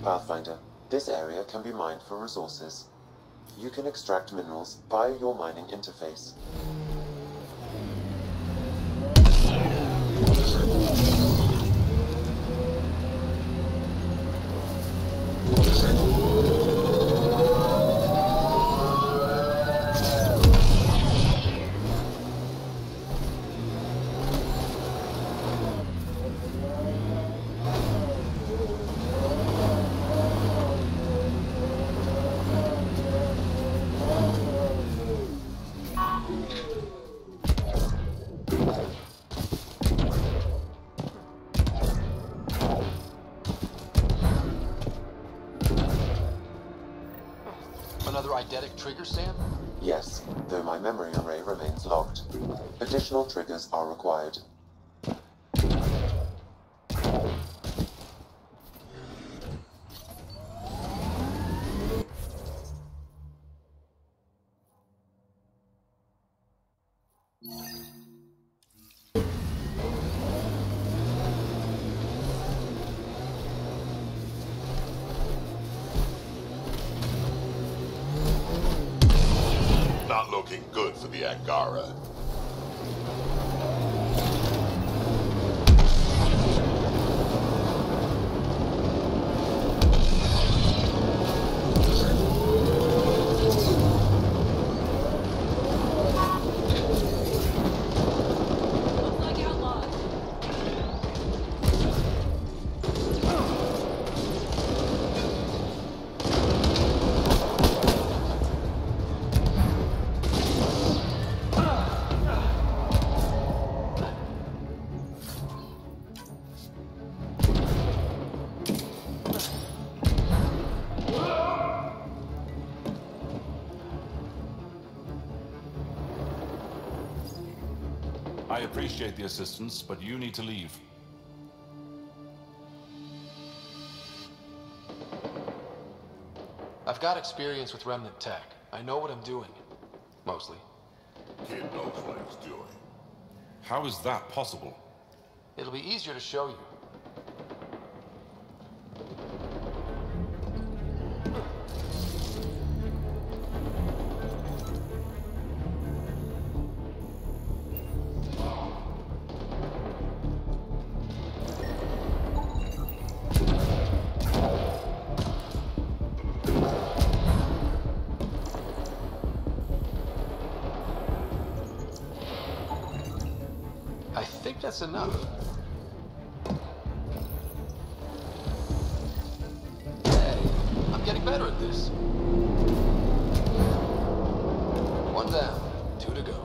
Pathfinder, this area can be mined for resources. You can extract minerals via your mining interface. Another eidetic trigger, Sam? Yes, though my memory array remains locked. Additional triggers are required. Not looking good for the Angara. I appreciate the assistance, but you need to leave. I've got experience with remnant tech. I know what I'm doing. Mostly. Kid knows what he's doing. How is that possible? It'll be easier to show you. I think that's enough. Hey, I'm getting better at this. One down, two to go.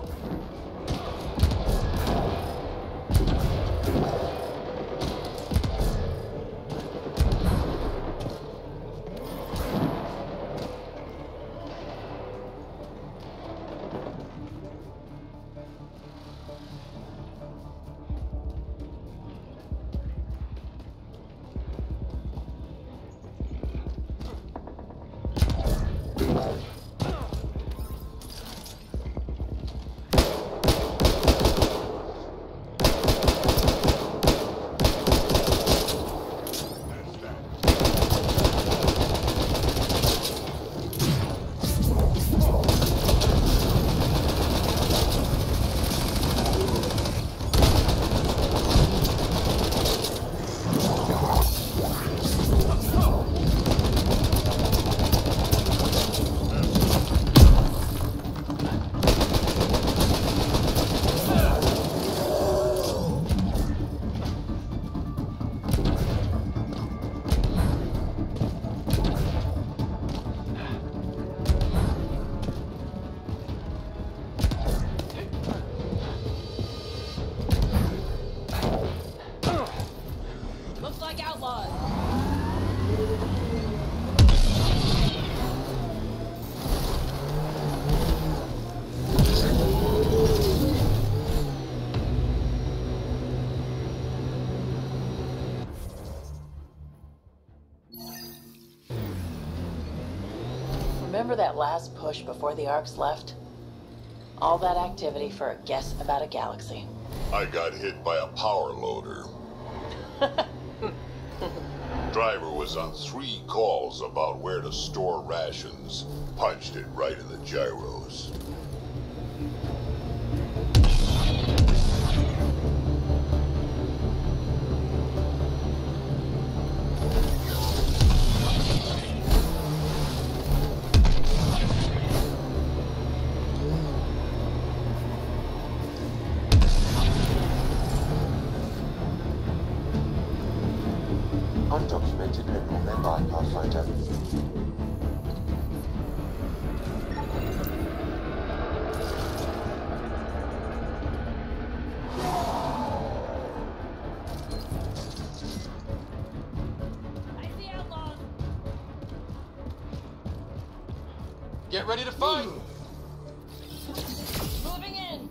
Remember that last push before the Arcs left? All that activity for a guess about a galaxy. I got hit by a power loader. Driver was on 3 calls about where to store rations. Punched it right in the gyros. Undocumented mineral nearby, Pathfinder. Get ready to fight! Moving in!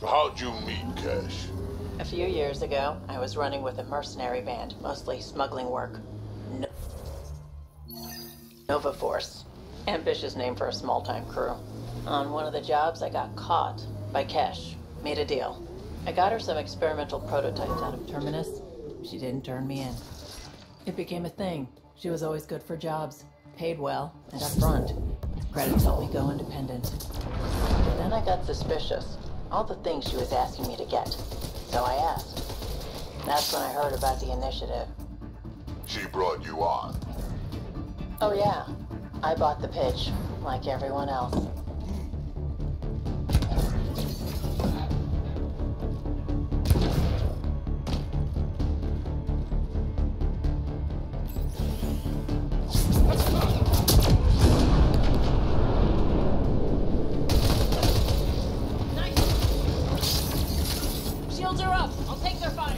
How'd you meet Cash? A few years ago, I was running with a mercenary band, mostly smuggling work. Nova Force. Ambitious name for a small-time crew. On one of the jobs, I got caught by Kesh. Made a deal. I got her some experimental prototypes out of Terminus. She didn't turn me in. It became a thing. She was always good for jobs. Paid well, and upfront. Credits helped me go independent. But then I got suspicious. All the things she was asking me to get. So I asked. That's when I heard about the initiative. She brought you on. Oh yeah, I bought the pitch, like everyone else. Shields are up! I'll take their fire!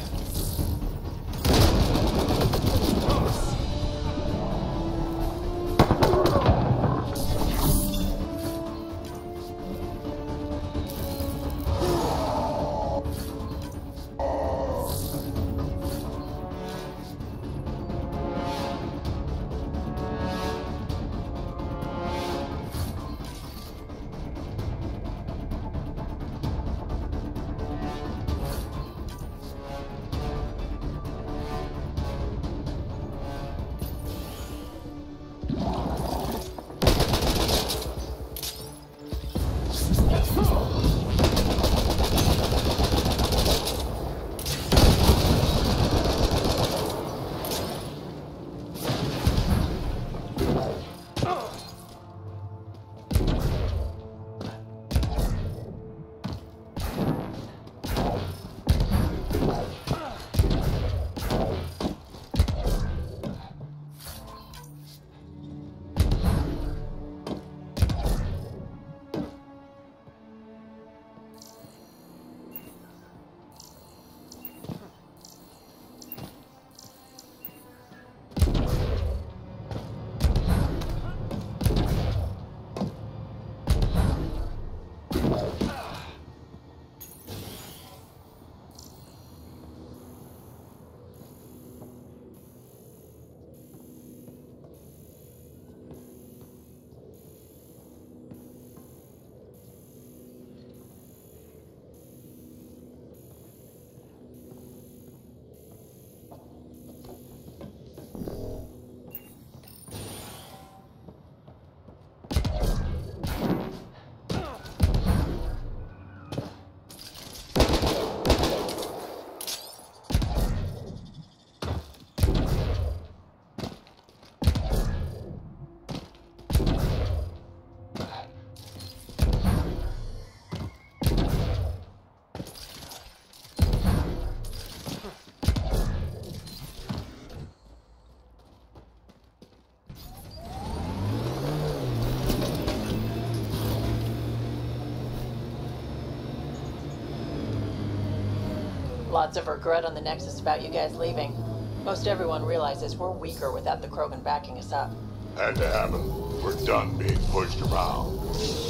Lots of regret on the Nexus about you guys leaving. Most everyone realizes we're weaker without the Krogan backing us up. Had to happen. We're done being pushed around.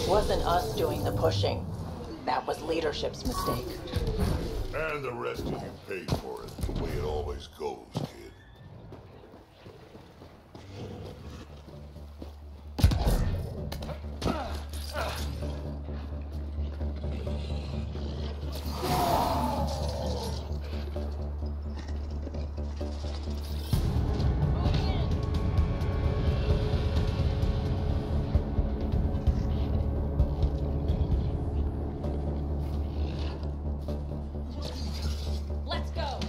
Wasn't us doing the pushing. That was leadership's mistake. And the rest of you paid for it, the way it always goes, kid. Let's go!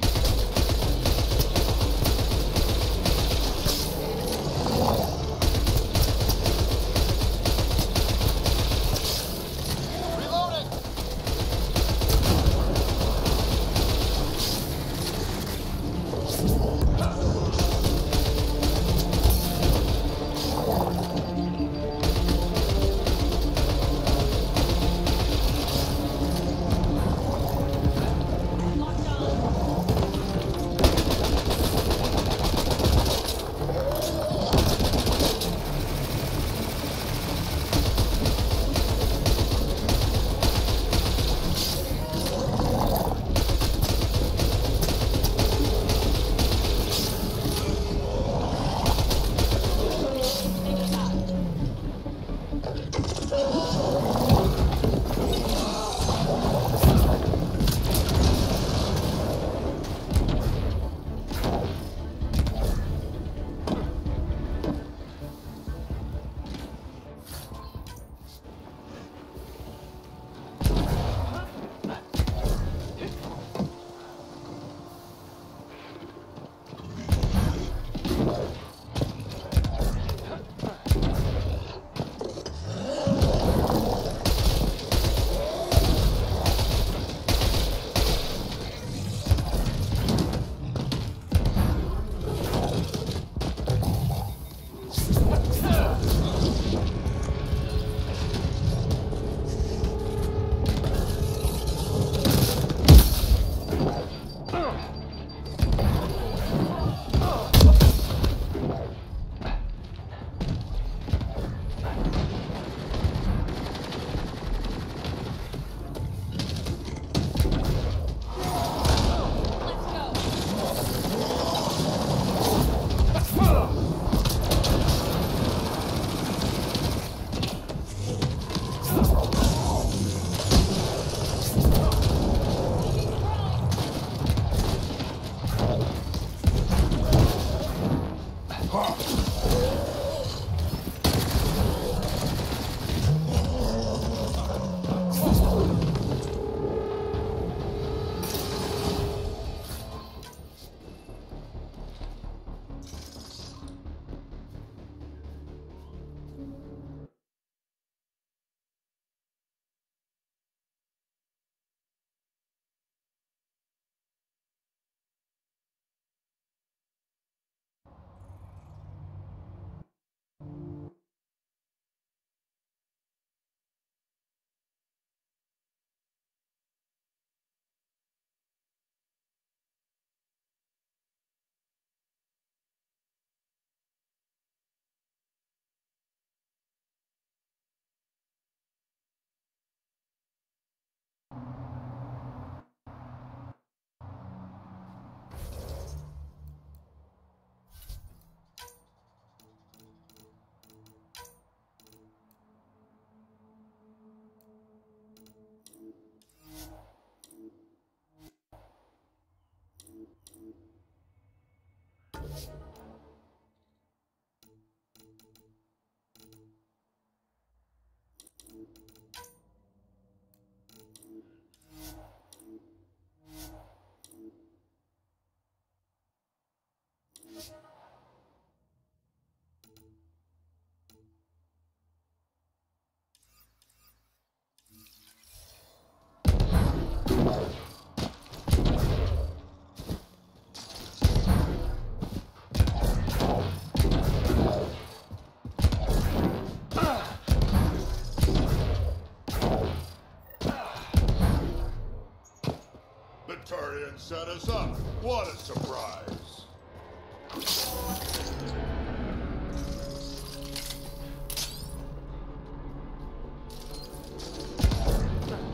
set us up. What a surprise.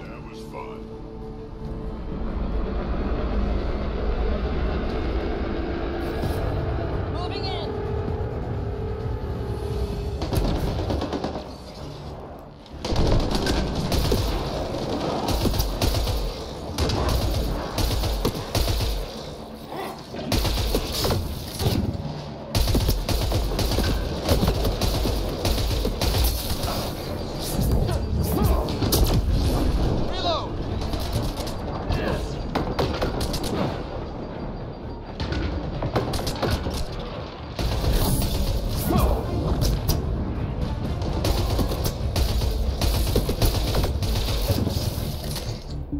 That was fun. Moving in. Reload!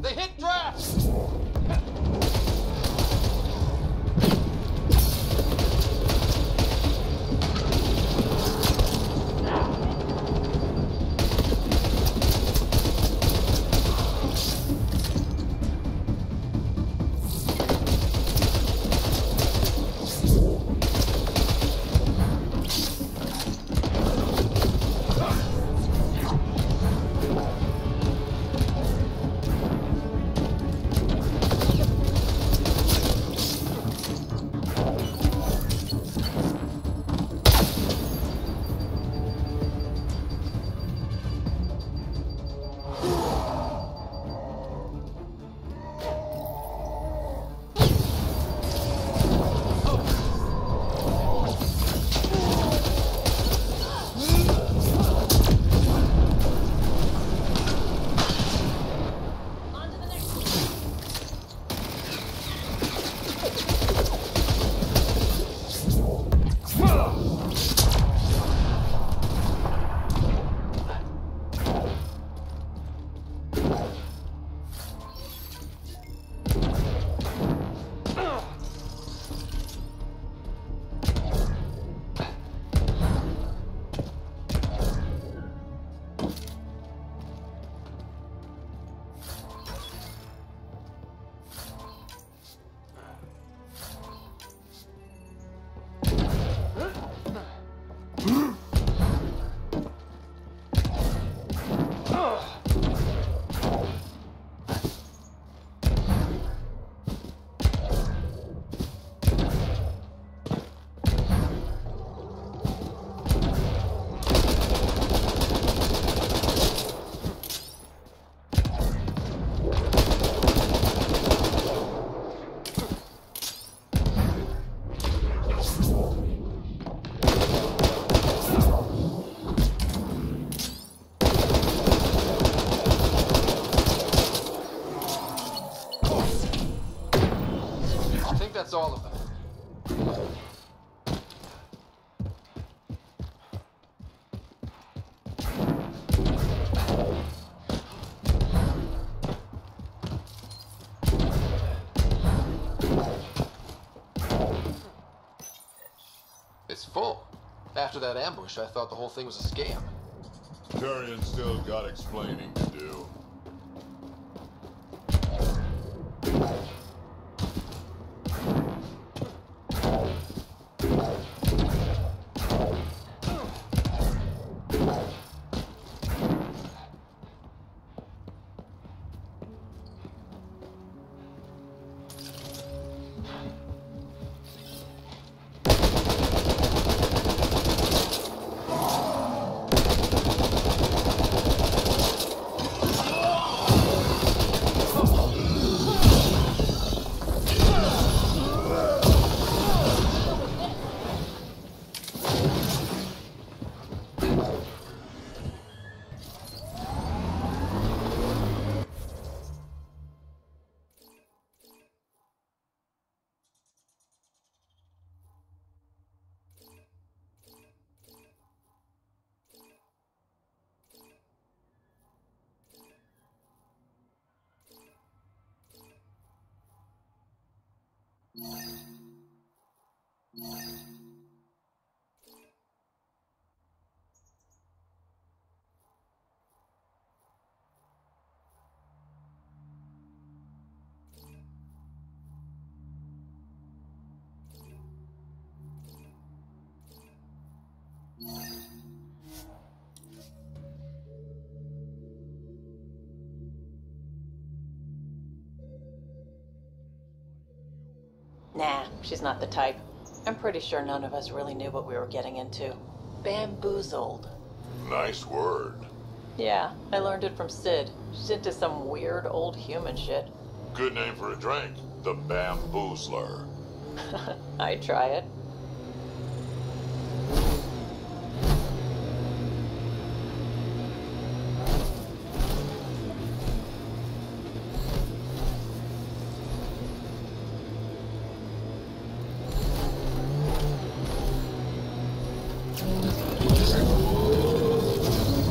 They hit draft! I think that's all of them. It's full. After that ambush, I thought the whole thing was a scam. Turian's still got explaining to do. Nah, she's not the type. I'm pretty sure none of us really knew what we were getting into. Bamboozled. Nice word. Yeah, I learned it from Sid. She's into some weird old human shit. Good name for a drink. The Bamboozler. I'd try it.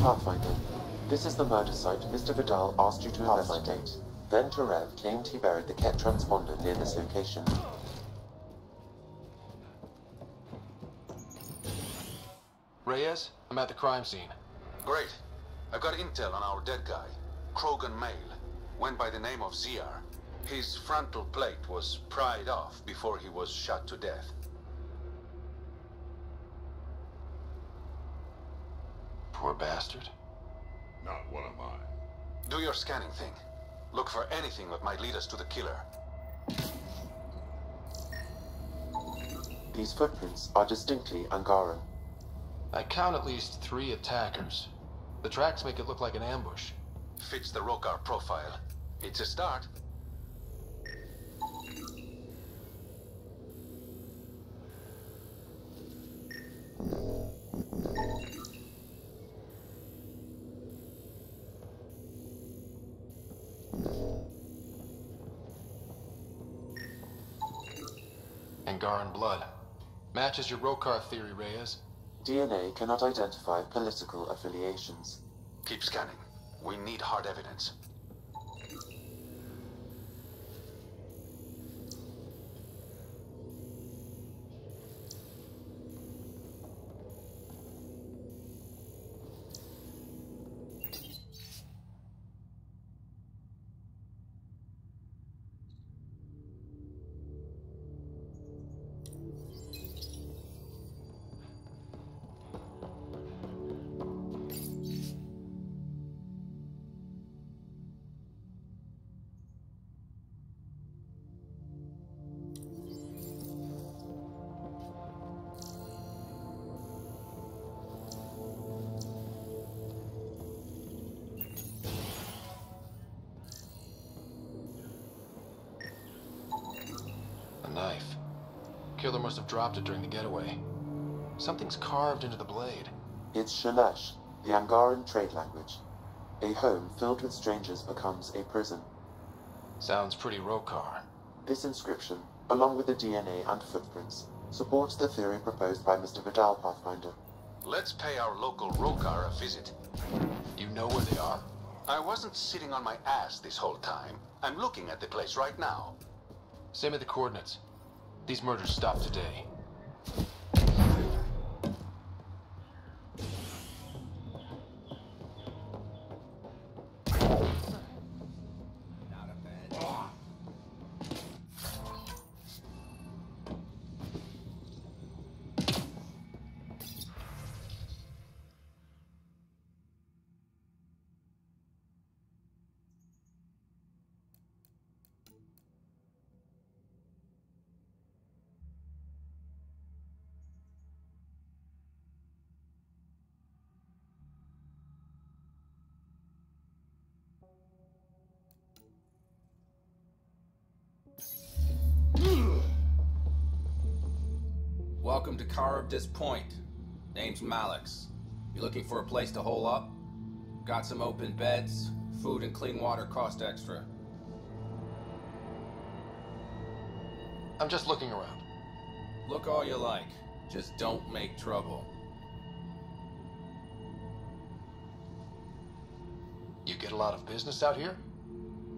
Pathfinder, this is the murder site Mr. Vidal asked you to investigate. Then Terev claimed he buried the Ket transponder near this location. Reyes, I'm at the crime scene. Great. I've got intel on our dead guy. Krogan male. Went by the name of ZR. His frontal plate was pried off before he was shot to death. Poor bastard. Not one of mine. Do your scanning thing. Look for anything that might lead us to the killer. These footprints are distinctly Angaran. I count at least 3 attackers. The tracks make it look like an ambush. Fits the Rokar profile. It's a start. Angaran blood. Matches your Rokar theory, Reyes. DNA cannot identify political affiliations. Keep scanning. We need hard evidence. Knife. Killer must have dropped it during the getaway. Something's carved into the blade. It's Shalesh, the Angaran trade language. A home filled with strangers becomes a prison. Sounds pretty Rokar. This inscription, along with the DNA and footprints, supports the theory proposed by Mr. Vidal, Pathfinder. Let's pay our local Rokar a visit. You know where they are? I wasn't sitting on my ass this whole time. I'm looking at the place right now. Send me the coordinates. These murders stopped today. Welcome to Charybdis Point. Name's Malix. You looking for a place to hole up? Got some open beds. Food and clean water cost extra. I'm just looking around. Look all you like. Just don't make trouble. You get a lot of business out here?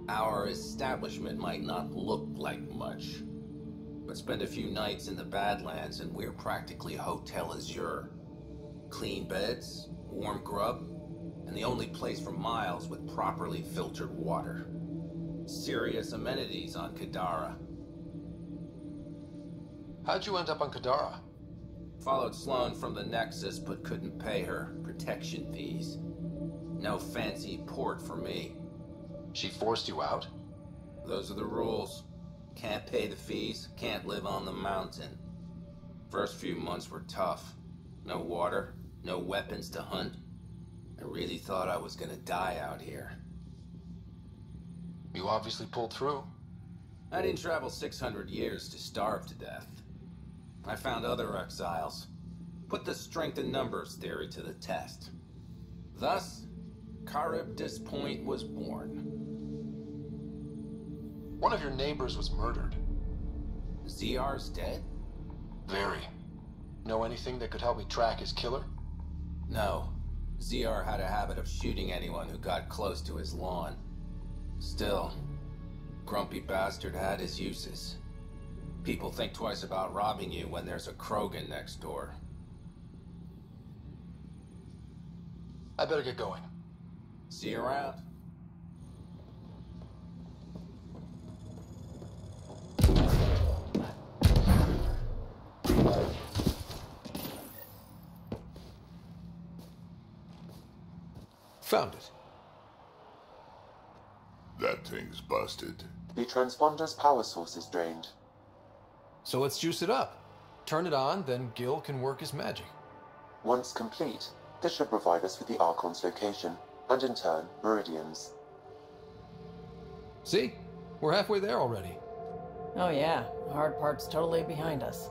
Our establishment might not look like much, but spend a few nights in the Badlands and we're practically Hotel Azure. Clean beds, warm grub, and the only place for miles with properly filtered water. Serious amenities on Kadara. How'd you end up on Kadara? Followed Sloan from the Nexus, but couldn't pay her. Protection fees. No fancy port for me. She forced you out? Those are the rules. Can't pay the fees, can't live on the mountain. First few months were tough. No water, no weapons to hunt. I really thought I was gonna die out here. You obviously pulled through. I didn't travel 600 years to starve to death. I found other exiles. Put the strength in numbers theory to the test. Thus, Charybdis Point was born. One of your neighbors was murdered. ZR's dead? Very. Know anything that could help me track his killer? No. ZR had a habit of shooting anyone who got close to his lawn. Still, grumpy bastard had his uses. People think twice about robbing you when there's a Krogan next door. I better get going. See you around. Found it. That thing's busted. The transponder's power source is drained. So let's juice it up. Turn it on, then Gil can work his magic. Once complete, this should provide us with the Archon's location, and in turn, Meridian's. See? We're halfway there already. Oh yeah, the hard part's totally behind us.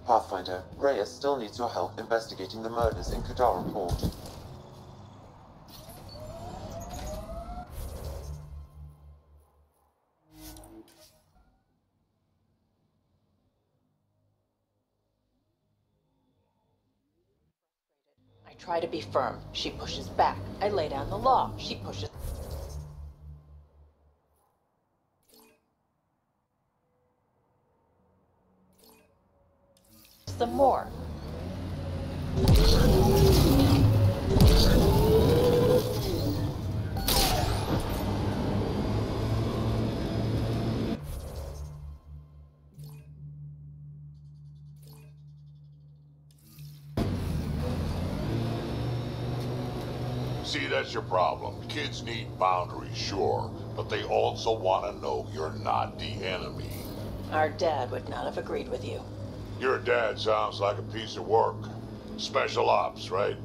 Pathfinder, Reyes still needs your help investigating the murders in Kadara Port. I try to be firm. She pushes back. I lay down the law. She pushes... some more. See, that's your problem. Kids need boundaries, sure, but they also want to know you're not the enemy. Our dad would not have agreed with you. Your dad sounds like a piece of work. Special ops, right?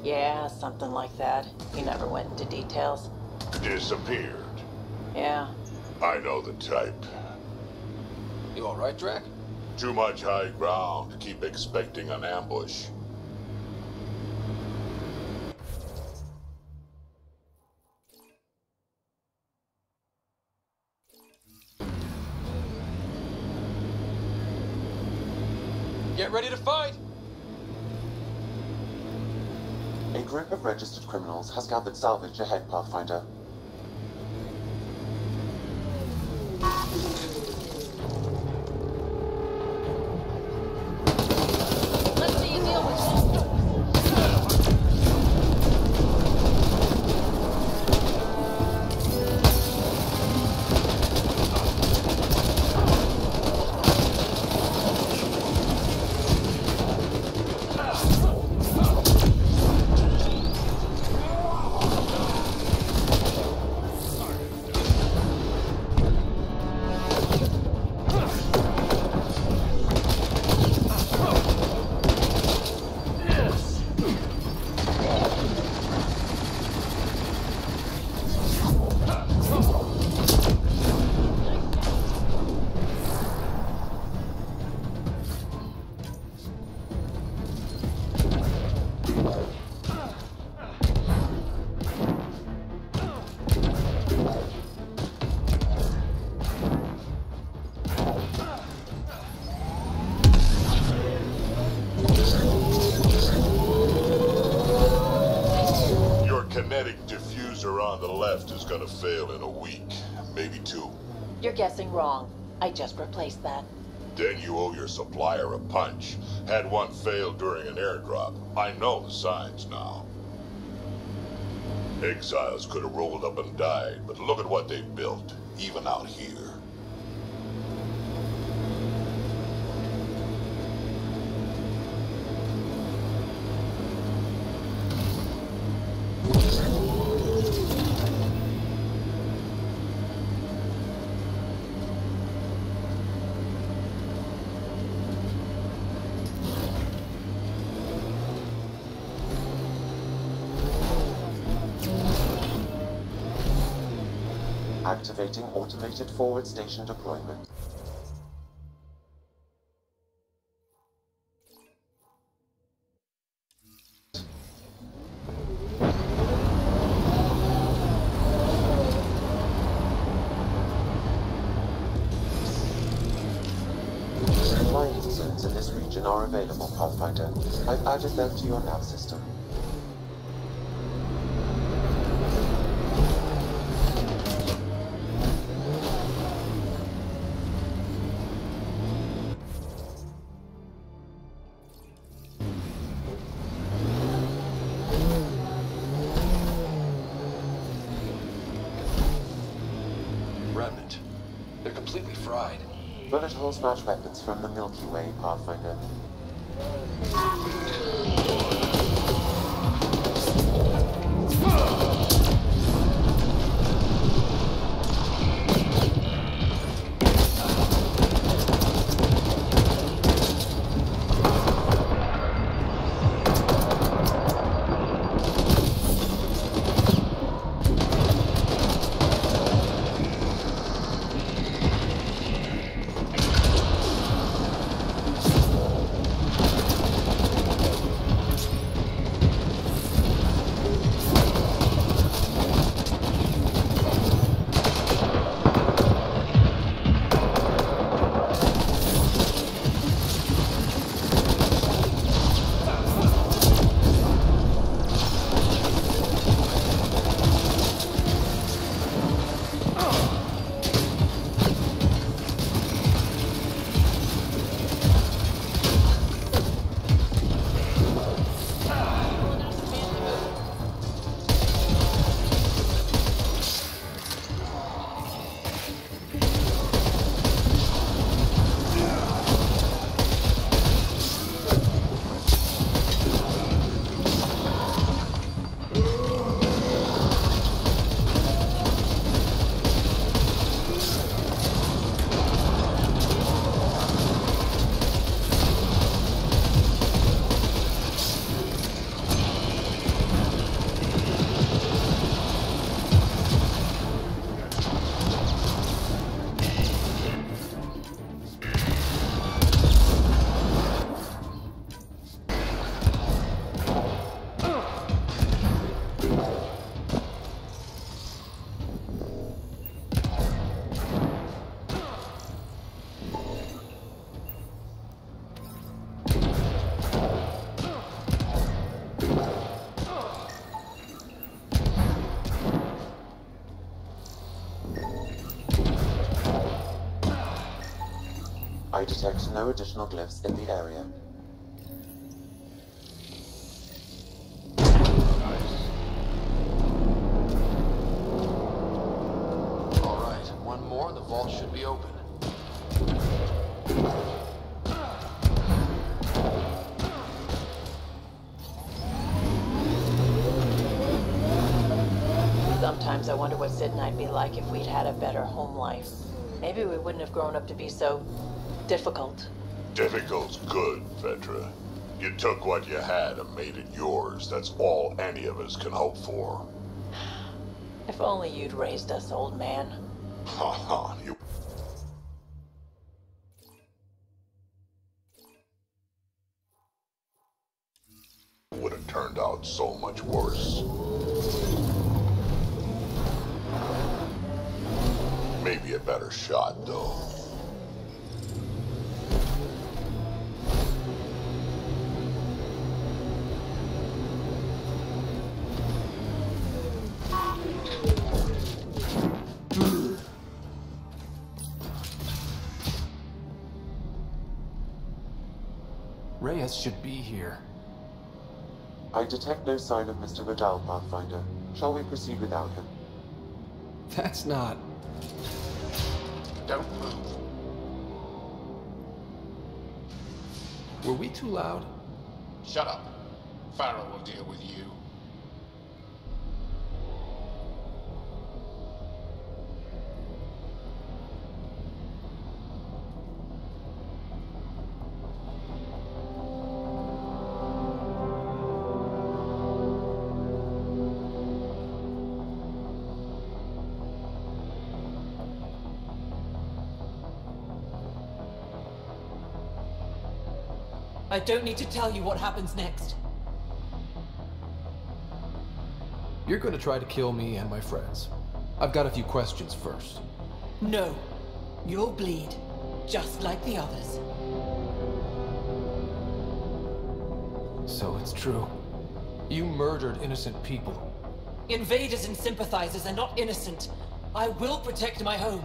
Yeah, something like that. He never went into details. Disappeared. Yeah. I know the type. You alright, Drac? Too much high ground to keep expecting an ambush. Get ready to fight! A group of registered criminals has gathered salvage ahead, Pathfinder. Let's see you deal with this. Kinetic diffuser on the left is gonna fail in a week, maybe two. You're guessing wrong. I just replaced that. Then you owe your supplier a punch. Had one failed during an airdrop. I know the signs now. Exiles could have rolled up and died, but look at what they built, even out here. Activating automated forward station deployment. Mining zones in this region are available, Pathfinder. I've added them to your nav system. Remnant. They're completely fried. Bullet hole smash weapons from the Milky Way, Pathfinder. I detect no additional glyphs in the area. Alright, one more, the vault should be open. Sometimes I wonder what Sid and I'd be like if we'd had a better home life. Maybe we wouldn't have grown up to be so difficult. Difficult's good, Vetra. You took what you had and made it yours. That's all any of us can hope for. If only you'd raised us, old man. Haha, you would have turned out so much worse. Maybe a better shot, though. Reyes should be here. I detect no sign of Mr. Vidal, Pathfinder. Shall we proceed without him? That's not... Don't move. Were we too loud? Shut up. Farrell will deal with you. I don't need to tell you what happens next. You're gonna try to kill me and my friends. I've got a few questions first. No. You'll bleed, just like the others. So it's true. You murdered innocent people. Invaders and sympathizers are not innocent. I will protect my home.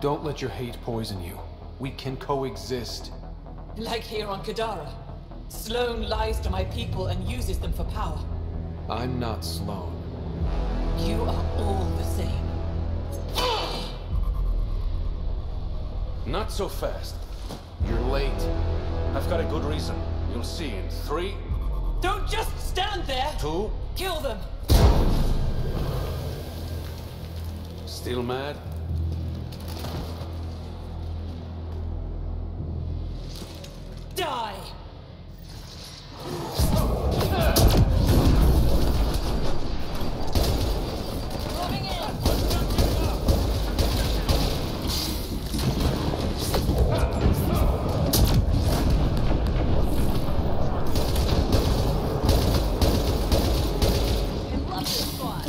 Don't let your hate poison you. We can coexist. Like here on Kadara. Sloane lies to my people and uses them for power. I'm not Sloane. You are all the same. Not so fast. You're late. I've got a good reason. You'll see in 3, Don't just stand there! 2... Kill them! Still mad? Die! Moving in! I love this squad!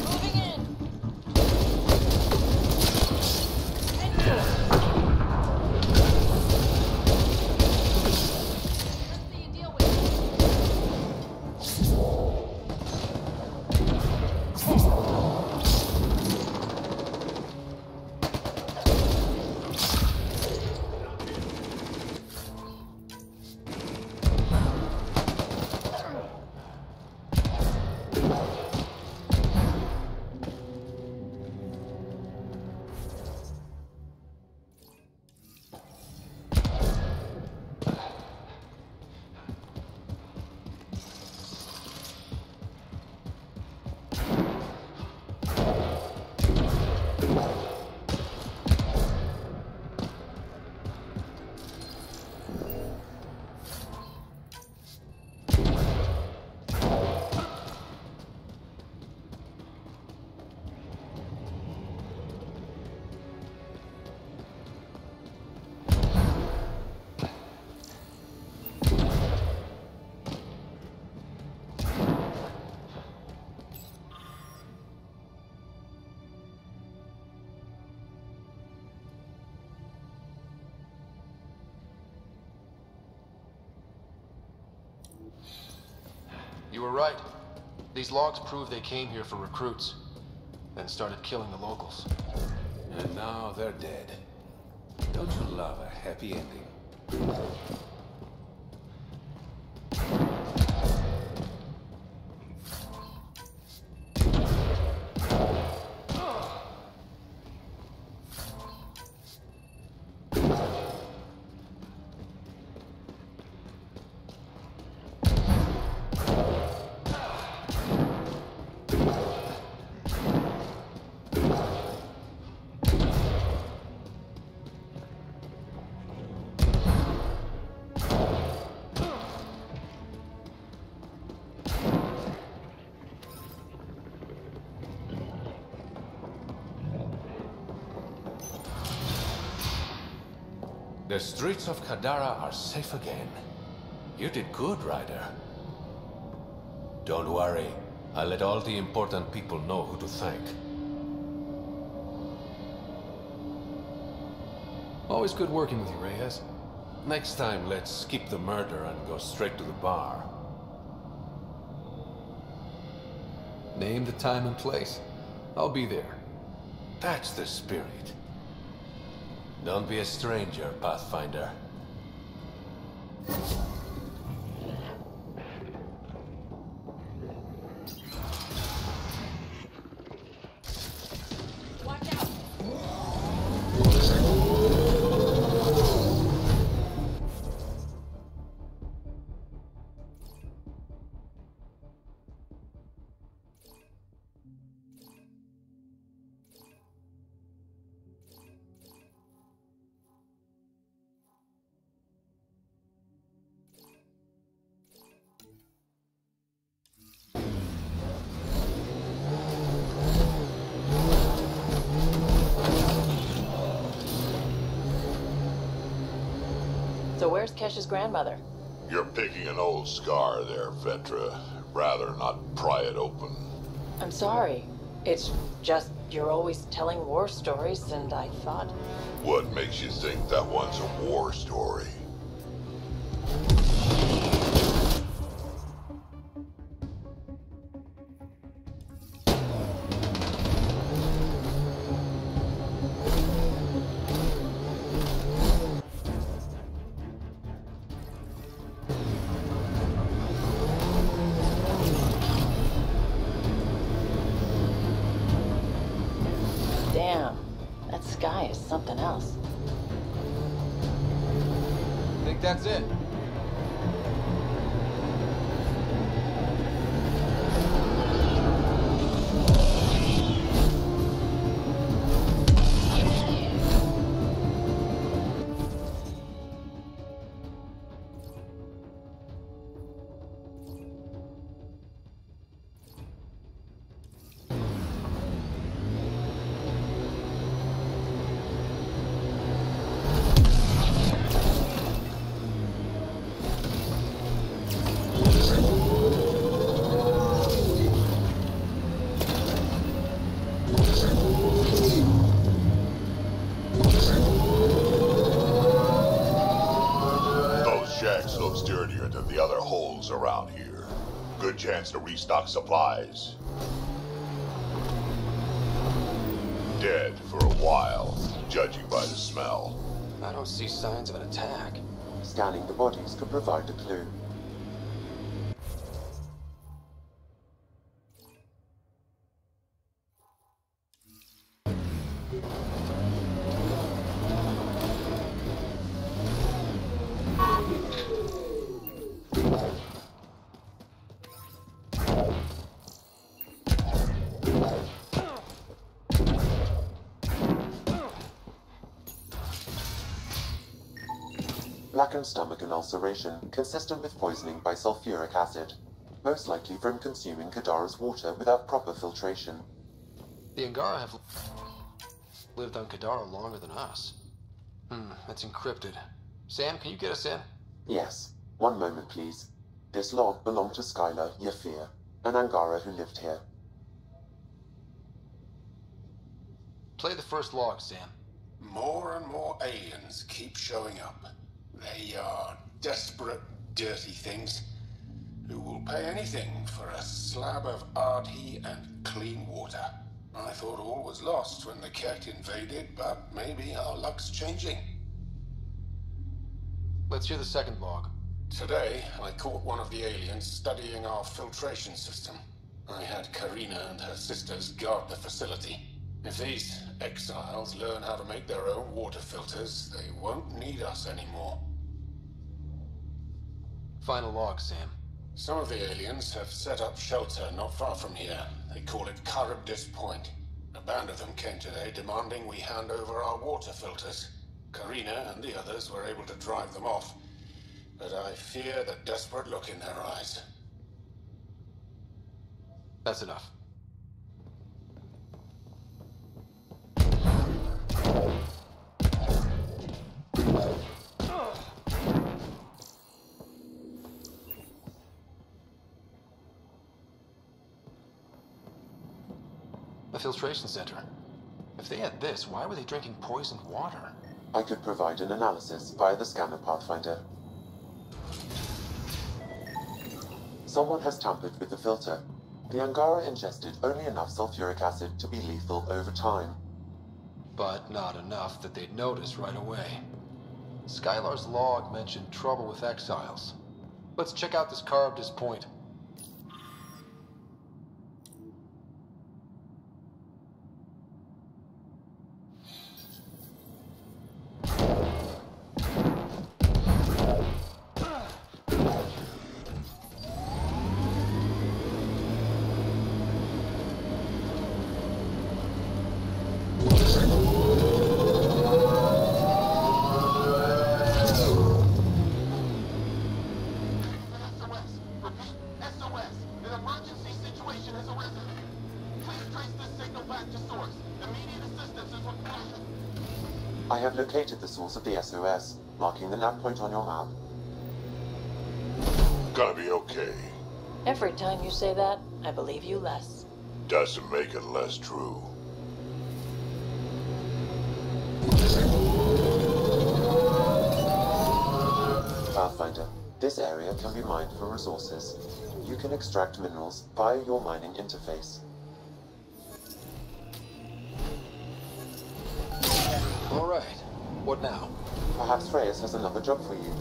Moving in! Let's see you deal with it. You were right. These logs prove they came here for recruits, then started killing the locals. And now they're dead. Don't you love a happy ending? The streets of Kadara are safe again. You did good, Ryder. Don't worry. I'll let all the important people know who to thank. Always good working with you, Reyes. Next time, let's skip the murder and go straight to the bar. Name the time and place. I'll be there. That's the spirit. Don't be a stranger, Pathfinder. So where's Kesh's grandmother? You're picking an old scar there, Vetra. Rather not pry it open. I'm sorry. It's just you're always telling war stories, and I thought... What makes you think that one's a war story? Damn, that sky is something else. Think that's it? Shacks look sturdier than the other holes around here. Good chance to restock supplies. Dead for a while, judging by the smell. I don't see signs of an attack. Scanning the bodies could provide a clue. Blackened stomach and ulceration, consistent with poisoning by sulfuric acid, most likely from consuming Kadara's water without proper filtration. The Angara have lived on Kadara longer than us. That's encrypted. Sam, can you get us in? Yes. One moment, please. This log belonged to Skylar Yafir, an Angara who lived here. Play the first log, Sam. More and more aliens keep showing up. They are desperate, dirty things who will pay anything for a slab of Ardhi and clean water. I thought all was lost when the Ket invaded, but maybe our luck's changing. Let's hear the second log. Today, I caught one of the aliens studying our filtration system. I had Karina and her sisters guard the facility. If these exiles learn how to make their own water filters, they won't need us anymore. Final log, Sam. Some of the aliens have set up shelter not far from here. They call it Charybdis Point. A band of them came today demanding we hand over our water filters. Karina and the others were able to drive them off, but I fear the desperate look in their eyes. That's enough. A filtration center. If they had this, why were they drinking poisoned water? I could provide an analysis via the scanner, Pathfinder. Someone has tampered with the filter. The Angara ingested only enough sulfuric acid to be lethal over time. But not enough that they'd notice right away. Skylar's log mentioned trouble with exiles. Let's check out this carved as point. I have located the source of the SOS, marking the nav point on your map. Gonna be okay. Every time you say that, I believe you less. Doesn't make it less true. Pathfinder, this area can be mined for resources. You can extract minerals via your mining interface. All right. What now? Perhaps Reyes has another job for you.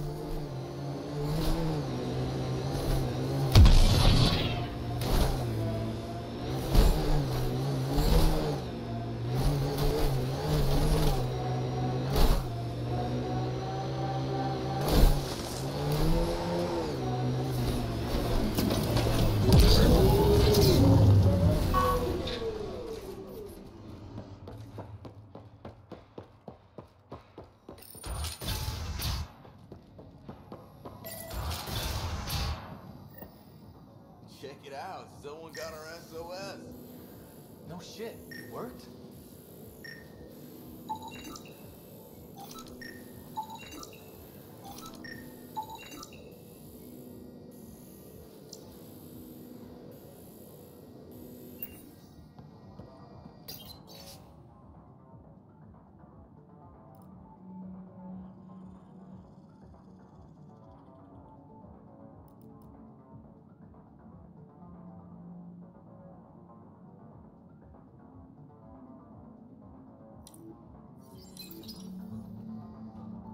Check it out, someone got our SOS. No shit, it worked?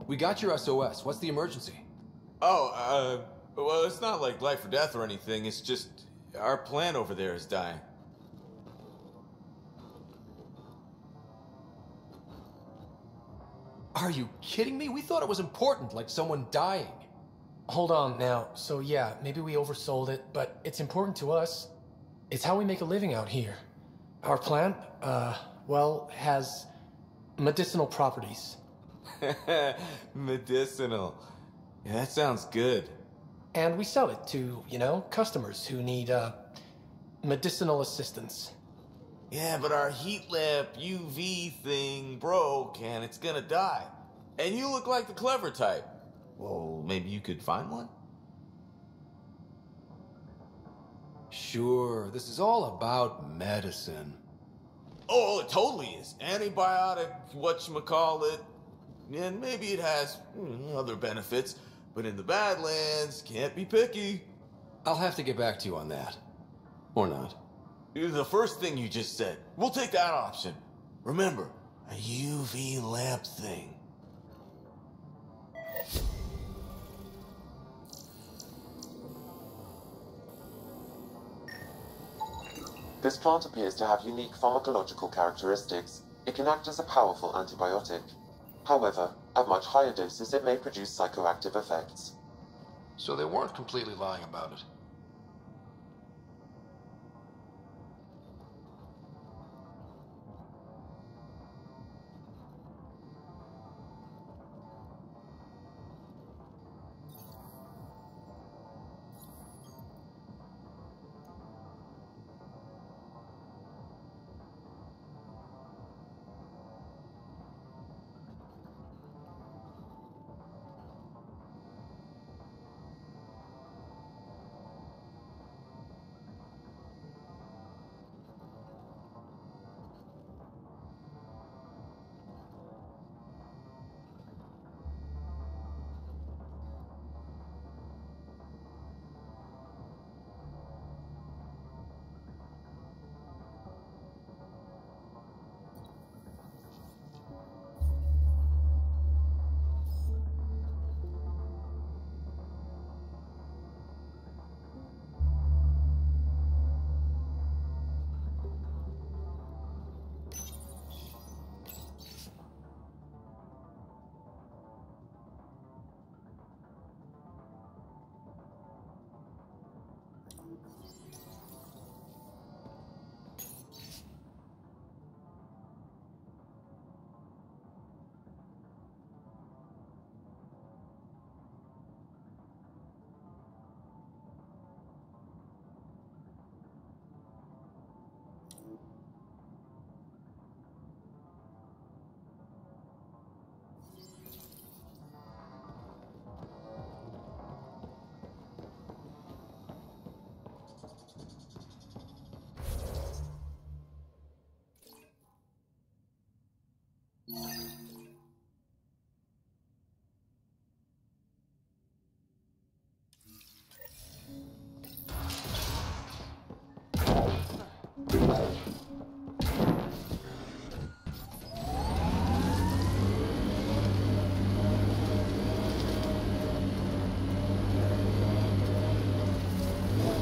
We got your SOS. What's the emergency? Oh, well, it's not like life or death or anything. It's just our plant over there is dying. Are you kidding me? We thought it was important, like someone dying. Hold on now. So yeah, maybe we oversold it, but it's important to us. It's how we make a living out here. Our plant, well, has medicinal properties. Medicinal. Yeah, that sounds good. And we sell it to, customers who need, medicinal assistance. Yeah, but our heat lamp UV thing broke and it's gonna die. And you look like the clever type. Well, maybe you could find one? Sure, this is all about medicine. Oh, it totally is. Antibiotic, whatchamacallit. And maybe it has other benefits, but in the Badlands, can't be picky. I'll have to get back to you on that. Or not. The first thing you just said. We'll take that option. Remember, a UV lamp thing. This plant appears to have unique pharmacological characteristics. It can act as a powerful antibiotic. However, at much higher doses it may produce psychoactive effects. So they weren't completely lying about it.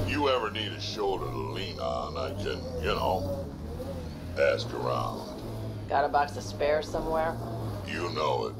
You ever need a shoulder to lean on, I can, ask around. Got a box of spares somewhere? You know it.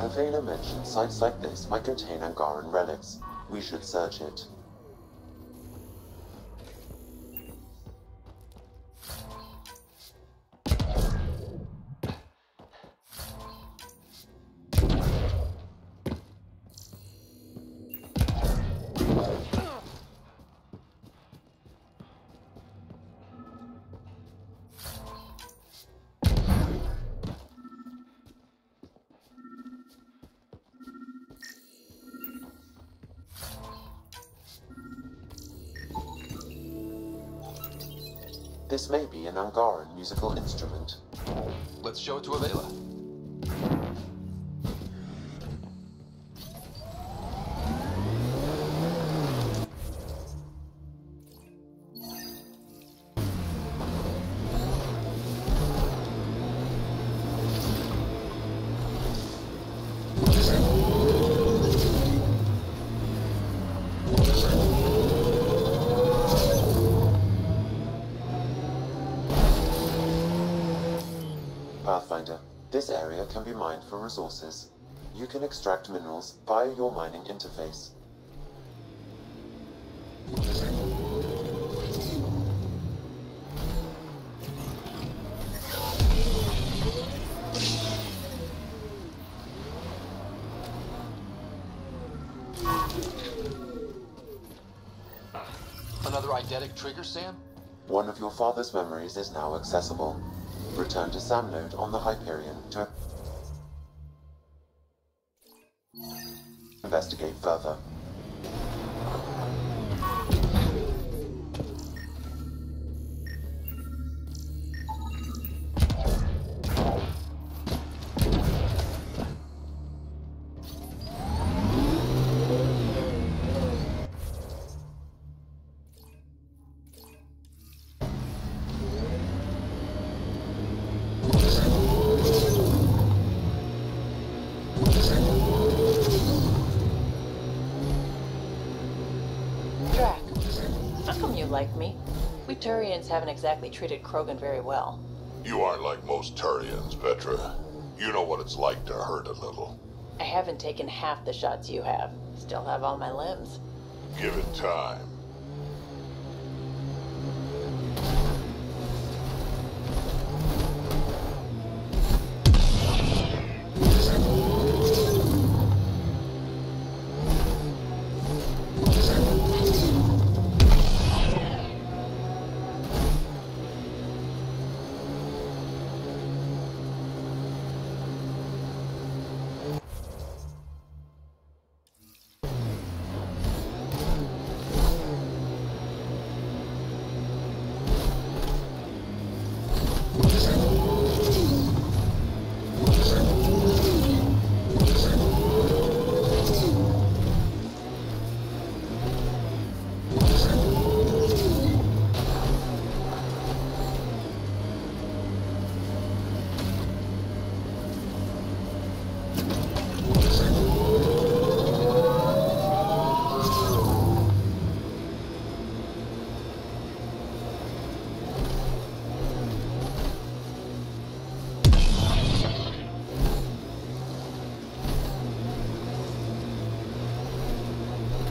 Avena mentioned sites like this might contain Angaran relics. We should search it. This may be an Angaran musical instrument. Let's show it to Avela. Pathfinder, this area can be mined for resources. You can extract minerals via your mining interface. Another eidetic trigger, Sam? One of your father's memories is now accessible. Return to Sam node on the Hyperion to investigate further. Like me. We Turians haven't exactly treated Krogan very well. You aren't like most Turians, Petra. You know what it's like to hurt a little. I haven't taken half the shots you have. Still have all my limbs. Give it time.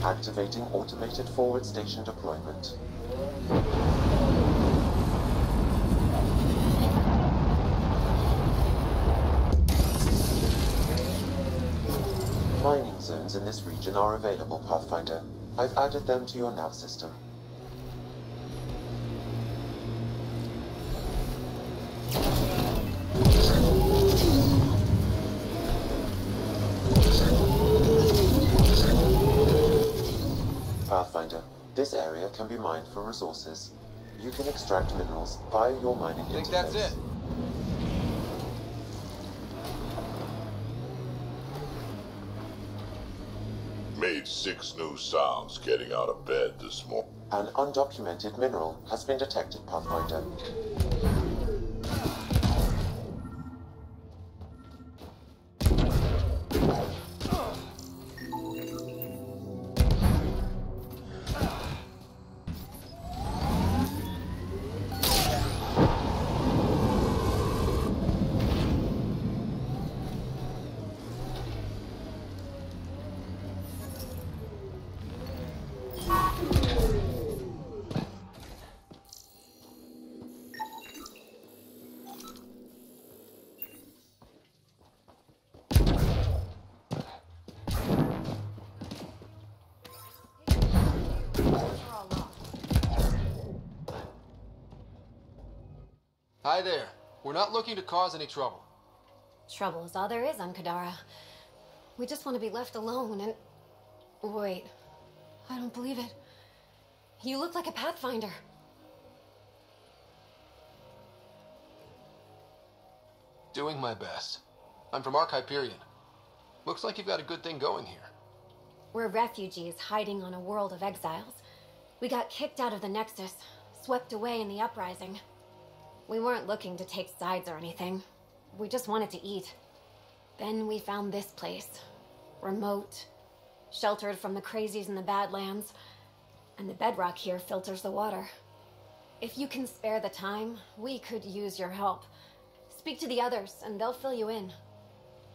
Activating automated forward station deployment. Mining zones in this region are available, Pathfinder. I've added them to your nav system. Pathfinder, this area can be mined for resources. You can extract minerals via your mining interface. I think that's it. Made 6 new sounds getting out of bed this morning. An undocumented mineral has been detected, Pathfinder. Hi there. We're not looking to cause any trouble. Trouble is all there is on Kadara. We just want to be left alone and... Wait. I don't believe it. You look like a Pathfinder. Doing my best. I'm from Ark Hyperion. Looks like you've got a good thing going here. We're refugees hiding on a world of exiles. We got kicked out of the Nexus, swept away in the uprising. We weren't looking to take sides or anything. We just wanted to eat. Then we found this place. Remote. Sheltered from the crazies in the Badlands. And the bedrock here filters the water. If you can spare the time, we could use your help. Speak to the others, and they'll fill you in.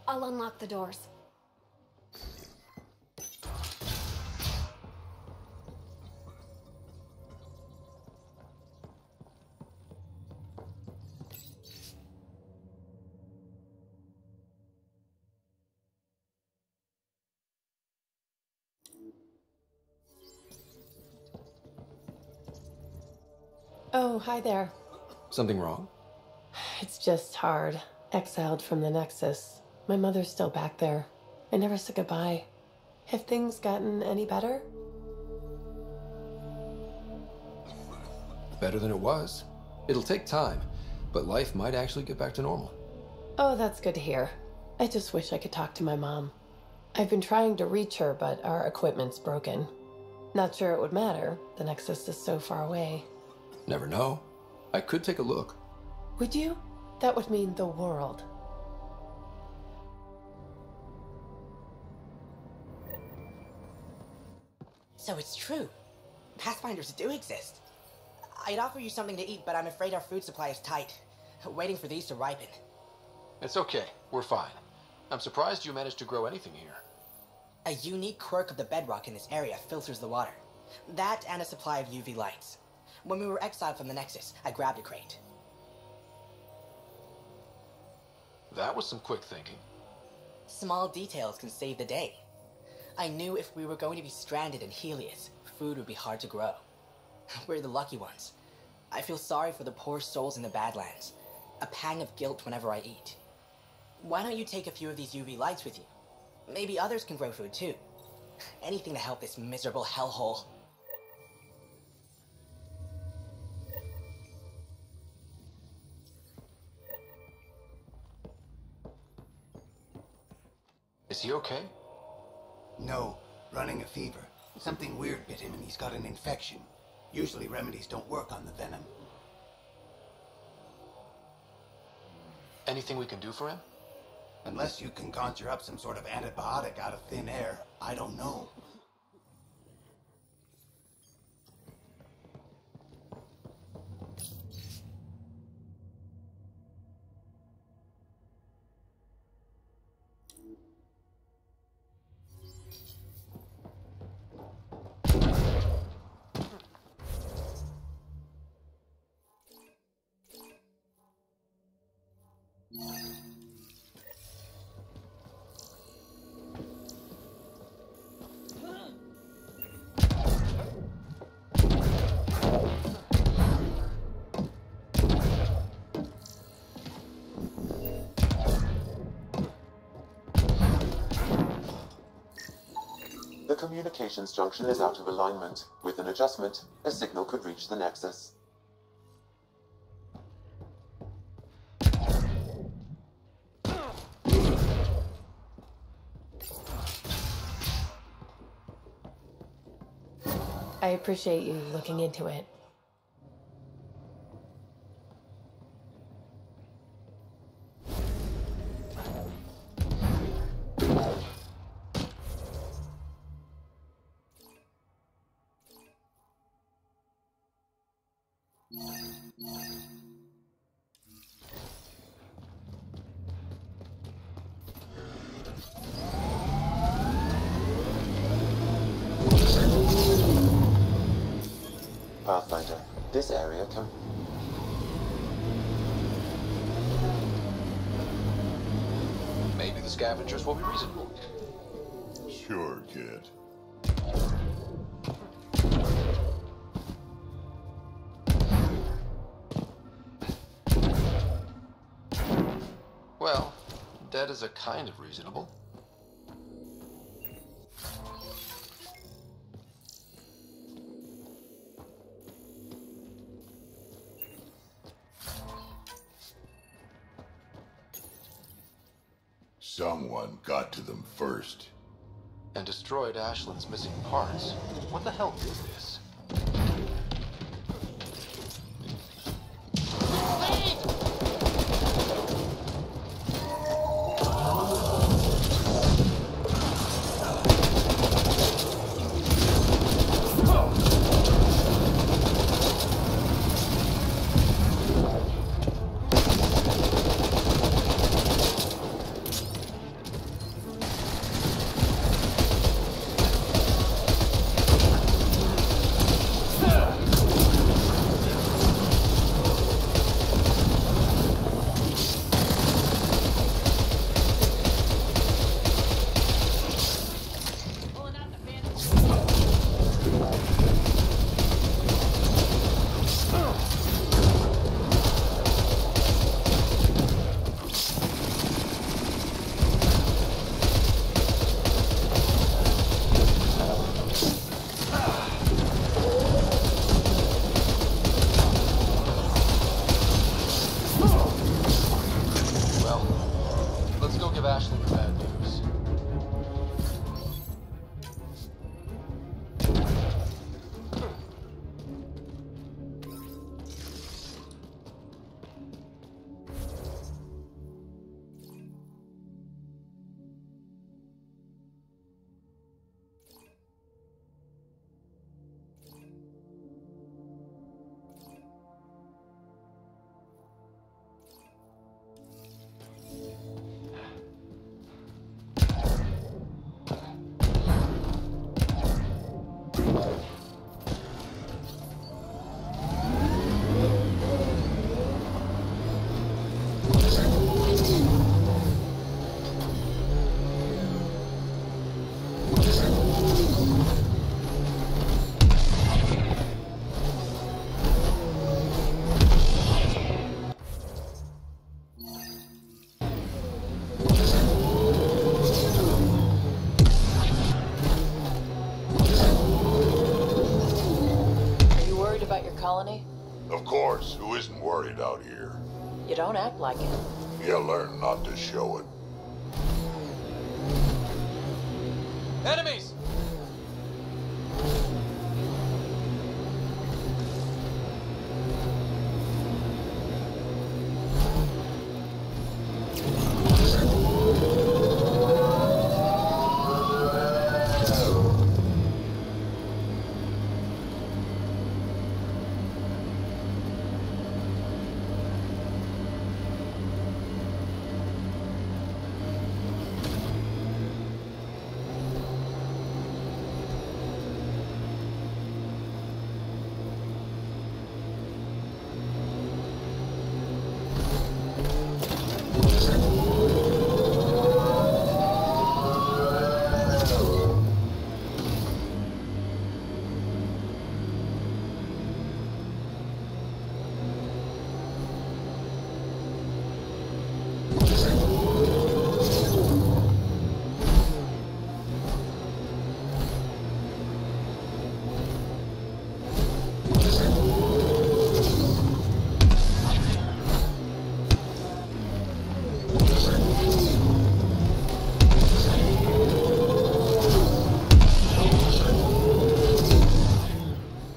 I'll unlock the doors. Oh, hi there. Something wrong? It's just hard. Exiled from the Nexus. My mother's still back there. I never said goodbye. Have things gotten any better? Better than it was. It'll take time, but life might actually get back to normal. Oh, that's good to hear. I just wish I could talk to my mom. I've been trying to reach her, but our equipment's broken. Not sure it would matter. The Nexus is so far away. Never know. I could take a look. Would you? That would mean the world. So it's true. Pathfinders do exist. I'd offer you something to eat, but I'm afraid our food supply is tight. Waiting for these to ripen. It's okay. We're fine. I'm surprised you managed to grow anything here. A unique quirk of the bedrock in this area filters the water. That and a supply of UV lights. When we were exiled from the Nexus, I grabbed a crate. That was some quick thinking. Small details can save the day. I knew if we were going to be stranded in Helios, food would be hard to grow. We're the lucky ones. I feel sorry for the poor souls in the Badlands. A pang of guilt whenever I eat. Why don't you take a few of these UV lights with you? Maybe others can grow food too. Anything to help this miserable hellhole. Is he okay? No, running a fever. Something weird bit him and he's got an infection. Usually remedies don't work on the venom. Anything we can do for him? Unless you can conjure up some sort of antibiotic out of thin air, I don't know. communications junction is out of alignment. With an adjustment, a signal could reach the Nexus. I appreciate you looking into it. Pathfinder, this area can... Maybe the scavengers will be reasonable. Sure, kid. Well, dead is a kind of reasonable. Someone got to them first. And destroyed Ashland's missing parts. What the hell is this? Colony? Of course, who isn't worried out here? You don't act like it. You learn not to show it. Enemies!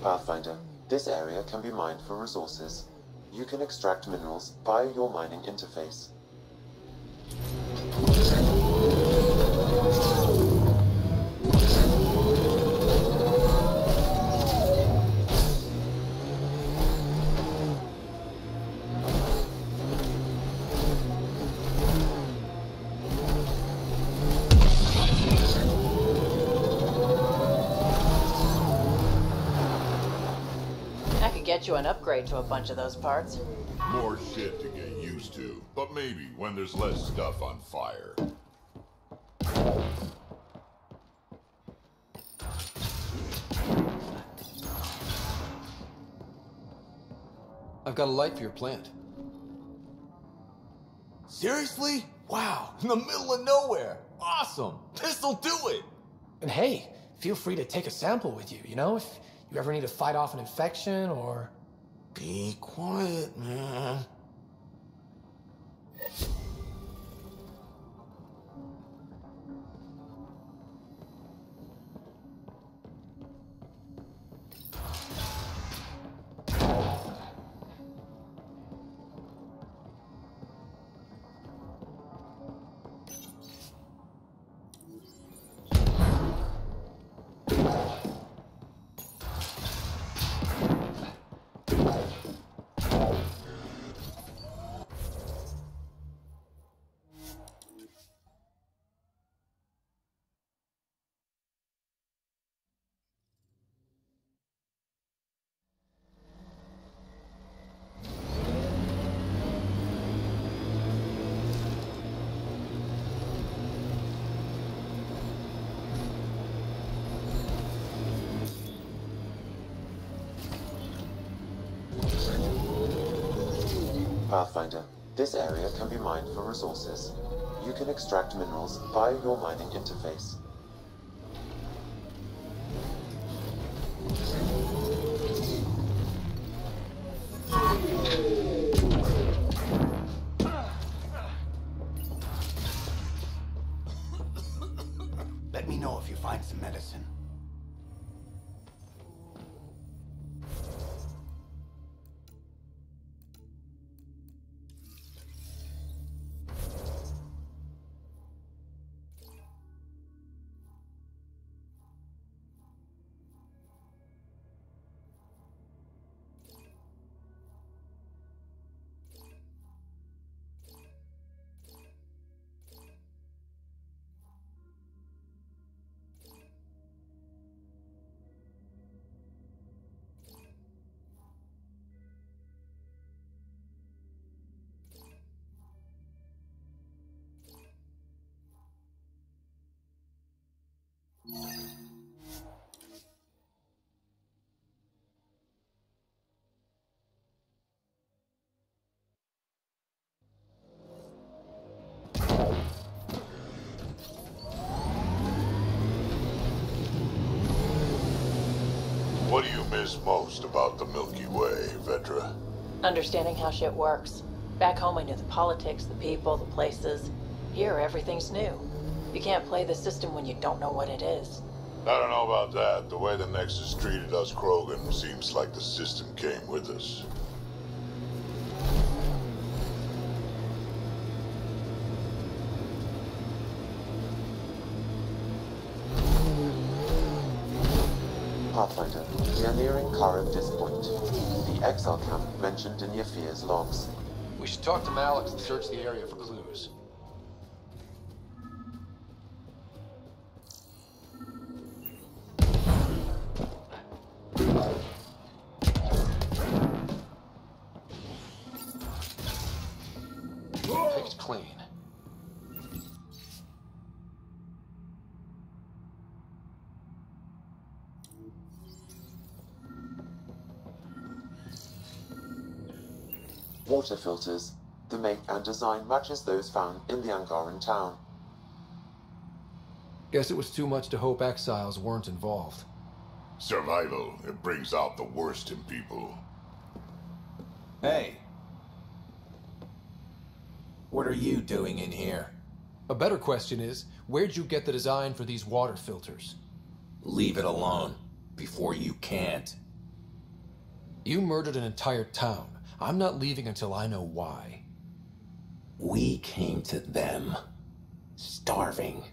Pathfinder, this area can be mined for resources. You can extract minerals via your mining interface. Get you an upgrade to a bunch of those parts. More shit to get used to, but maybe when there's less stuff on fire. I've got a light for your plant. Seriously? Wow, in the middle of nowhere. Awesome. This'll do it. And hey, feel free to take a sample with you, you know, if you ever need to fight off an infection or... Be quiet, man. Pathfinder, this area can be mined for resources. You can extract minerals via your mining interface. Let me know if you find some medicine. What do you miss most about the Milky Way, Vedra? Understanding how shit works. Back home I knew the politics, the people, the places. Here, everything's new. You can't play the system when you don't know what it is. I don't know about that. The way the Nexus treated us Krogan seems like the system came with us. Pathfinder, we are nearing Karavdis Point, the exile camp mentioned in Yafir's logs. We should talk to Malik and search the area for clues. Picked clean. Water filters. The make and design matches those found in the Angaran town. Guess it was too much to hope exiles weren't involved. Survival, it brings out the worst in people. Hey. What are you doing in here? A better question is, where'd you get the design for these water filters? Leave it alone, before you can't. You murdered an entire town. I'm not leaving until I know why. We came to them, starving,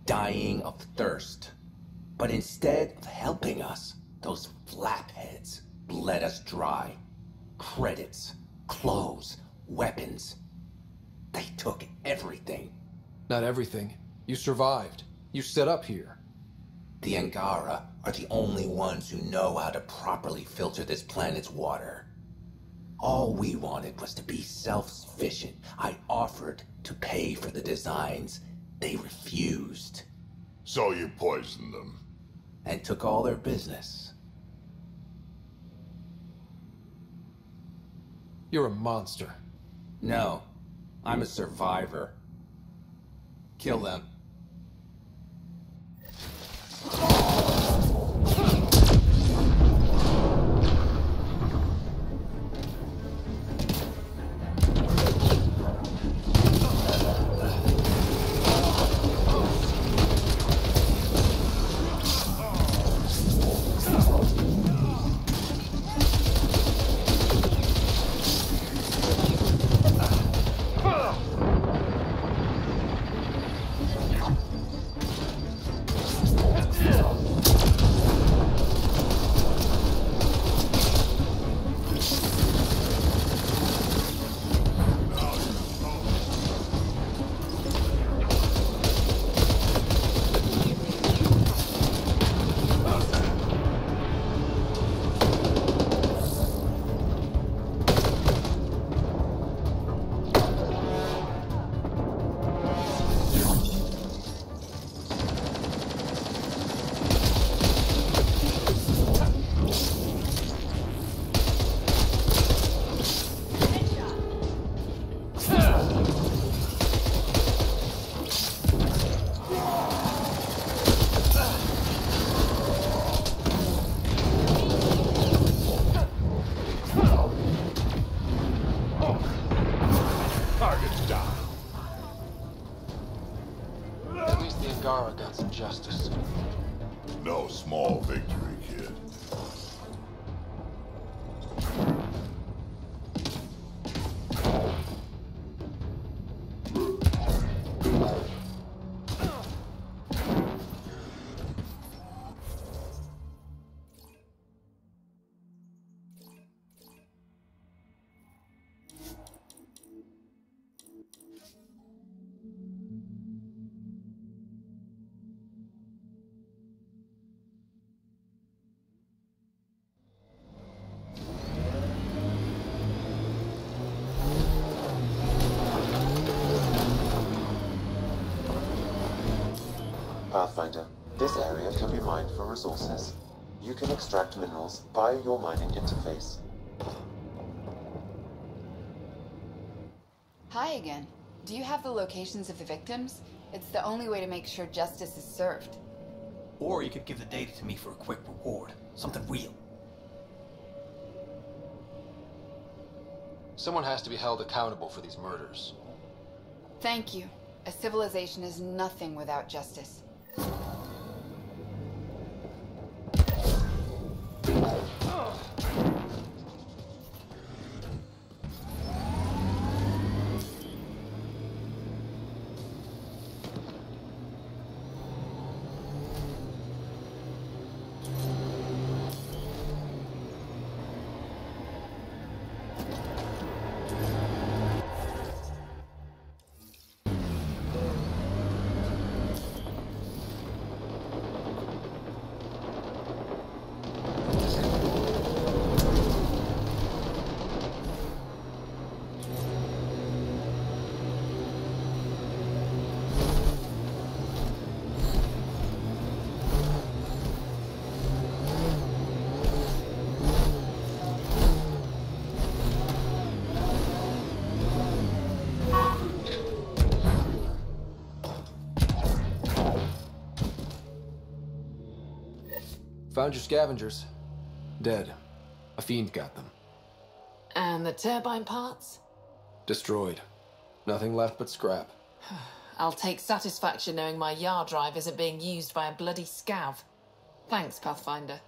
dying of thirst. But instead of helping us, those flapheads bled us dry. Credits, clothes, weapons. They took everything. Not everything. You survived. You set up here. The Angara are the only ones who know how to properly filter this planet's water. All we wanted was to be self-sufficient. I offered to pay for the designs. They refused. So you poisoned them. And took all their business. You're a monster. No, I'm a survivor. Kill them. Got some justice. No small victory, kid. Pathfinder, this area can be mined for resources. You can extract minerals via your mining interface. Hi again. Do you have the locations of the victims? It's the only way to make sure justice is served. Or you could give the data to me for a quick reward. Something real. Someone has to be held accountable for these murders. Thank you. A civilization is nothing without justice. Found your scavengers. Dead. A fiend got them. And the turbine parts? Destroyed. Nothing left but scrap. I'll take satisfaction knowing my yard drive isn't being used by a bloody scav. Thanks, Pathfinder.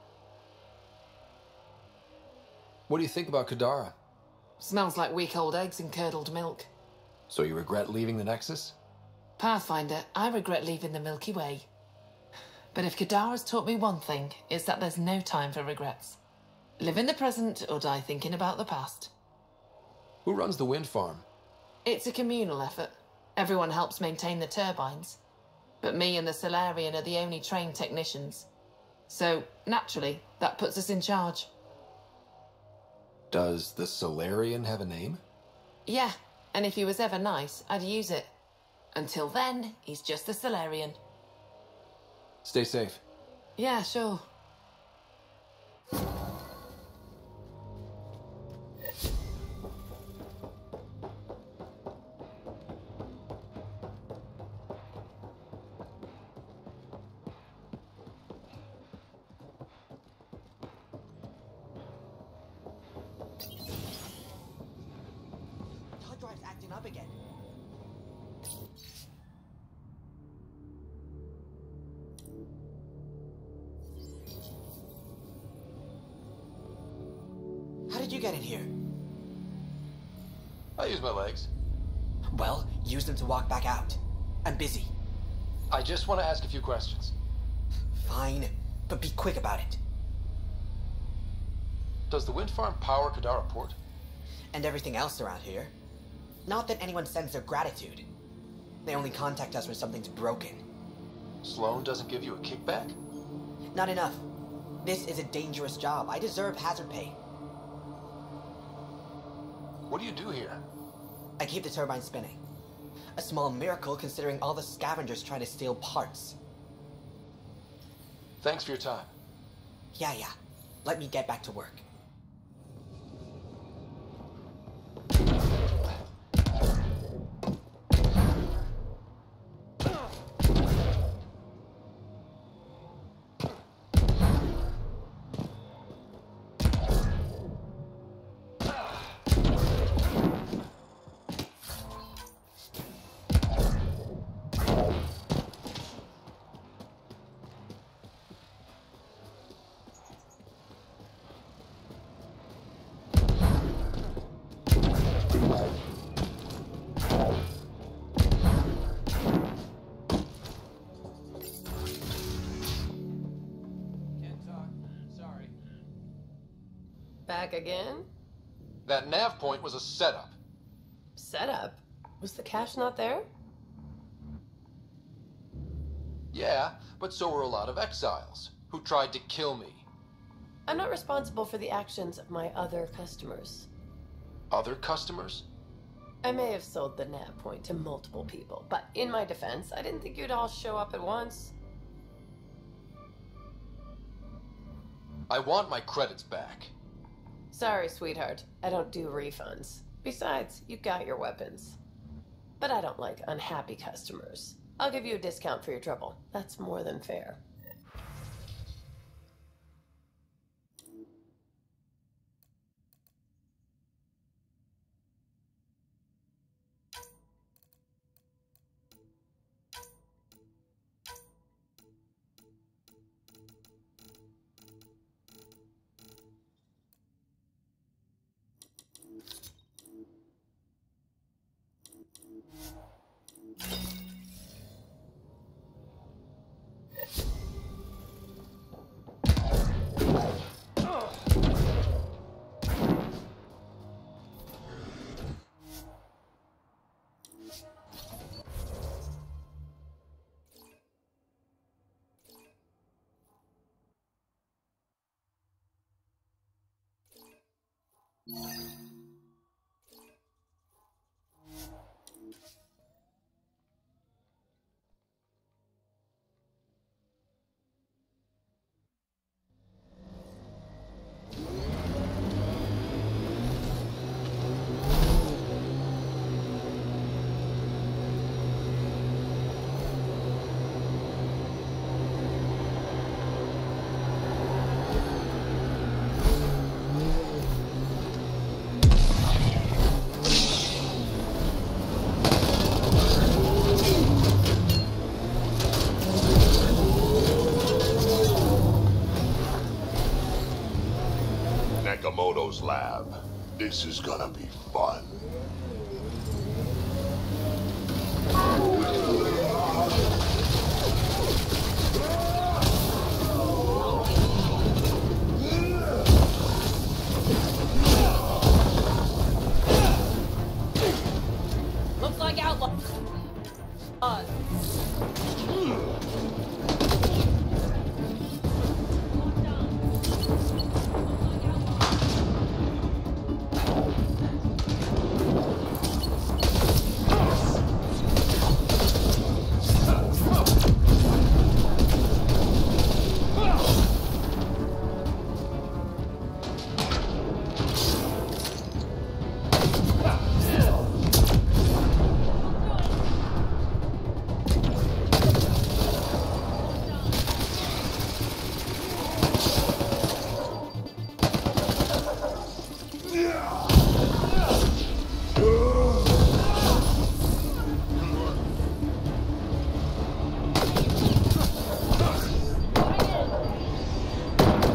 What do you think about Kadara? Smells like week-old eggs and curdled milk. So you regret leaving the Nexus? Pathfinder, I regret leaving the Milky Way. But if Kadara's taught me one thing, it's that there's no time for regrets. Live in the present or die thinking about the past. Who runs the wind farm? It's a communal effort. Everyone helps maintain the turbines. But me and the Solarian are the only trained technicians. So, naturally, that puts us in charge. Does the Solarian have a name? Yeah, and if he was ever nice, I'd use it. Until then, he's just the Solarian. Stay safe. Yeah, sure. Hard drive's acting up again. How did you get in here? I use my legs. Well, use them to walk back out. I'm busy. I just want to ask a few questions. Fine, but be quick about it. Does the wind farm power Kadara Port? And everything else around here. Not that anyone sends their gratitude. They only contact us when something's broken. Sloan doesn't give you a kickback? Not enough. This is a dangerous job. I deserve hazard pay. What do you do here? I keep the turbine spinning. A small miracle considering all the scavengers trying to steal parts. Thanks for your time. Yeah. Let me get back to work. Back again? That nav point was a setup. Setup? Was the cache not there? Yeah, but so were a lot of exiles who tried to kill me. I'm not responsible for the actions of my other customers. Other customers? I may have sold the nav point to multiple people, but in my defense, I didn't think you'd all show up at once. I want my credits back. Sorry, sweetheart. I don't do refunds. Besides, you got your weapons. But I don't like unhappy customers. I'll give you a discount for your trouble. That's more than fair. Nakamoto's lab. This is gonna be fun. Looks like outlaw.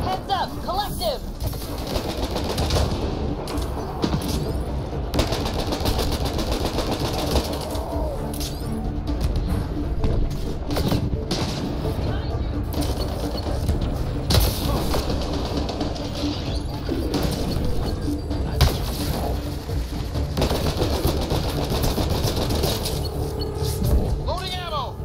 Heads up, collective! Loading ammo!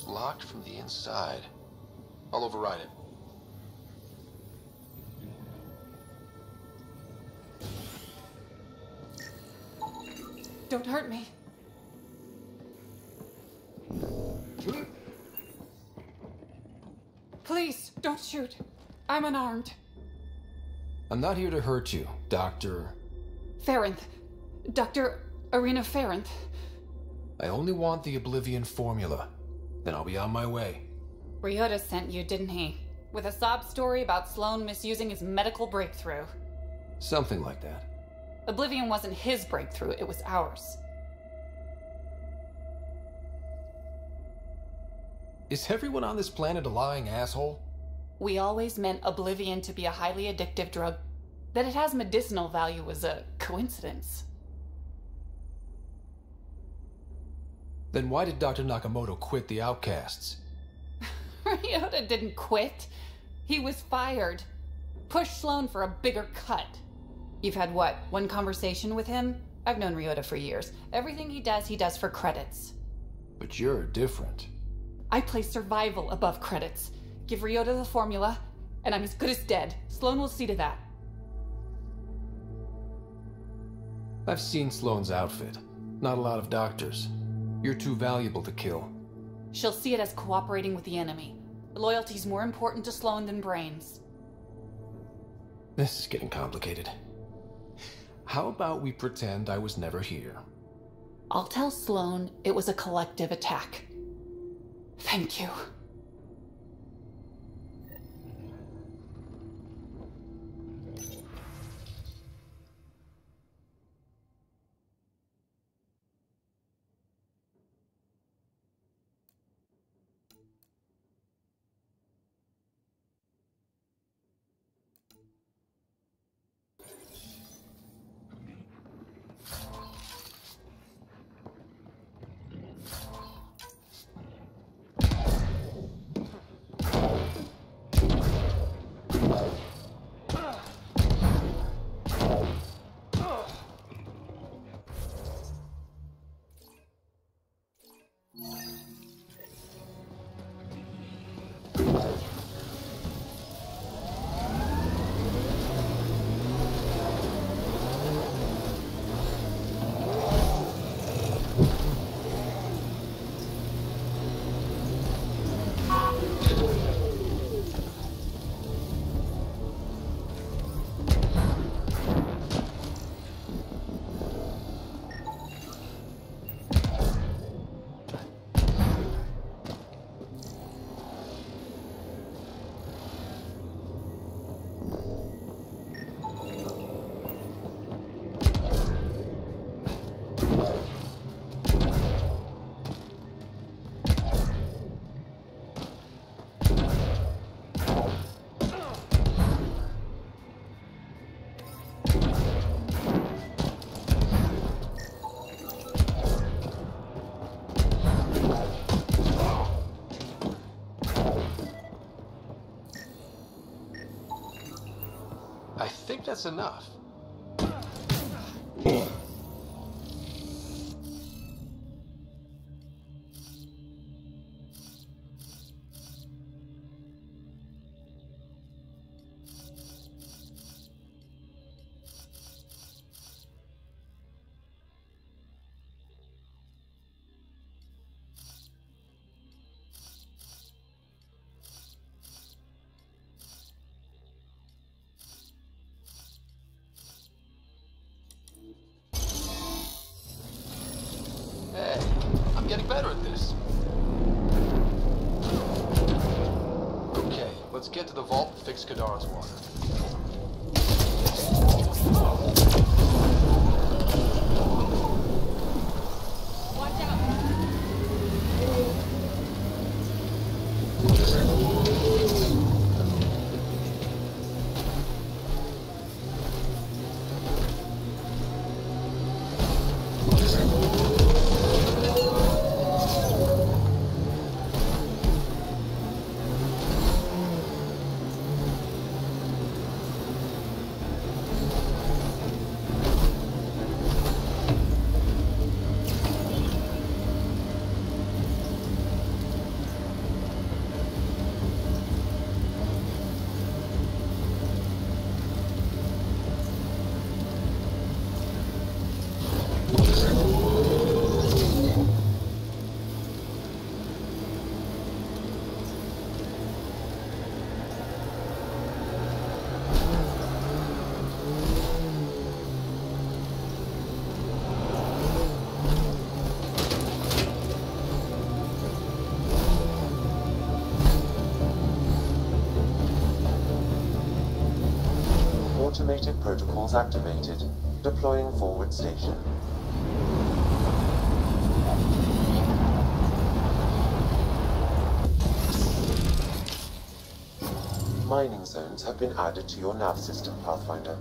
Locked from the inside. I'll override it. Don't hurt me. Please, don't shoot. I'm unarmed. I'm not here to hurt you, Doctor. Ferenth. Dr. Arena Ferenth. I only want the Oblivion formula. Then I'll be on my way. Ryota sent you, didn't he? With a sob story about Sloan misusing his medical breakthrough. Something like that. Oblivion wasn't his breakthrough, it was ours. Is everyone on this planet a lying asshole? We always meant Oblivion to be a highly addictive drug. That it has medicinal value was a coincidence. Then why did Dr. Nakamoto quit the Outcasts? Ryota didn't quit. He was fired. Pushed Sloan for a bigger cut. You've had what, one conversation with him? I've known Ryota for years. Everything he does for credits. But you're different. I place survival above credits. Give Ryota the formula, and I'm as good as dead. Sloan will see to that. I've seen Sloan's outfit. Not a lot of doctors. You're too valuable to kill. She'll see it as cooperating with the enemy. Loyalty's more important to Sloan than brains. This is getting complicated. How about we pretend I was never here? I'll tell Sloan it was a collective attack. Thank you. that's enough. Hey, I'm getting better at this. Okay, let's get to the vault and fix Kadara's water. Watch out! Automated protocols activated. Deploying forward station. Mining zones have been added to your nav system, Pathfinder.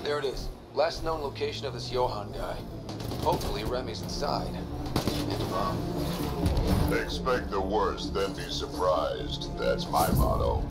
There it is. Last known location of this Johann guy. Hopefully Remy's inside. And alone. Expect the worst, then be surprised. That's my motto.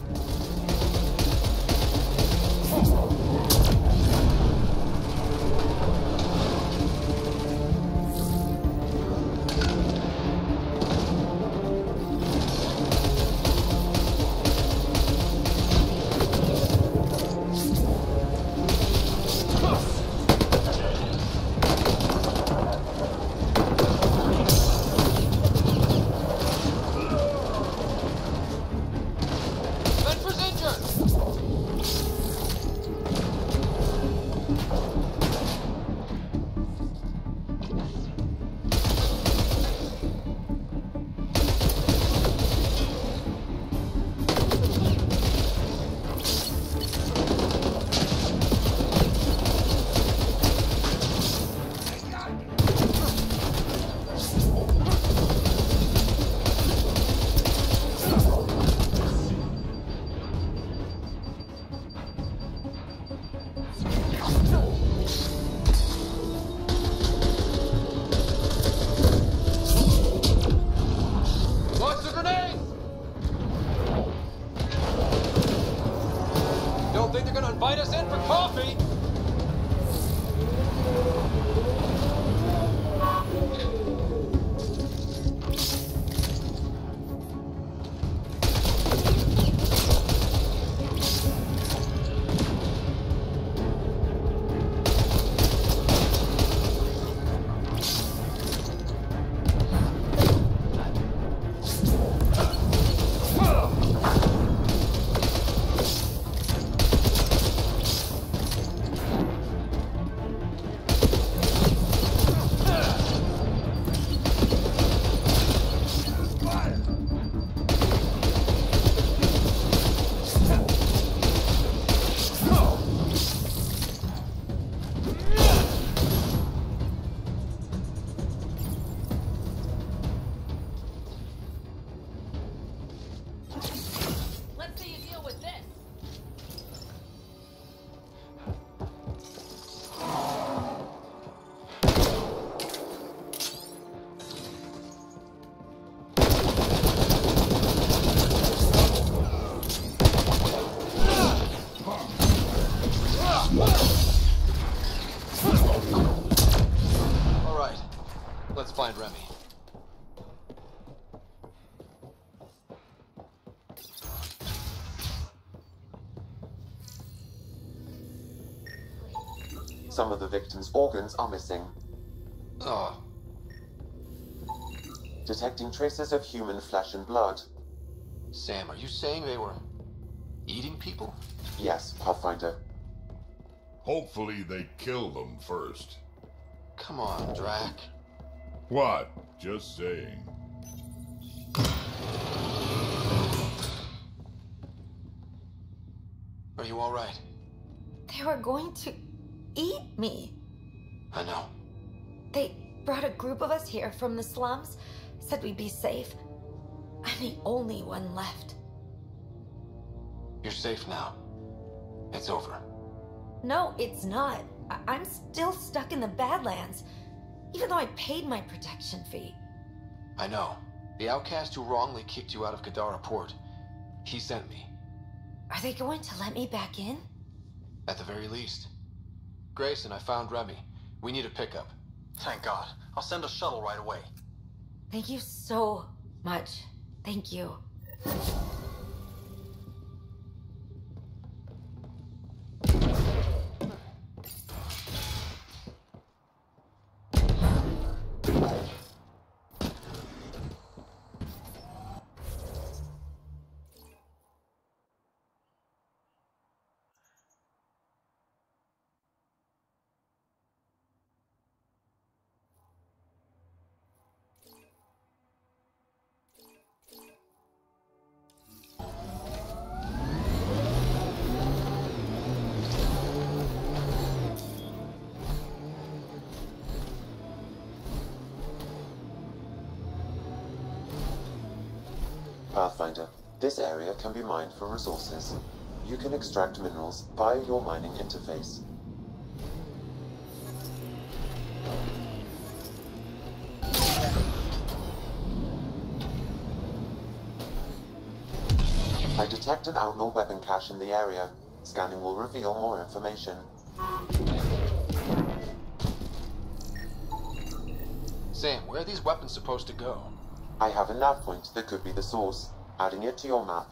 Some of the victim's organs are missing. Oh. Detecting traces of human flesh and blood. Sam, are you saying they were eating people? Yes, Pathfinder. Hopefully they kill them first. Come on, Drac. What? Just saying. Are you alright? They were going to eat me. I know. They brought a group of us here from the slums, said we'd be safe. I'm the only one left. You're safe now. It's over. No, it's not. I'm still stuck in the Badlands, even though I paid my protection fee. I know. The outcast who wrongly kicked you out of Kadara Port. He sent me. Are they going to let me back in? At the very least. Grayson, I found Remy. We need a pickup. Thank God. I'll send a shuttle right away. Thank you so much. Thank you. Pathfinder, this area can be mined for resources. You can extract minerals via your mining interface. I detect an outlaw weapon cache in the area. Scanning will reveal more information. Sam, where are these weapons supposed to go? I have a nav point that could be the source. Adding it to your map.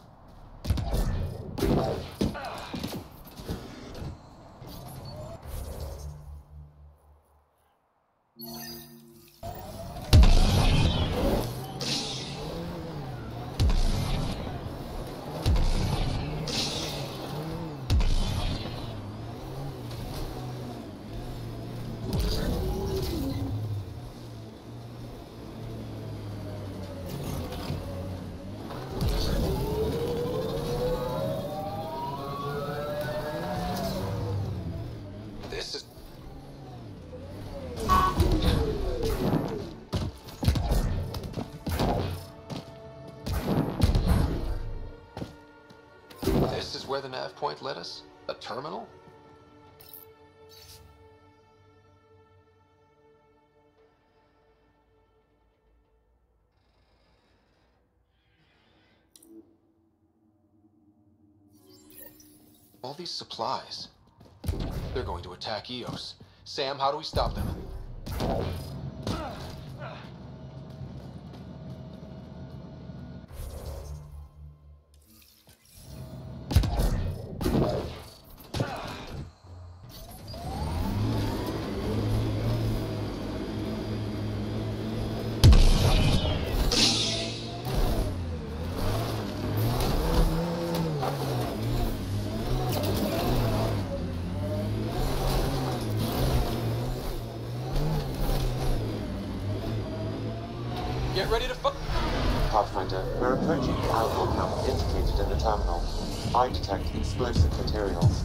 This is where the nav point led us? A terminal? All these supplies. They're going to attack Eos. Sam, how do we stop them? Get ready to fuck. Pathfinder, we're approaching the outlaw camp indicated in the terminal. I detect explosive materials.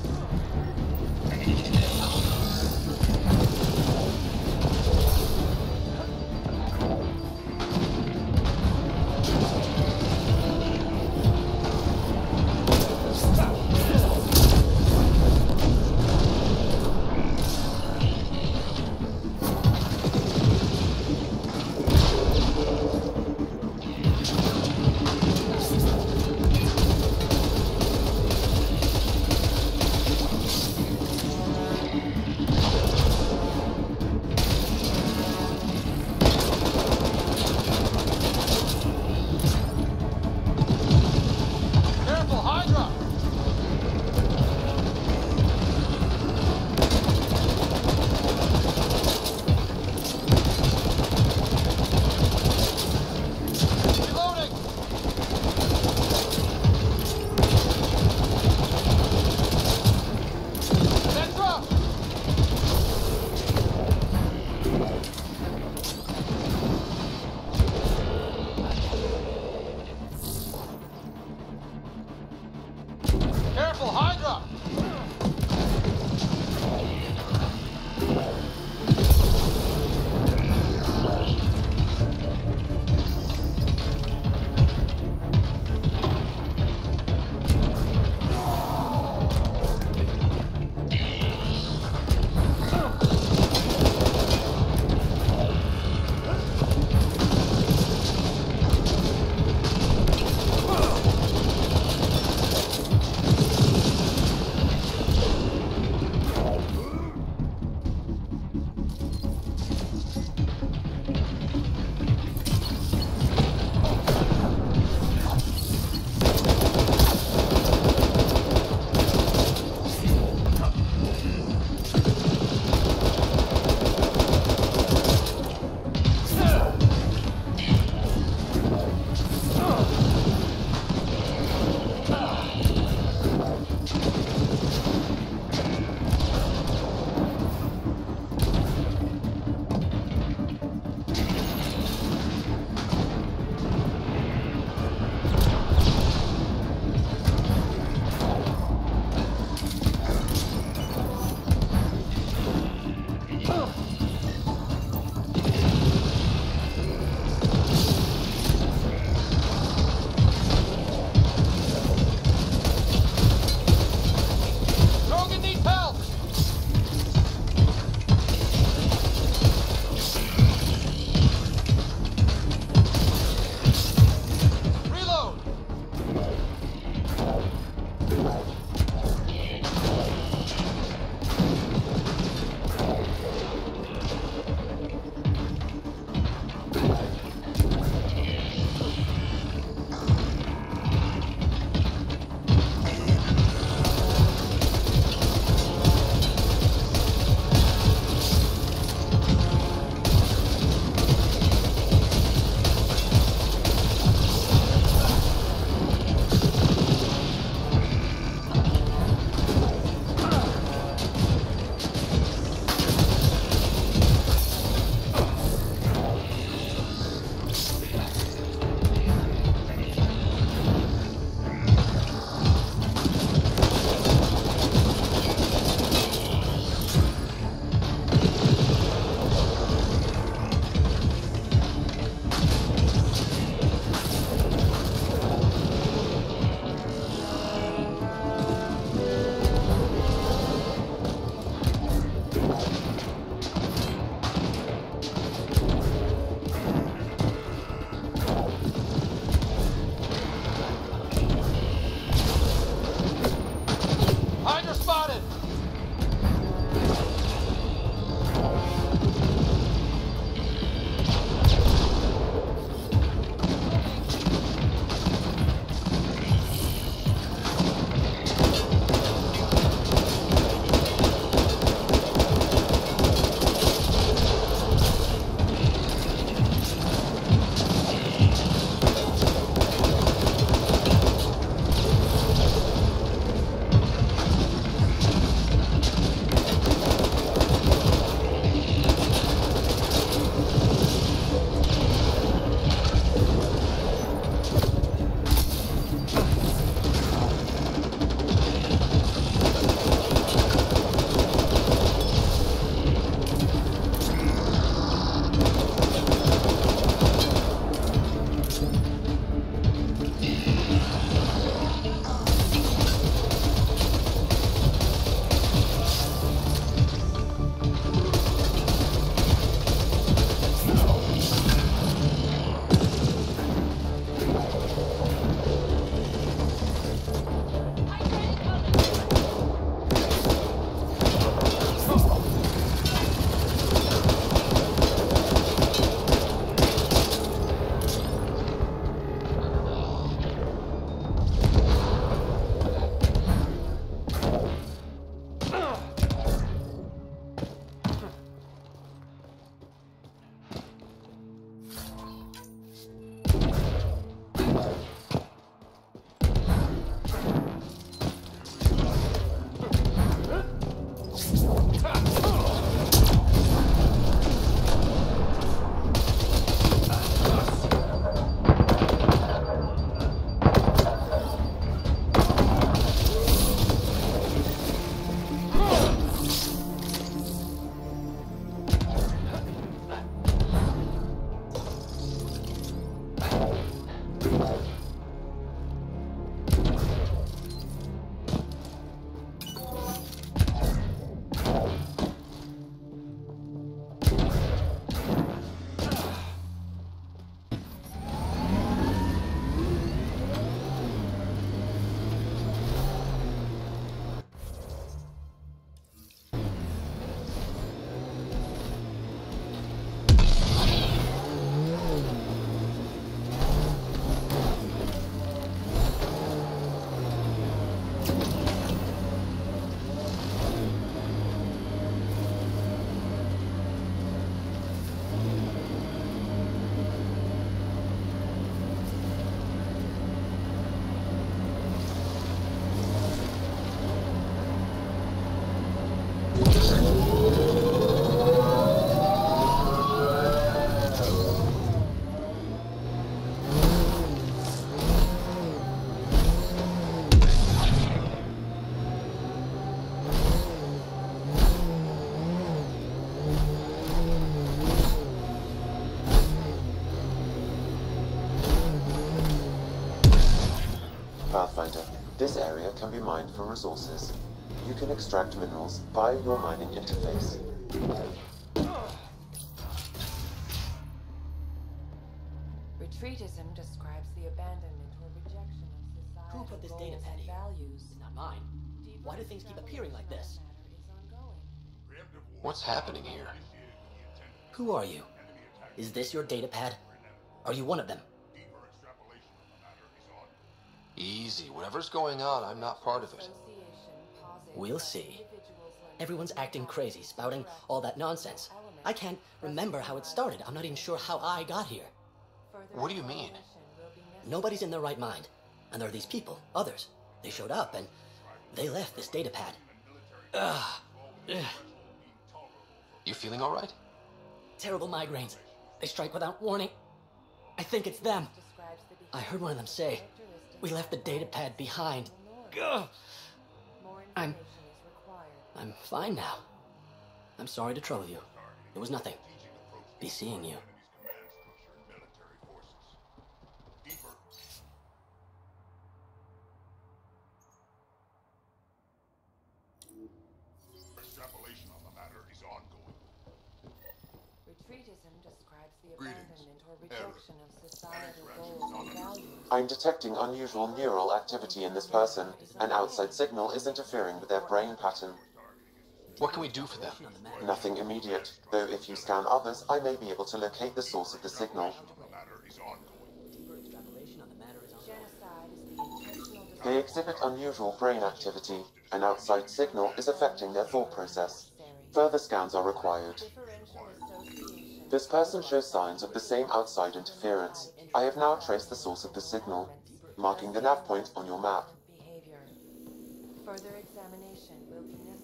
Pathfinder, this area can be mined for resources. You can extract minerals via your mining interface. Retreatism describes the abandonment or rejection of society. Who put this data pad here? Not mine. Why do things keep appearing like this? What's happening here? Who are you? Is this your data pad? Are you one of them? Easy. Whatever's going on, I'm not part of it. We'll see. Everyone's acting crazy, spouting all that nonsense. I can't remember how it started. I'm not even sure how I got here. What do you mean? Nobody's in their right mind. And there are these people, others. They showed up and they left this data pad. Ugh. You feeling all right? Terrible migraines. They strike without warning. I think it's them. I heard one of them say, "We left the data pad behind." Ugh. I'm fine now. I'm sorry to trouble you. It was nothing. Be seeing you. Extrapolation on the matter is ongoing. Retreatism describes the abandonment or rejection of societal goals and values. I'm detecting unusual neural activity in this person. An outside signal is interfering with their brain pattern. What can we do for them? Nothing immediate, though if you scan others, I may be able to locate the source of the signal. They exhibit unusual brain activity. An outside signal is affecting their thought process. Further scans are required. This person shows signs of the same outside interference. I have now traced the source of the signal, marking the nav point on your map. Further examination will be necessary.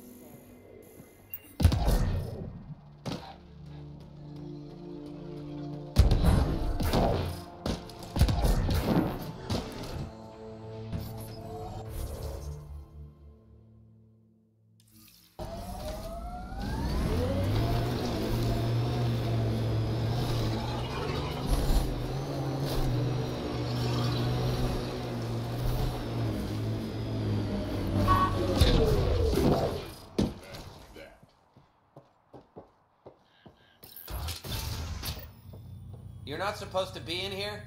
You're not supposed to be in here?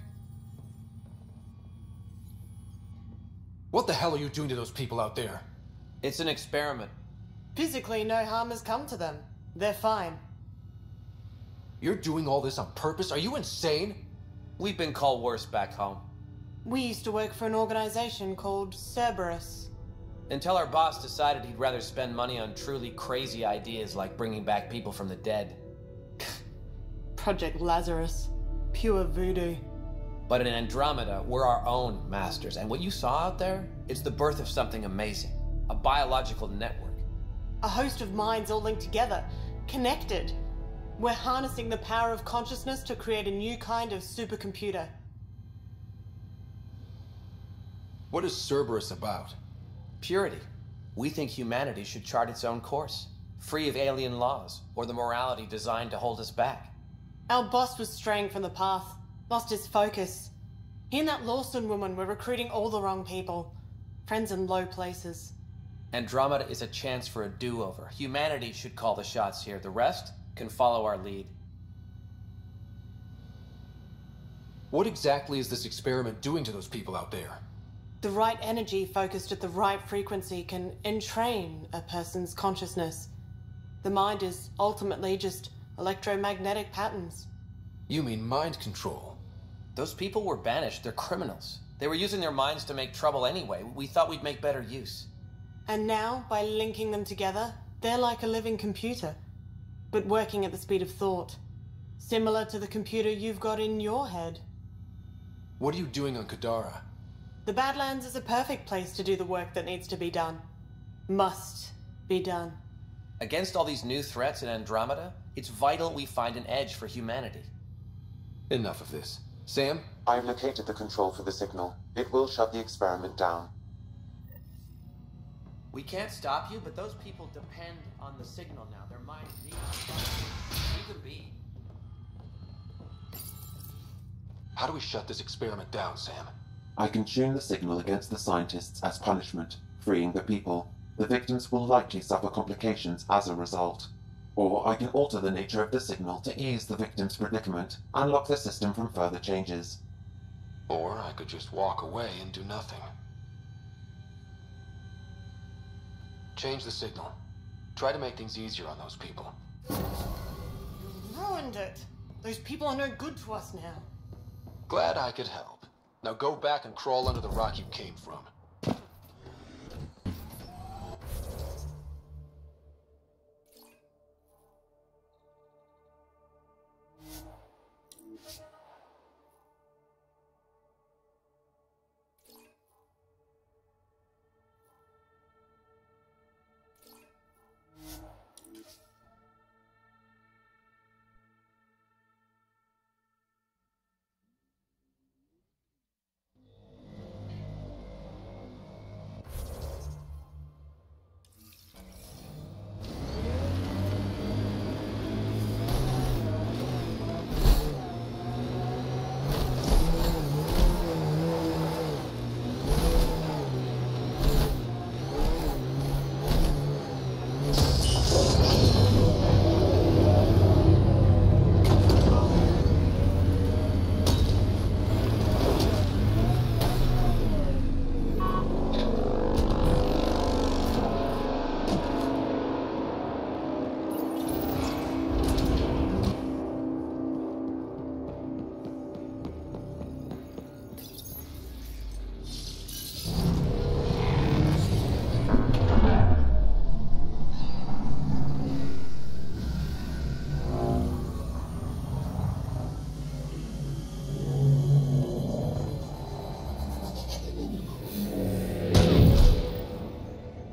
What the hell are you doing to those people out there? It's an experiment. Physically, no harm has come to them. They're fine. You're doing all this on purpose? Are you insane? We've been called worse back home. We used to work for an organization called Cerberus. Until our boss decided he'd rather spend money on truly crazy ideas like bringing back people from the dead. Project Lazarus. Pure voodoo. But in Andromeda, we're our own masters, and what you saw out there, it's the birth of something amazing. A biological network. A host of minds all linked together, connected. We're harnessing the power of consciousness to create a new kind of supercomputer. What is Cerberus about? Purity. We think humanity should chart its own course, free of alien laws, or the morality designed to hold us back. Our boss was straying from the path, lost his focus. He and that Lawson woman were recruiting all the wrong people. Friends in low places. Andromeda is a chance for a do-over. Humanity should call the shots here. The rest can follow our lead. What exactly is this experiment doing to those people out there? The right energy focused at the right frequency can entrain a person's consciousness. The mind is ultimately just electromagnetic patterns. You mean mind control? Those people were banished. They're criminals. They were using their minds to make trouble anyway. We thought we'd make better use. And now, by linking them together, they're like a living computer, but working at the speed of thought. Similar to the computer you've got in your head. What are you doing on Kadara? The Badlands is a perfect place to do the work that needs to be done. Must be done. Against all these new threats in Andromeda, it's vital we find an edge for humanity. Enough of this. Sam? I've located the control for the signal. It will shut the experiment down. We can't stop you, but those people depend on the signal now. Their minds need to be. How do we shut this experiment down, Sam? I can tune the signal against the scientists as punishment, freeing the people. The victims will likely suffer complications as a result. Or I can alter the nature of the signal to ease the victim's predicament, unlock the system from further changes. Or I could just walk away and do nothing. Change the signal. Try to make things easier on those people. You ruined it. Those people are no good to us now. Glad I could help. Now go back and crawl under the rock you came from.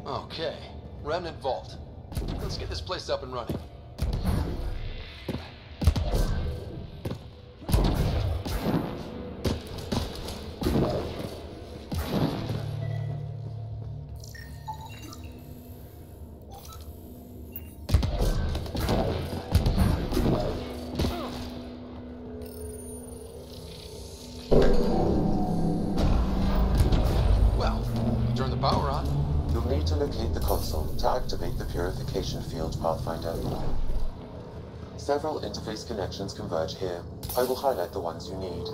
Okay, Remnant Vault. Let's get this place up and running. Well, you turn the power on. You'll need to locate the console to activate the purification field, Pathfinder. Several interface connections converge here. I will highlight the ones you need.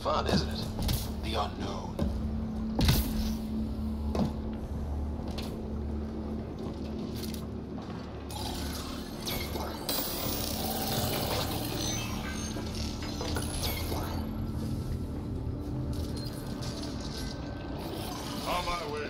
fun, isn't it? The unknown. On my way.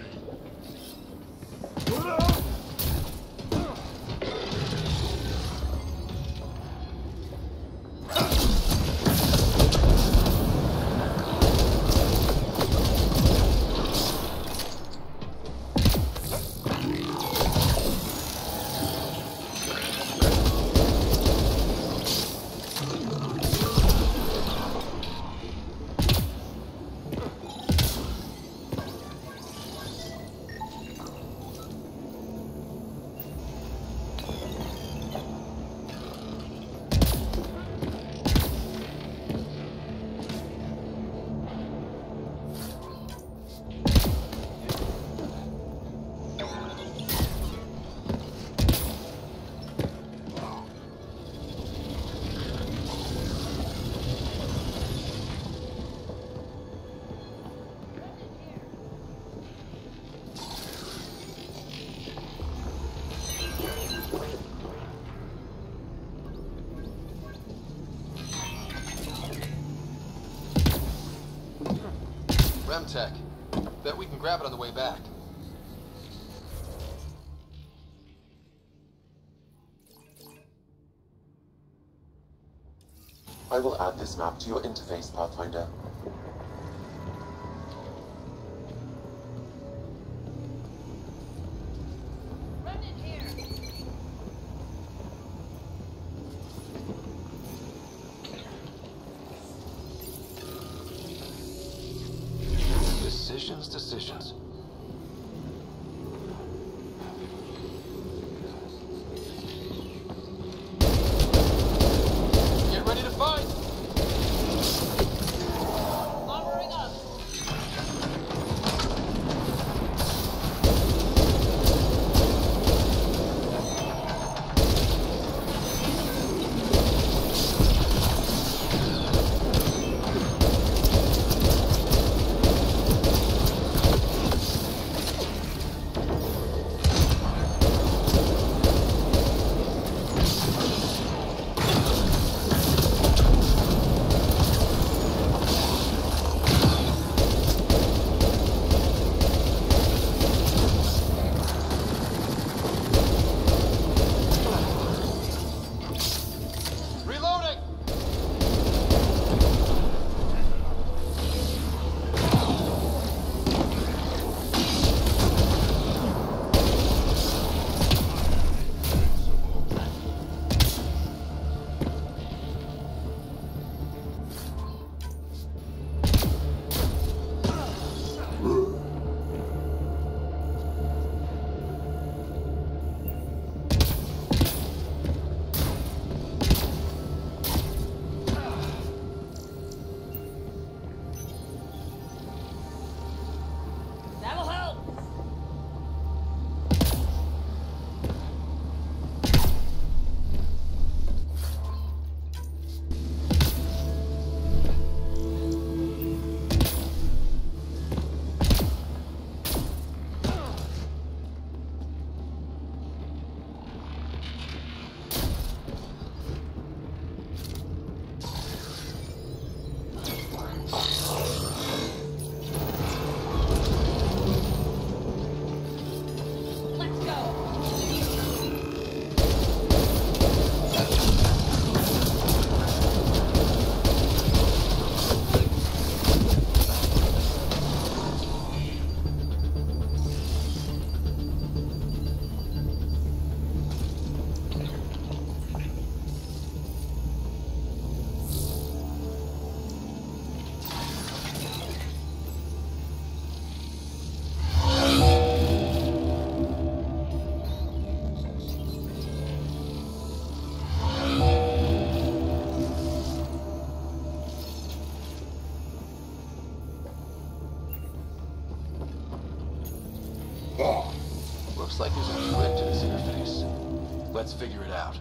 Remtech. Bet we can grab it on the way back. I will add this map to your interface, Pathfinder. Decisions. Get ready to fight! Armoring up! Looks like there's a trick to this interface. Let's figure it out.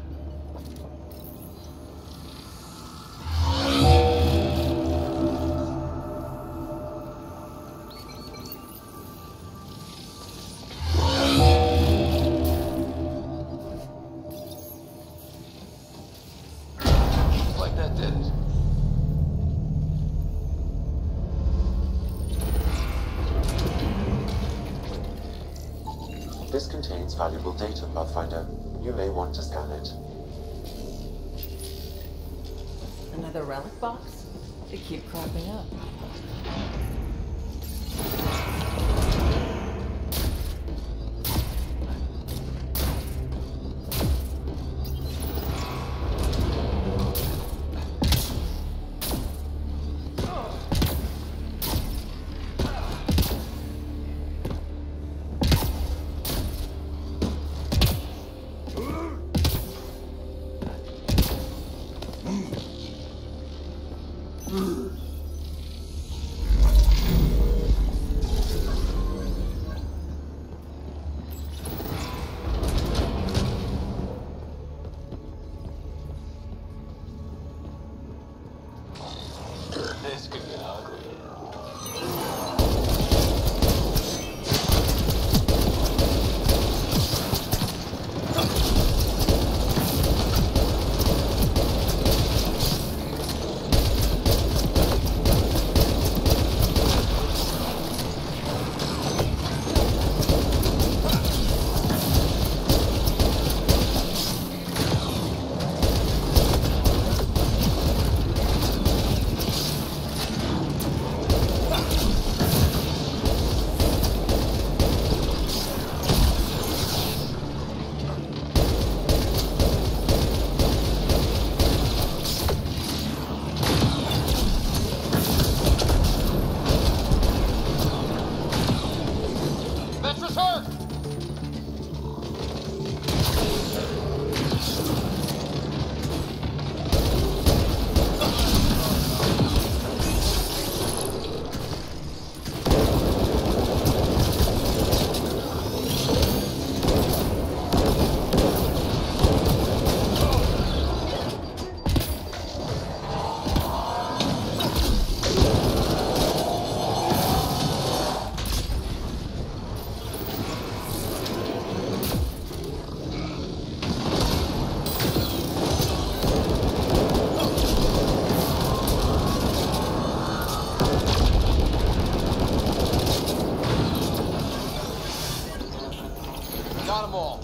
This contains valuable data, Pathfinder. You may want to scan it. Another relic box? They keep cropping up. This could get ugly. Got them all.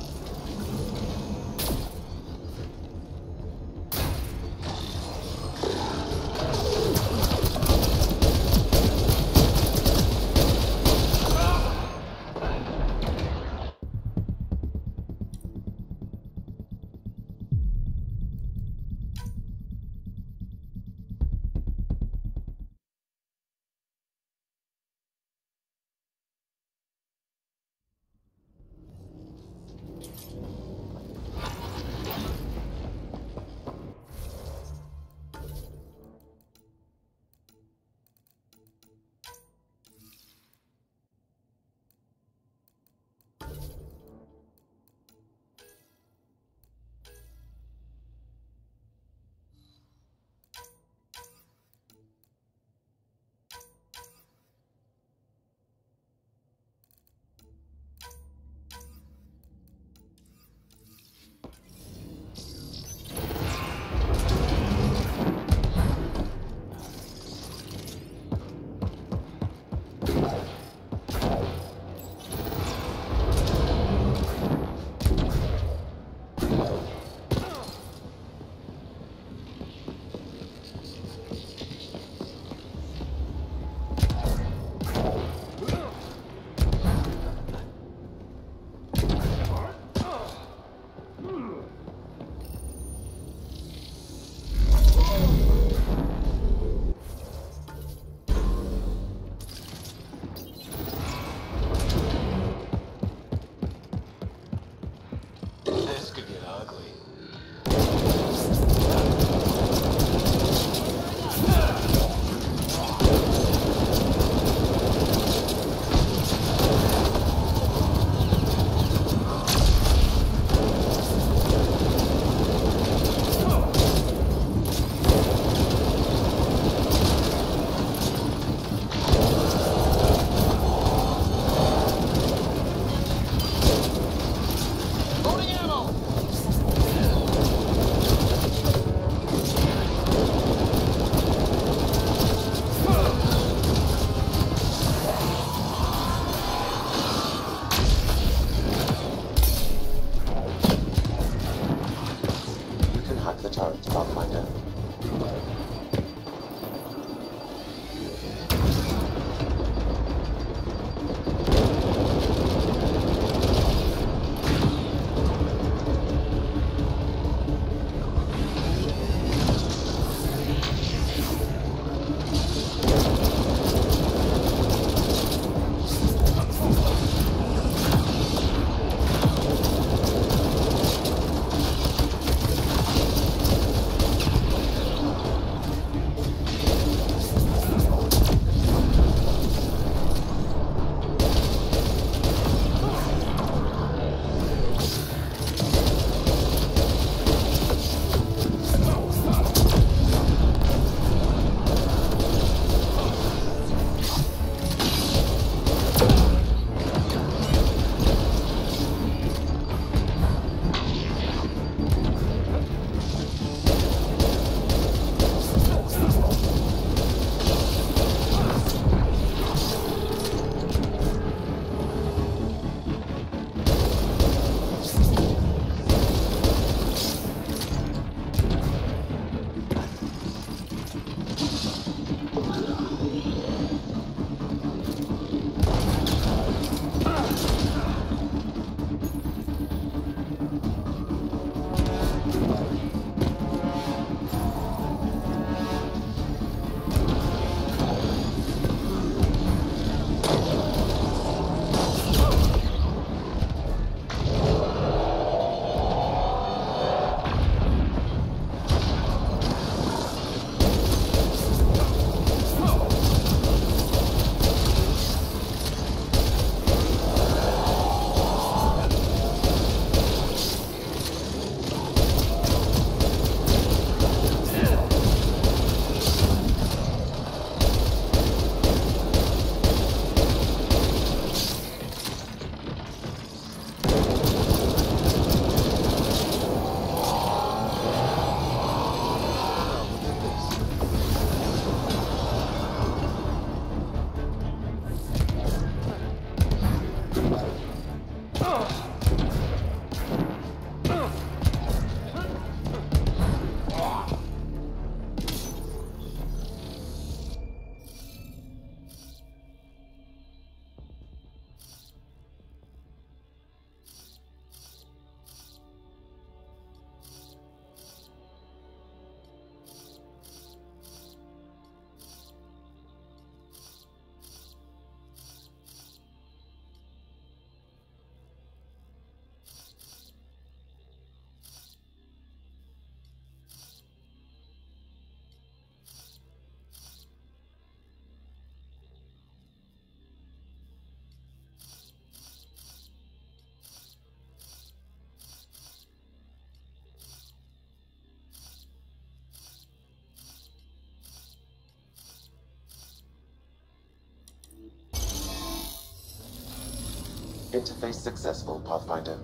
Interface successful, Pathfinder.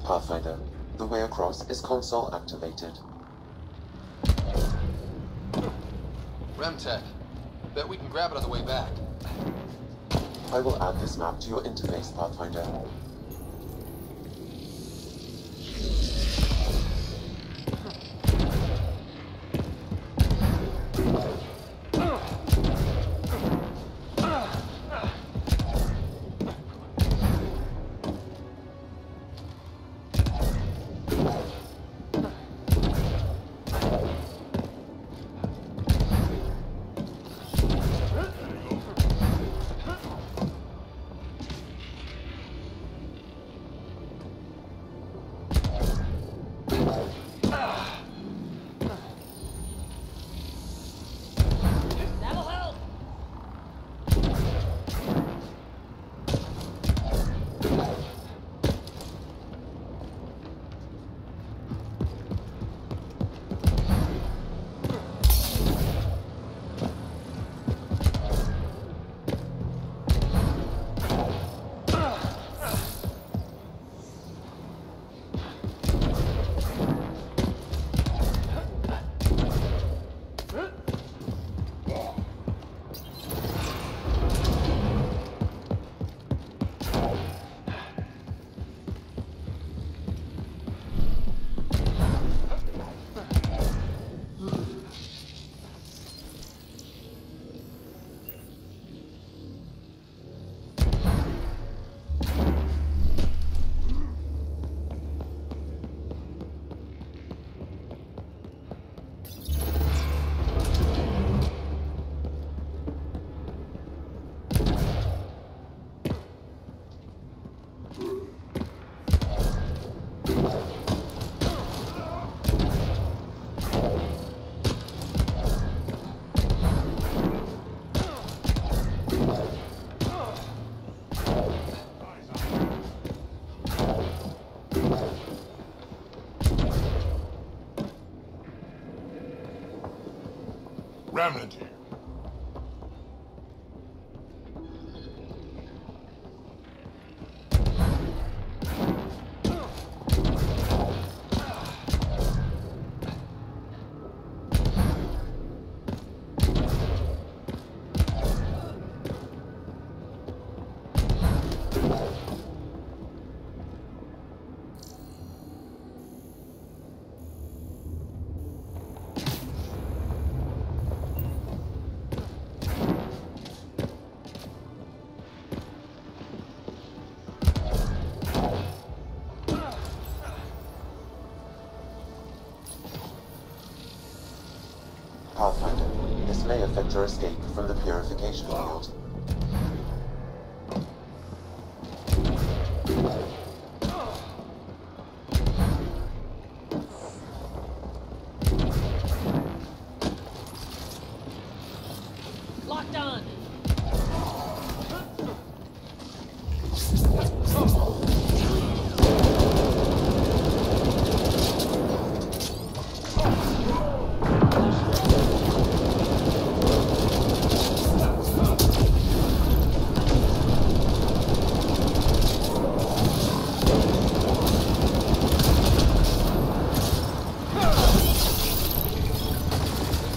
Pathfinder, the way across is console activated. Remtech. Bet we can grab it on the way back. I will add this map to your interface, Pathfinder. Remnant here. affect your escape from the purification field. Locked on.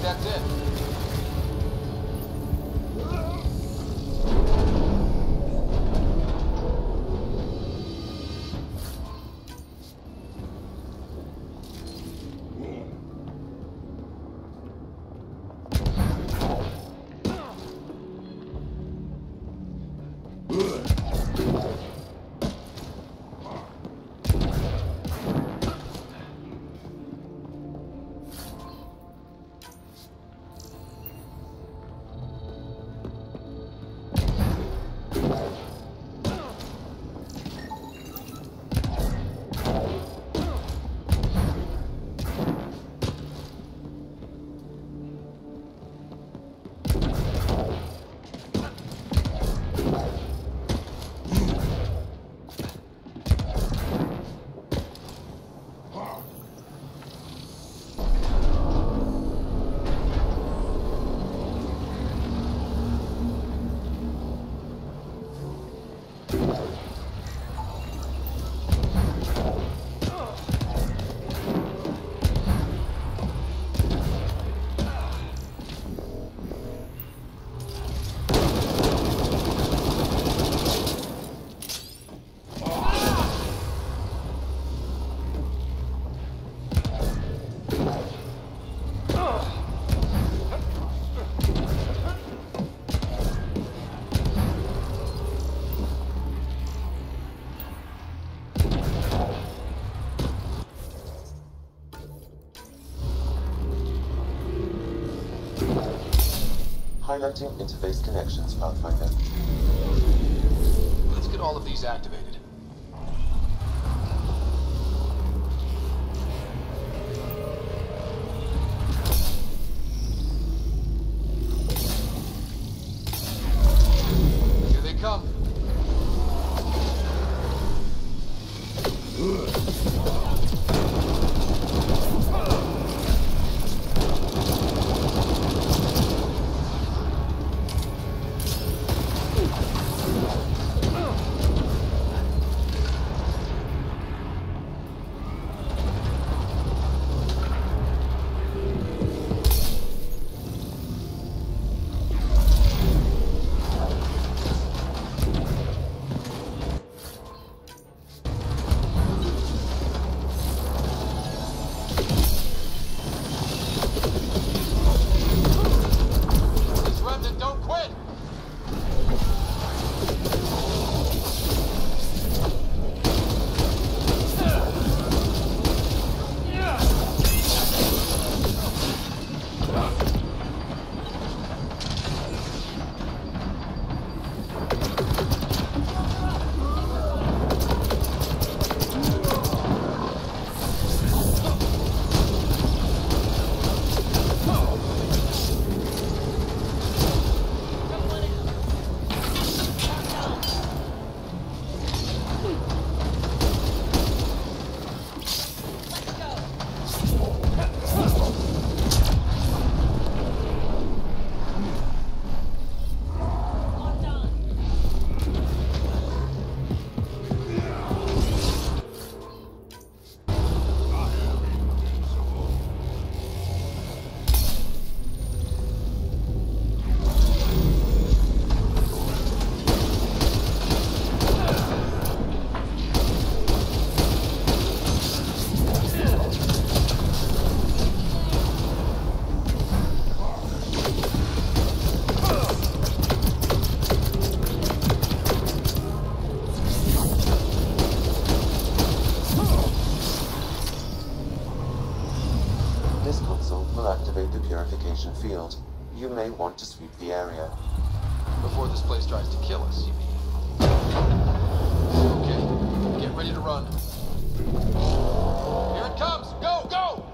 That's it. Highlighting interface connections, Pathfinder. Let's get all of these activated. Here they come. This console will activate the purification field. You may want to sweep the area. Before this place tries to kill us, you mean? Okay, get ready to run. Here it comes! Go, go!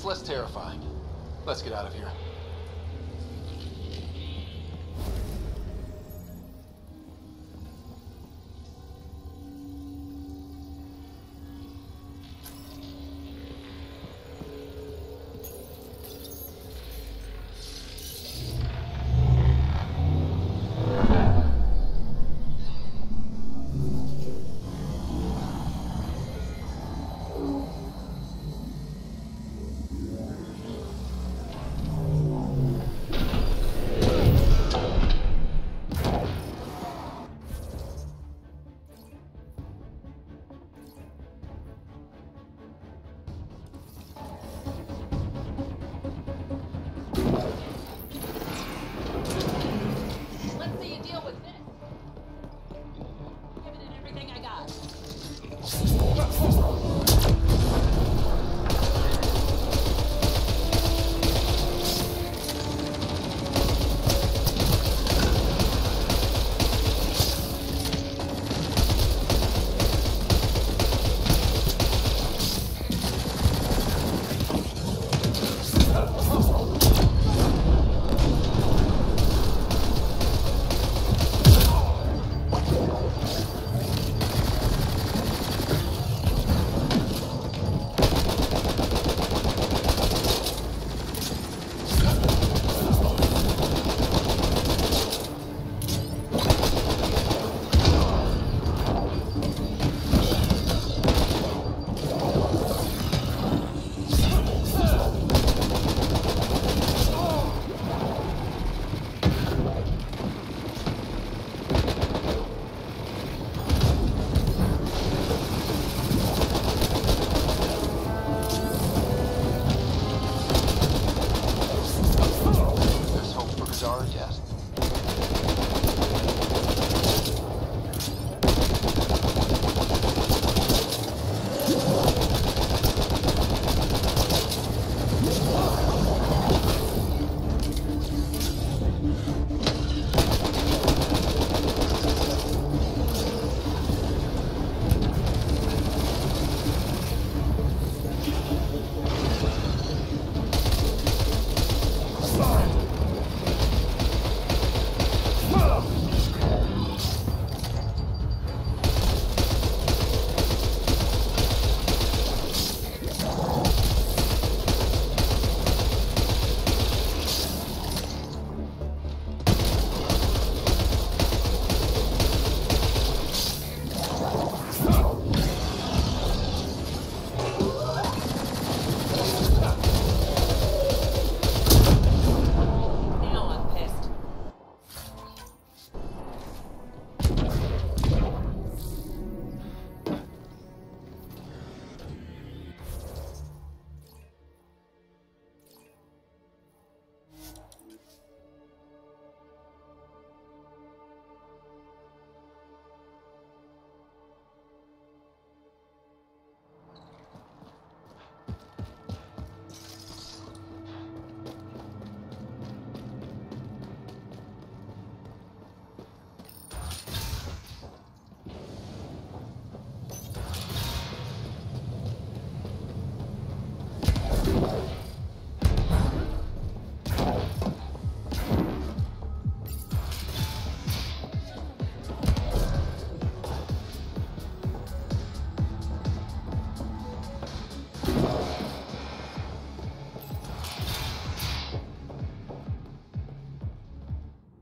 Less terrifying. Let's get out of here.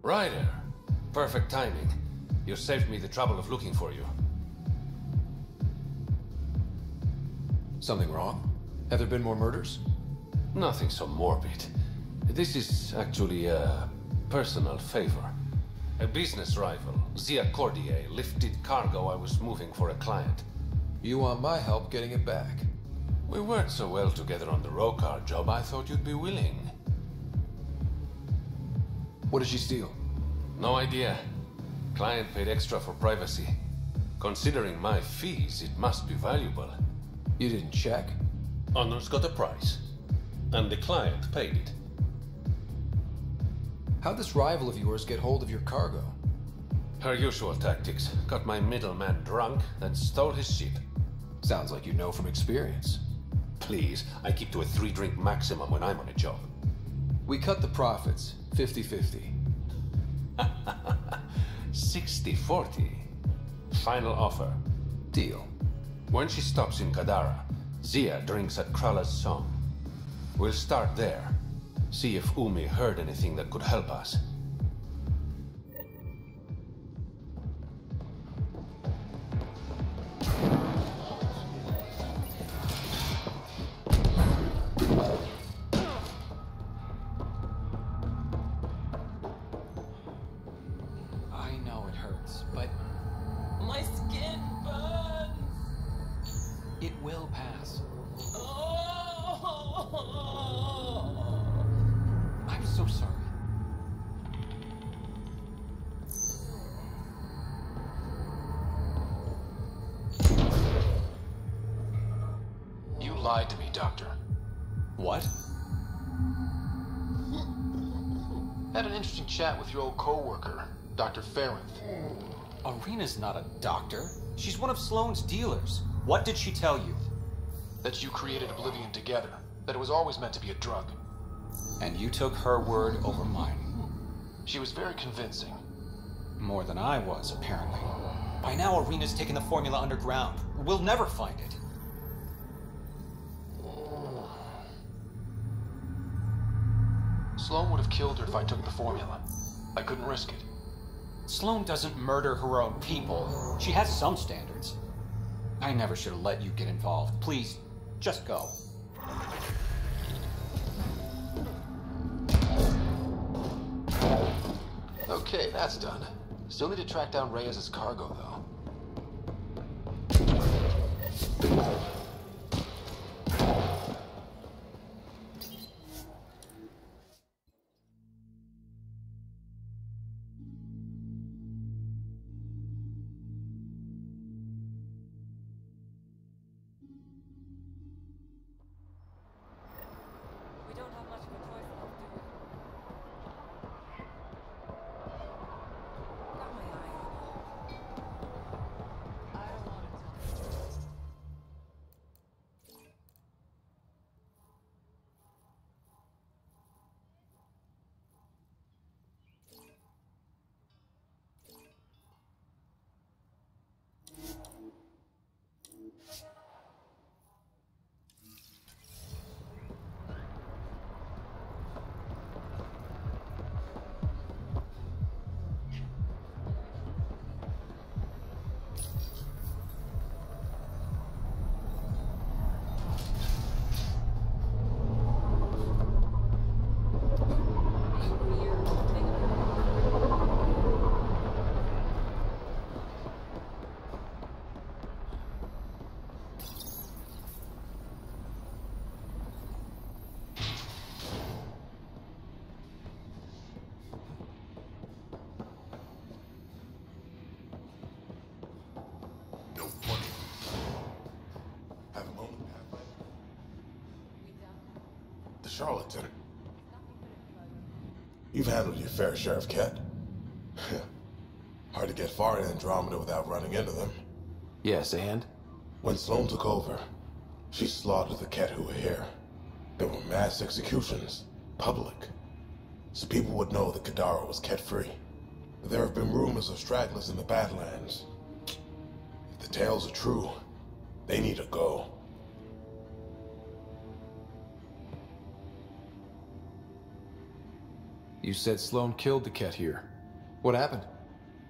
Ryder, Perfect timing. You saved me the trouble of looking for you. Something wrong? Have there been more murders? Nothing so morbid. This is actually a personal favor. A business rival, Zia Cordier, lifted cargo I was moving for a client. You want my help getting it back? We worked so well together on the Rokar job, I thought you'd be willing. What did she steal? No idea. Client paid extra for privacy. Considering my fees, it must be valuable. You didn't check? Honor's got a price. And the client paid it. How'd this rival of yours get hold of your cargo? Her usual tactics. Got my middleman drunk, then stole his ship. Sounds like you know from experience. Please, I keep to a 3-drink maximum when I'm on a job. We cut the profits, 50-50. 60-40. Final offer. Deal. When she stops in Kadara, Zia drinks at Krala's song. We'll start there. See if Umi heard anything that could help us. I know it hurts, but my skin burns. It will pass. I'm so sorry. You lied to me, Doctor. What? Had an interesting chat with your old co-worker, Dr. Ferrinth. Arena's not a doctor. She's one of Sloane's dealers. What did she tell you? That you created Oblivion together. That it was always meant to be a drug. And you took her word over mine. She was very convincing. More than I was, apparently. By now, Arena's taken the formula underground. We'll never find it. Sloane would have killed her if I took the formula. I couldn't risk it. Sloane doesn't murder her own people. She has some standards. I never should have let you get involved. Please, just go. Okay, that's done. Still need to track down Reyes' cargo, though. Charlatan. You've handled your fair share of Ket. Hard to get far in Andromeda without running into them. Yes, and? When Sloane took over, she slaughtered the Ket who were here. There were mass executions, public. So people would know that Kadara was Ket-free. There have been rumors of stragglers in the Badlands. If the tales are true, they need to go. You said Sloane killed the Ket here. What happened?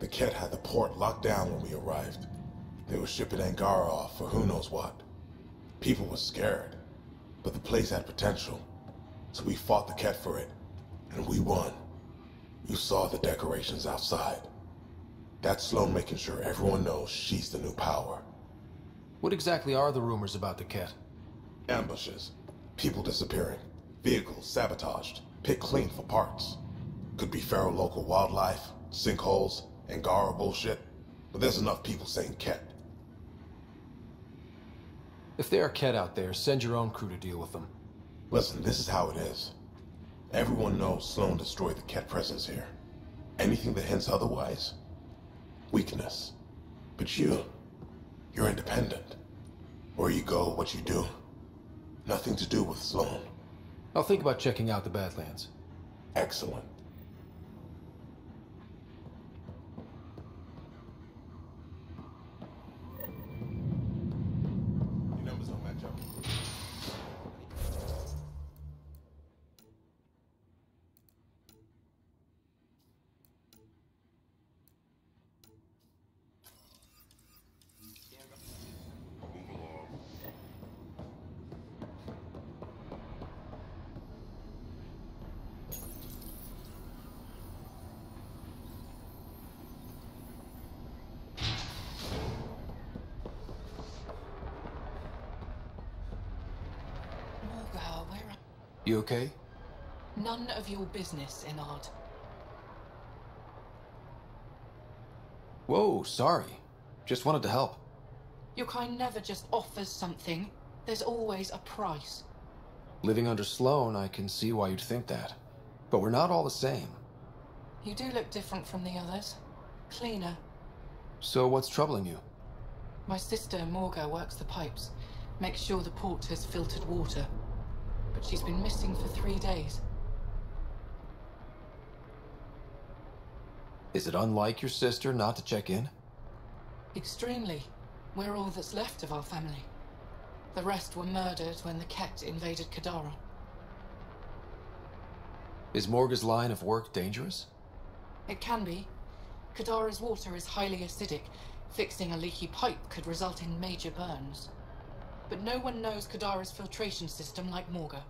The Ket had the port locked down when we arrived. They were shipping Angara off for who knows what. People were scared, but the place had potential. So we fought the Ket for it, and we won. You saw the decorations outside. That's Sloan making sure everyone knows she's the new power. What exactly are the rumors about the Ket? Ambushes, people disappearing, vehicles sabotaged, picked clean for parts. Could be feral local wildlife, sinkholes, Angara bullshit, but there's enough people saying Ket. If there are Ket out there, send your own crew to deal with them. Listen, this is how it is. Everyone knows Sloan destroyed the Ket presence here. Anything that hints otherwise, weakness. But you're independent. Where you go, what you do, nothing to do with Sloan. I'll think about checking out the Badlands. Excellent. Your numbers don't match up. You okay? None of your business, Enard. Whoa, sorry. Just wanted to help. Your kind never just offers something. There's always a price. Living under Sloan, I can see why you'd think that. But we're not all the same. You do look different from the others. Cleaner. So what's troubling you? My sister, Morga, works the pipes. Makes sure the port has filtered water. But she's been missing for 3 days. Is it unlike your sister not to check in? Extremely. We're all that's left of our family. The rest were murdered when the Ket invaded Kadara. Is Morga's line of work dangerous? It can be. Kadara's water is highly acidic. Fixing a leaky pipe could result in major burns. But no one knows Kadara's filtration system like Morga.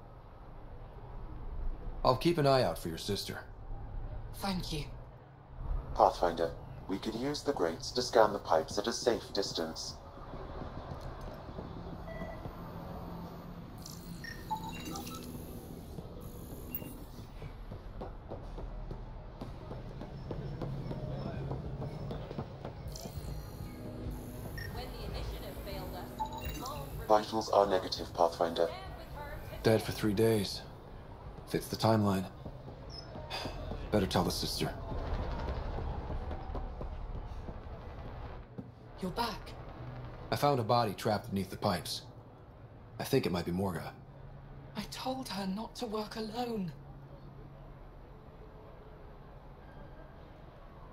I'll keep an eye out for your sister. Thank you. Pathfinder, we could use the grates to scan the pipes at a safe distance. Vitals are negative, Pathfinder. Dead for 3 days. Fits the timeline. Better tell the sister. You're back. I found a body trapped beneath the pipes. I think it might be Morga. I told her not to work alone.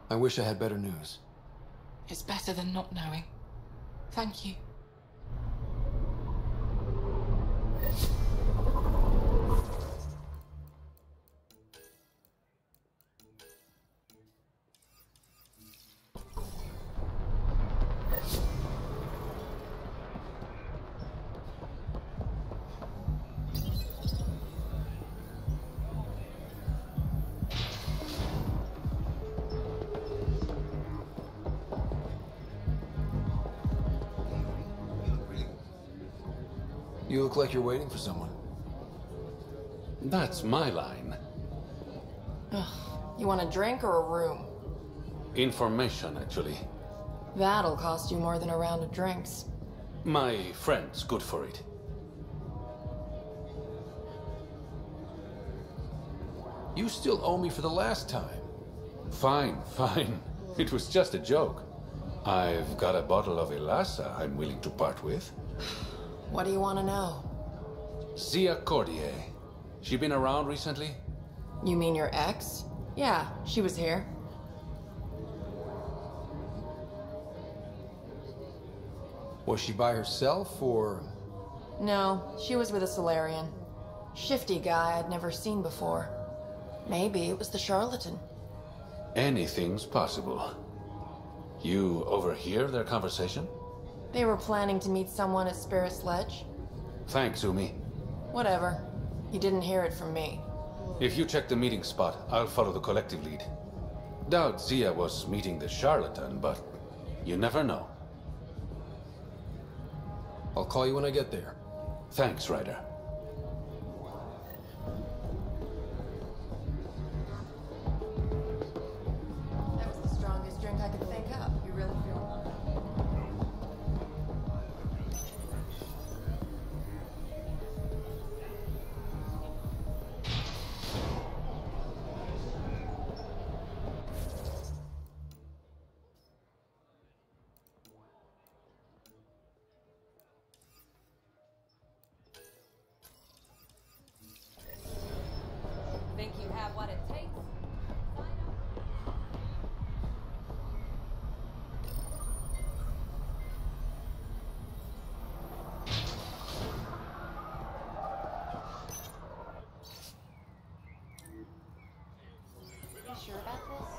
I wish I had better news. It's better than not knowing. Thank you. You look like you're waiting for someone. That's my line. You want a drink or a room? Information, actually. That'll cost you more than a round of drinks. My friend's good for it. You still owe me for the last time. Fine, fine. It was just a joke. I've got a bottle of Elasa I'm willing to part with. What do you want to know? Zia Cordier. She been around recently? You mean your ex? Yeah, she was here. Was she by herself, or...? No, she was with a Solarian. Shifty guy I'd never seen before. Maybe it was the charlatan. Anything's possible. You overhear their conversation? They were planning to meet someone at Spirit's Ledge. Thanks, Umi. Whatever. You didn't hear it from me. If you check the meeting spot, I'll follow the collective lead. Doubt Zia was meeting the charlatan, but you never know. I'll call you when I get there. Thanks, Ryder. That was the strongest drink I could think up. You really feel? Think you have what it takes? You sure about this?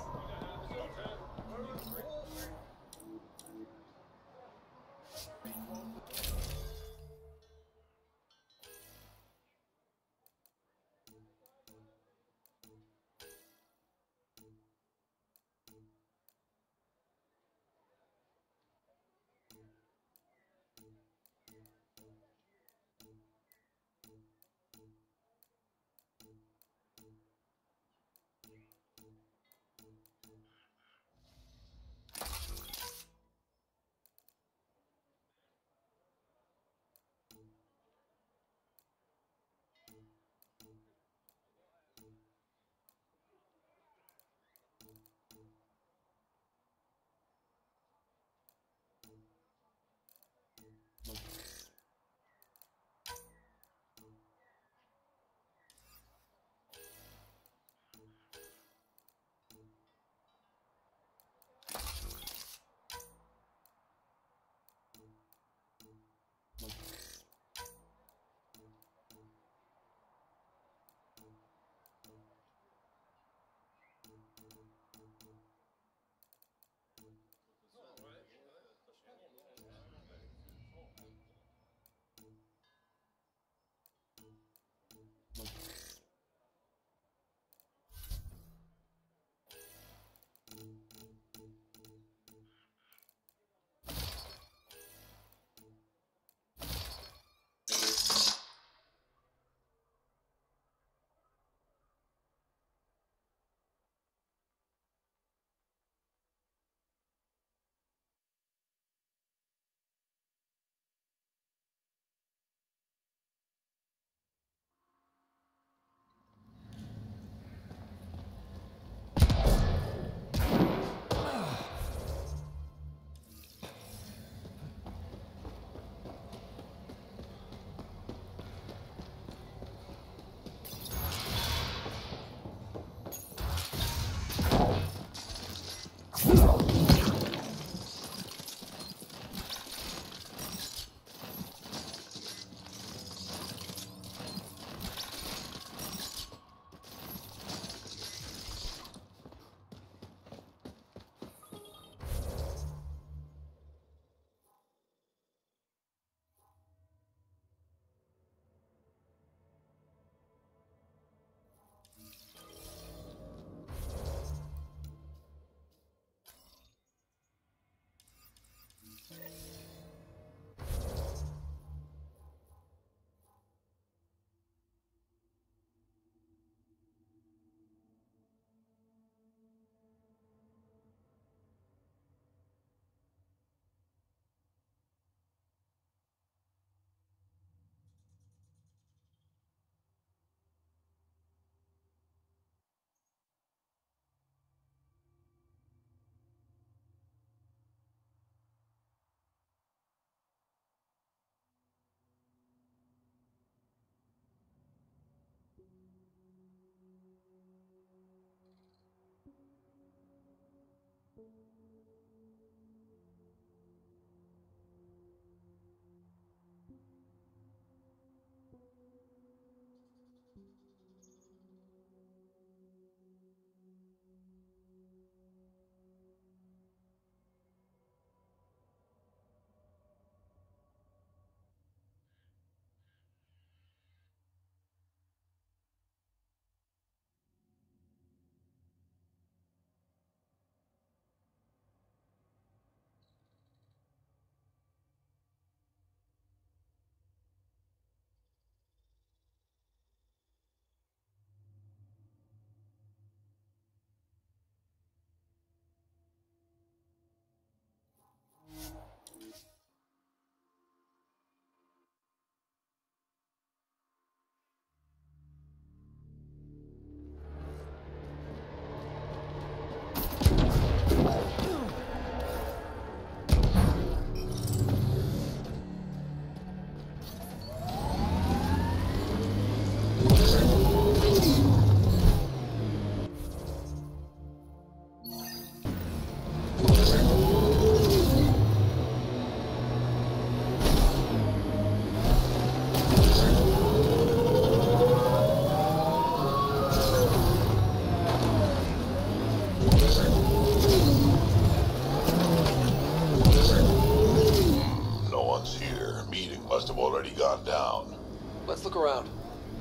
look around.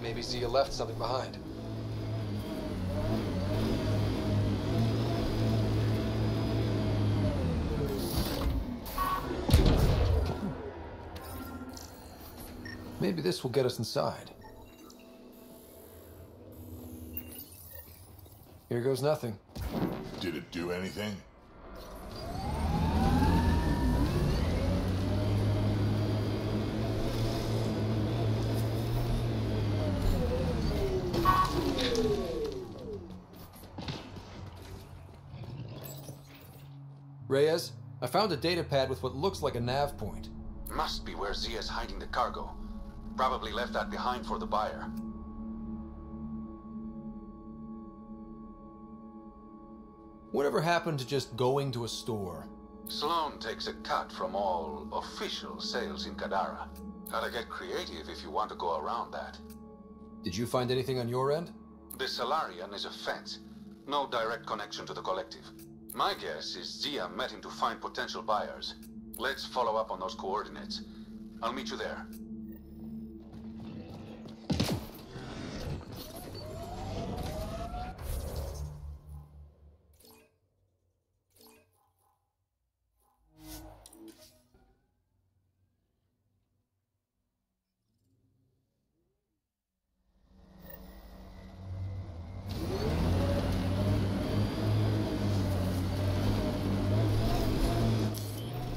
Maybe Zia left something behind. Maybe this will get us inside. Here goes nothing. Did it do anything? Reyes, I found a data pad with what looks like a nav point. Must be where Zia's hiding the cargo. Probably left that behind for the buyer. Whatever happened to just going to a store? Sloan takes a cut from all official sales in Kadara. Gotta get creative if you want to go around that. Did you find anything on your end? The Salarian is a fence. No direct connection to the collective. My guess is Zia met him to find potential buyers. Let's follow up on those coordinates. I'll meet you there.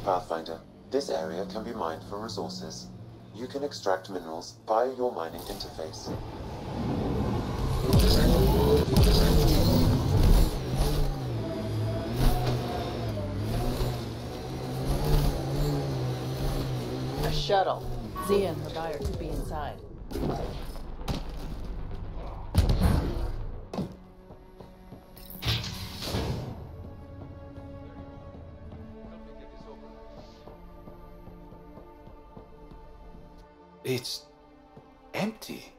Pathfinder, this area can be mined for resources. You can extract minerals via your mining interface. A shuttle. Zia and her buyer could be inside. It's empty.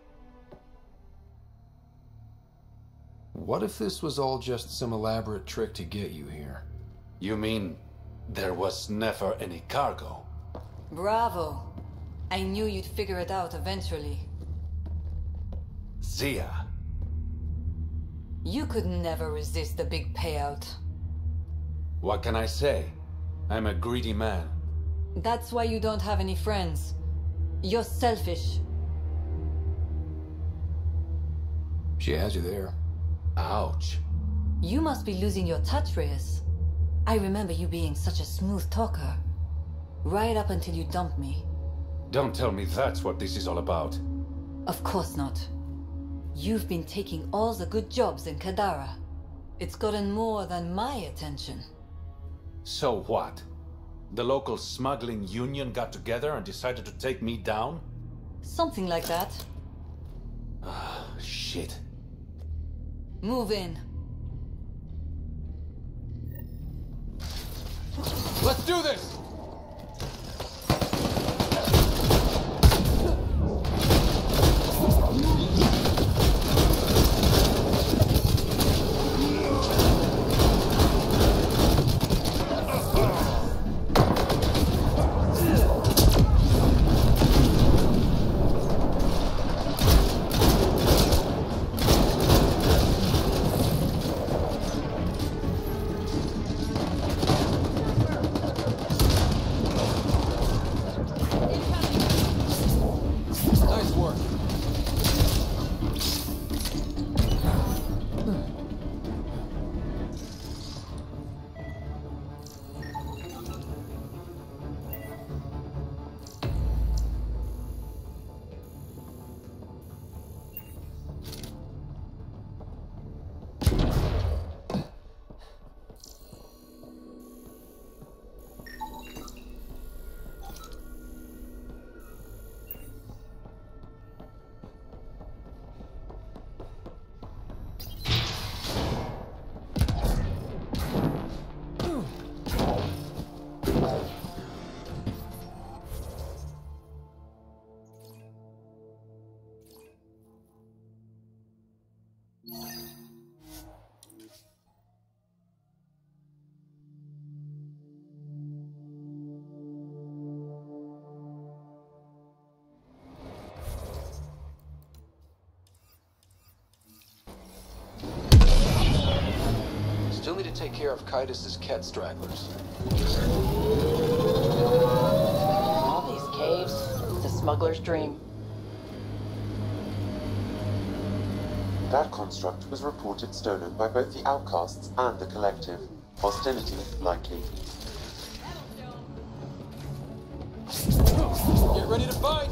What if this was all just some elaborate trick to get you here? You mean there was never any cargo? Bravo. I knew you'd figure it out eventually. Zia. You could never resist the big payout. What can I say? I'm a greedy man. That's why you don't have any friends. You're selfish. She has you there. Ouch. You must be losing your touch, Reyes. I remember you being such a smooth talker. Right up until you dumped me. Don't tell me that's what this is all about. Of course not. You've been taking all the good jobs in Kadara. It's gotten more than my attention. So what? The local smuggling union got together and decided to take me down? Something like that. Ah, shit. Move in. Let's do this! care of Kaitis' cat stragglers. All these caves, it's a smuggler's dream. That construct was reported stolen by both the Outcasts and the Collective. Hostility likely. Get ready to fight!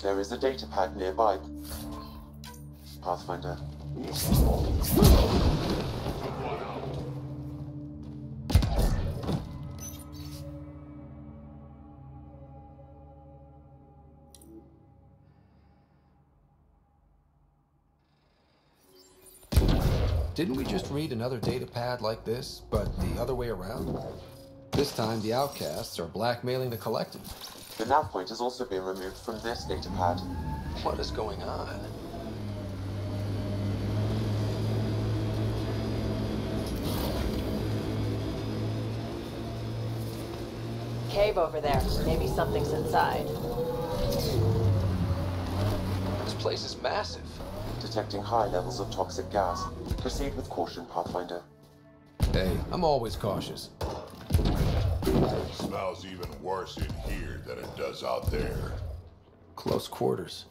There is a data pad nearby. Pathfinder. Didn't we just read another data pad like this, but the other way around? This time, the Outcasts are blackmailing the Collective. The nav point has also been removed from this data pad. What is going on? Cave over there. Maybe something's inside. This place is massive. Detecting high levels of toxic gas. Proceed with caution, Pathfinder. Hey, I'm always cautious. It smells even worse in here than it does out there. Close quarters.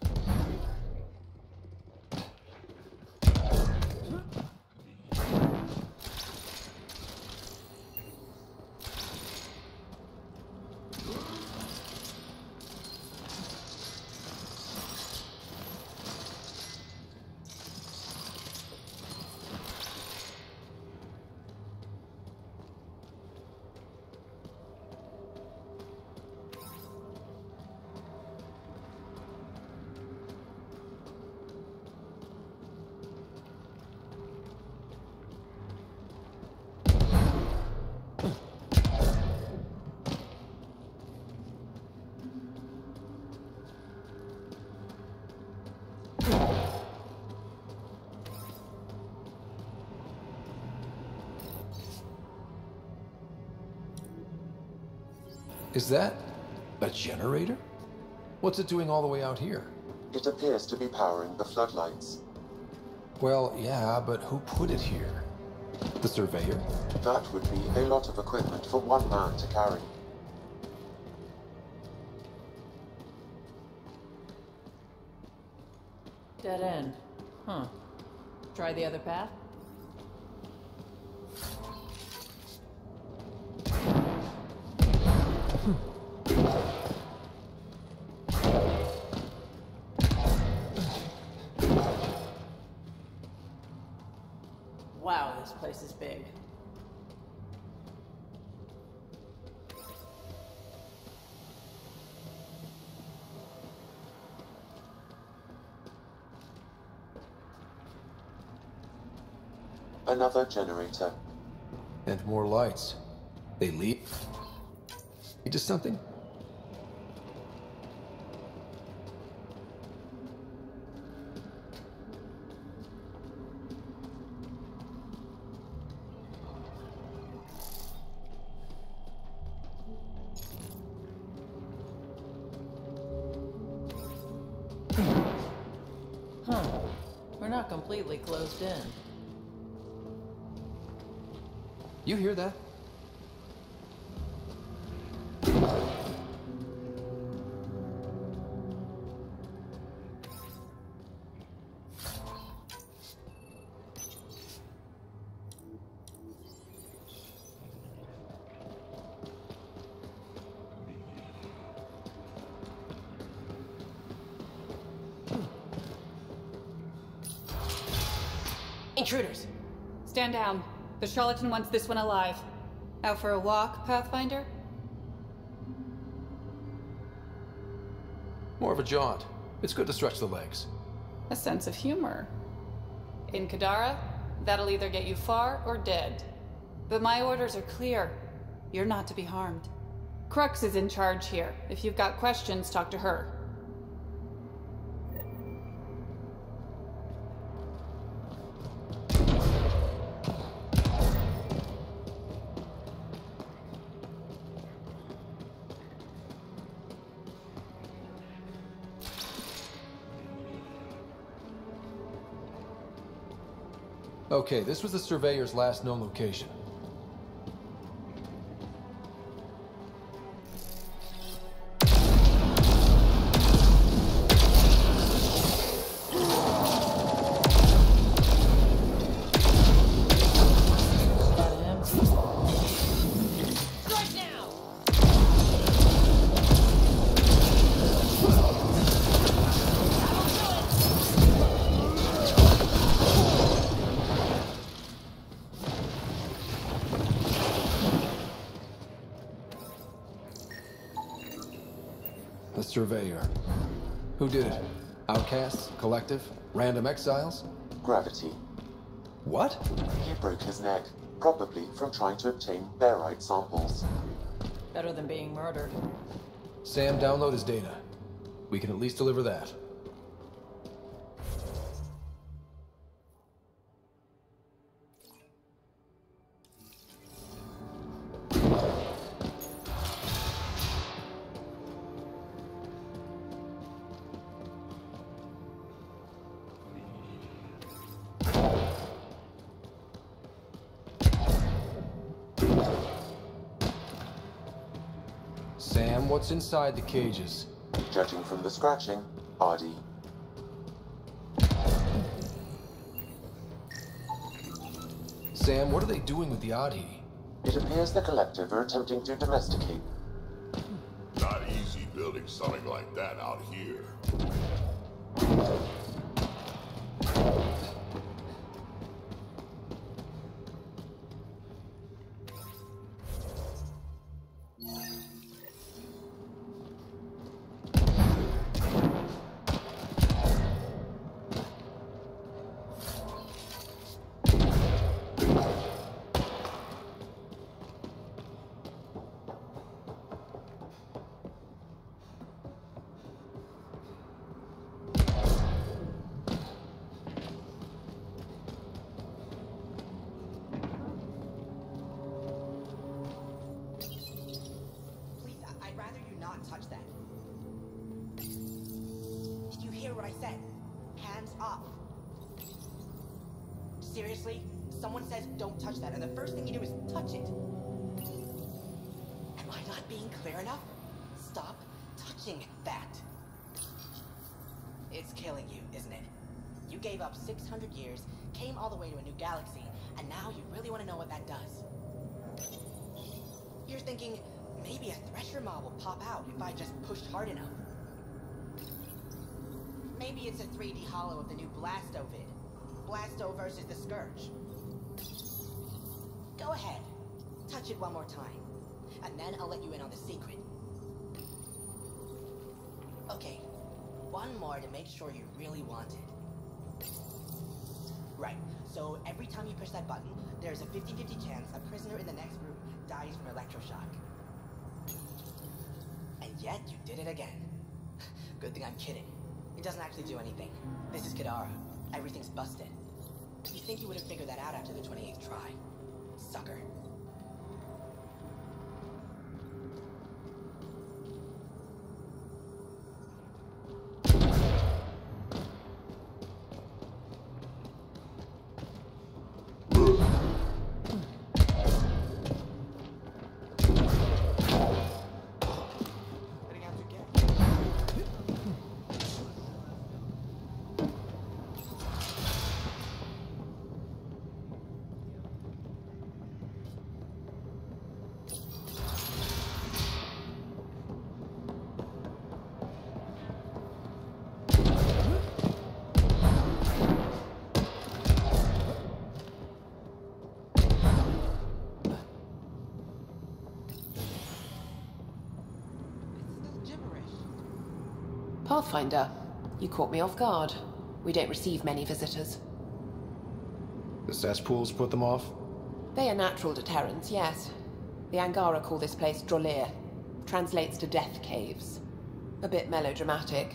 Is that a generator? What's it doing all the way out here? It appears to be powering the floodlights. Well, yeah, but who put it here? The surveyor? That would be a lot of equipment for one man to carry. Dead end. Huh. Try the other path? Wow, this place is big. Another generator. And more lights. They lead to something? Huh. We're not completely closed in. You hear that? Intruders! Stand down. The charlatan wants this one alive. Out for a walk, Pathfinder? More of a jaunt. It's good to stretch the legs. A sense of humor. In Kadara, that'll either get you far or dead. But my orders are clear. You're not to be harmed. Crux is in charge here. If you've got questions, talk to her. Okay, this was the Surveyor's last known location. The Surveyor. Who did it? Outcasts? Collective? Random exiles? Gravity. What? He broke his neck, probably from trying to obtain barite samples. Better than being murdered. Sam, download his data. We can at least deliver that. Sam, what's inside the cages? Judging from the scratching, RD. Sam, what are they doing with the Adhi? It appears the Collective are attempting to domesticate. Not easy building something like that out here. Touch that. Did you hear what I said? Hands up. Seriously? Someone says don't touch that, and the first thing you do is touch it. Am I not being clear enough? Stop touching that. It's killing you, isn't it? You gave up 600 years, came all the way to a new galaxy, and now you really want to know what that does. You're thinking, maybe a Thresher mob will pop out if I just pushed hard enough. Maybe it's a 3D holo of the new Blasto vid. Blasto versus the Scourge. Go ahead. Touch it one more time. And then I'll let you in on the secret. Okay. One more to make sure you really want it. Right. So every time you push that button, there's a 50-50 chance a prisoner in the next room dies from electroshock. And yet, you did it again. Good thing I'm kidding. It doesn't actually do anything. This is Kadara. Everything's busted. You think you would have figured that out after the 28th try? Sucker. Pathfinder, you caught me off guard. We don't receive many visitors. The cesspools put them off? They are natural deterrents, yes. The Angara call this place Drolir. Translates to death caves. A bit melodramatic.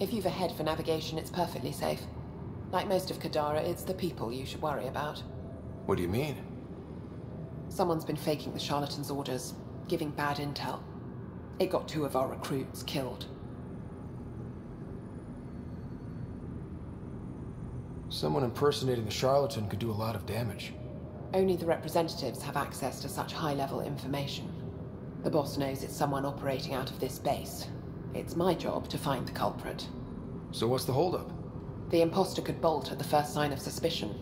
If you've a head for navigation, it's perfectly safe. Like most of Kadara, it's the people you should worry about. What do you mean? Someone's been faking the charlatan's orders, giving bad intel. It got 2 of our recruits killed. Someone impersonating the charlatan could do a lot of damage. Only the representatives have access to such high-level information. The boss knows it's someone operating out of this base. It's my job to find the culprit. So what's the holdup? The imposter could bolt at the first sign of suspicion.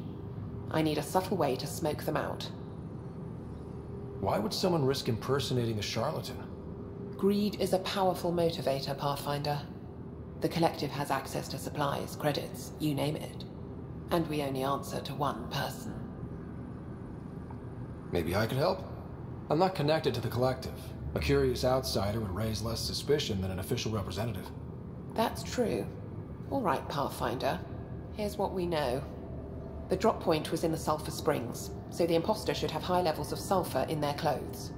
I need a subtle way to smoke them out. Why would someone risk impersonating the charlatan? Greed is a powerful motivator, Pathfinder. The Collective has access to supplies, credits, you name it. And we only answer to one person. Maybe I could help? I'm not connected to the Collective. A curious outsider would raise less suspicion than an official representative. That's true. All right, Pathfinder. Here's what we know. The drop point was in the sulfur springs, so the imposter should have high levels of sulfur in their clothes.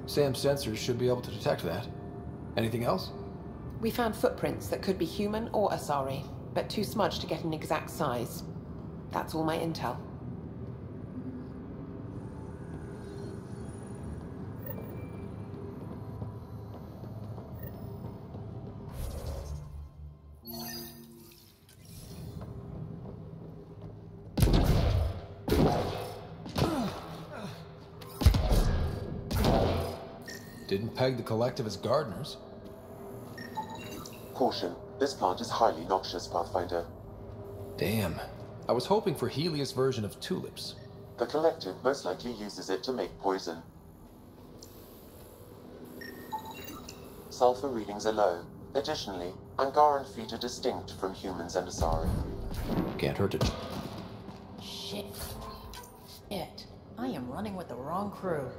Sam's sensors should be able to detect that. Anything else? We found footprints that could be human or Asari, but too smudged to get an exact size. That's all my intel. Didn't peg the Collective as gardeners. Caution. This plant is highly noxious, Pathfinder. Damn. I was hoping for Helia's version of tulips. The Collective most likely uses it to make poison. Sulfur readings are low. Additionally, Angaran feet are distinct from humans and Asari. Can't hurt to... Shit. I am running with the wrong crew.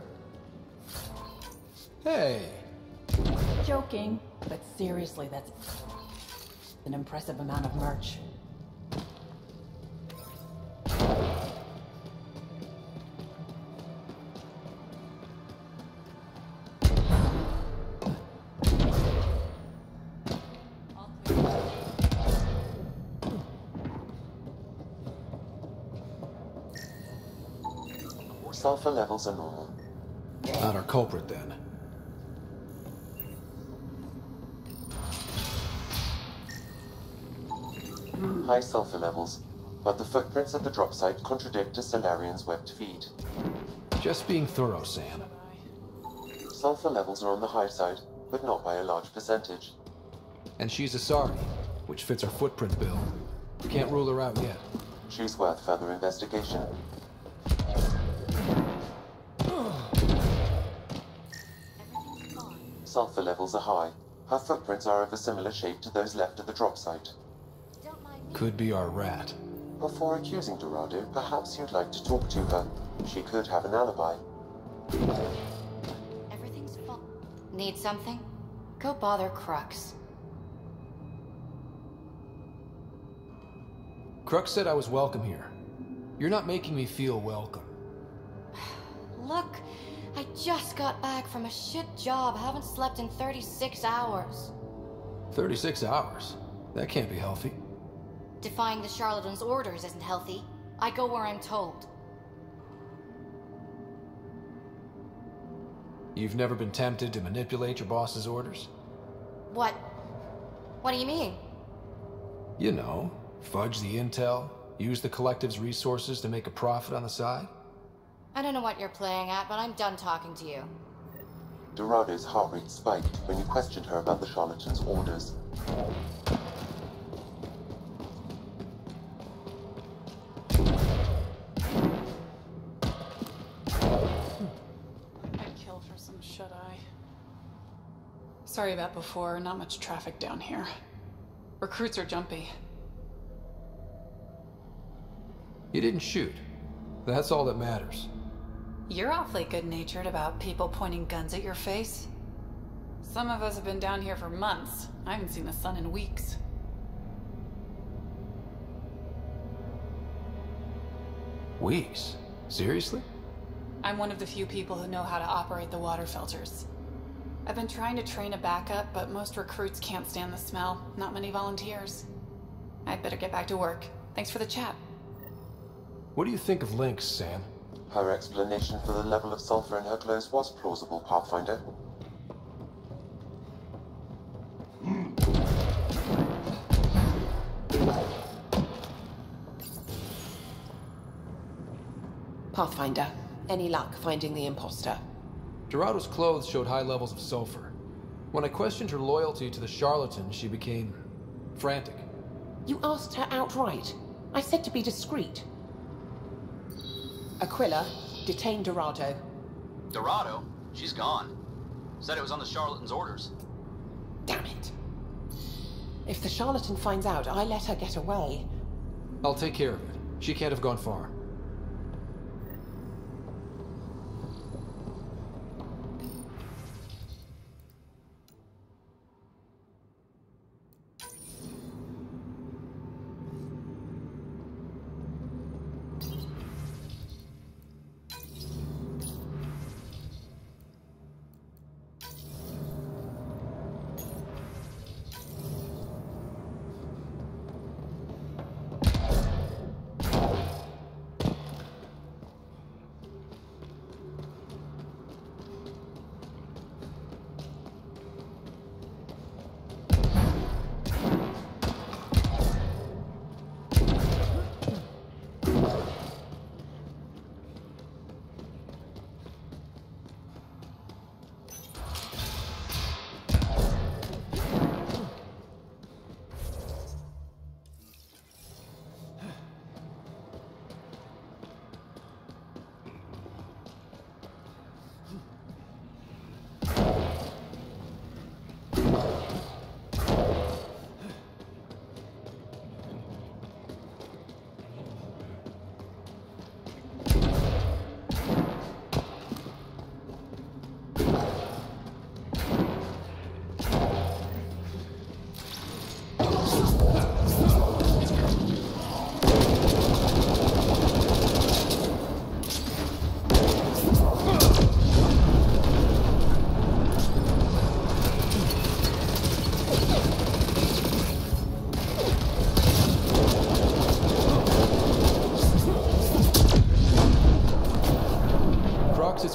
Hey! Joking, but seriously, that's an impressive amount of merch. Sulfur levels are normal. Not our culprit, then. High sulfur levels, but the footprints at the drop site contradict a Solarian's webbed feet. Just being thorough, Sam. Sulfur levels are on the high side, but not by a large percentage. And she's Asari, which fits our footprint bill. Can't rule her out yet. She's worth further investigation. Sulfur levels are high. Her footprints are of a similar shape to those left at the drop site. Could be our rat. Before accusing Dorado, perhaps you'd like to talk to her. She could have an alibi. Everything's fine. Need something? Go bother Crux. Crux said I was welcome here. You're not making me feel welcome. Look, I just got back from a shit job. Haven't slept in 36 hours. 36 hours? That can't be healthy. Defying the charlatan's orders isn't healthy. I go where I'm told. You've never been tempted to manipulate your boss's orders? What? What do you mean? You know, fudge the intel, use the Collective's resources to make a profit on the side? I don't know what you're playing at, but I'm done talking to you. Dorado's heart rate spiked when you questioned her about the charlatan's orders. I'd kill for some shut-eye. Sorry about before, not much traffic down here. Recruits are jumpy. You didn't shoot. That's all that matters. You're awfully good-natured about people pointing guns at your face. Some of us have been down here for months. I haven't seen the sun in weeks. Weeks? Seriously? I'm one of the few people who know how to operate the water filters. I've been trying to train a backup, but most recruits can't stand the smell. Not many volunteers. I'd better get back to work. Thanks for the chat. What do you think of Lynx, Sam? Her explanation for the level of sulfur in her clothes was plausible, Pathfinder. Pathfinder, any luck finding the imposter? Dorado's clothes showed high levels of sulfur. When I questioned her loyalty to the charlatan, she became frantic. You asked her outright. I said to be discreet. Aquila, detain Dorado. Dorado? She's gone. Said it was on the charlatan's orders. Damn it. If the charlatan finds out, I let her get away. I'll take care of it. She can't have gone far.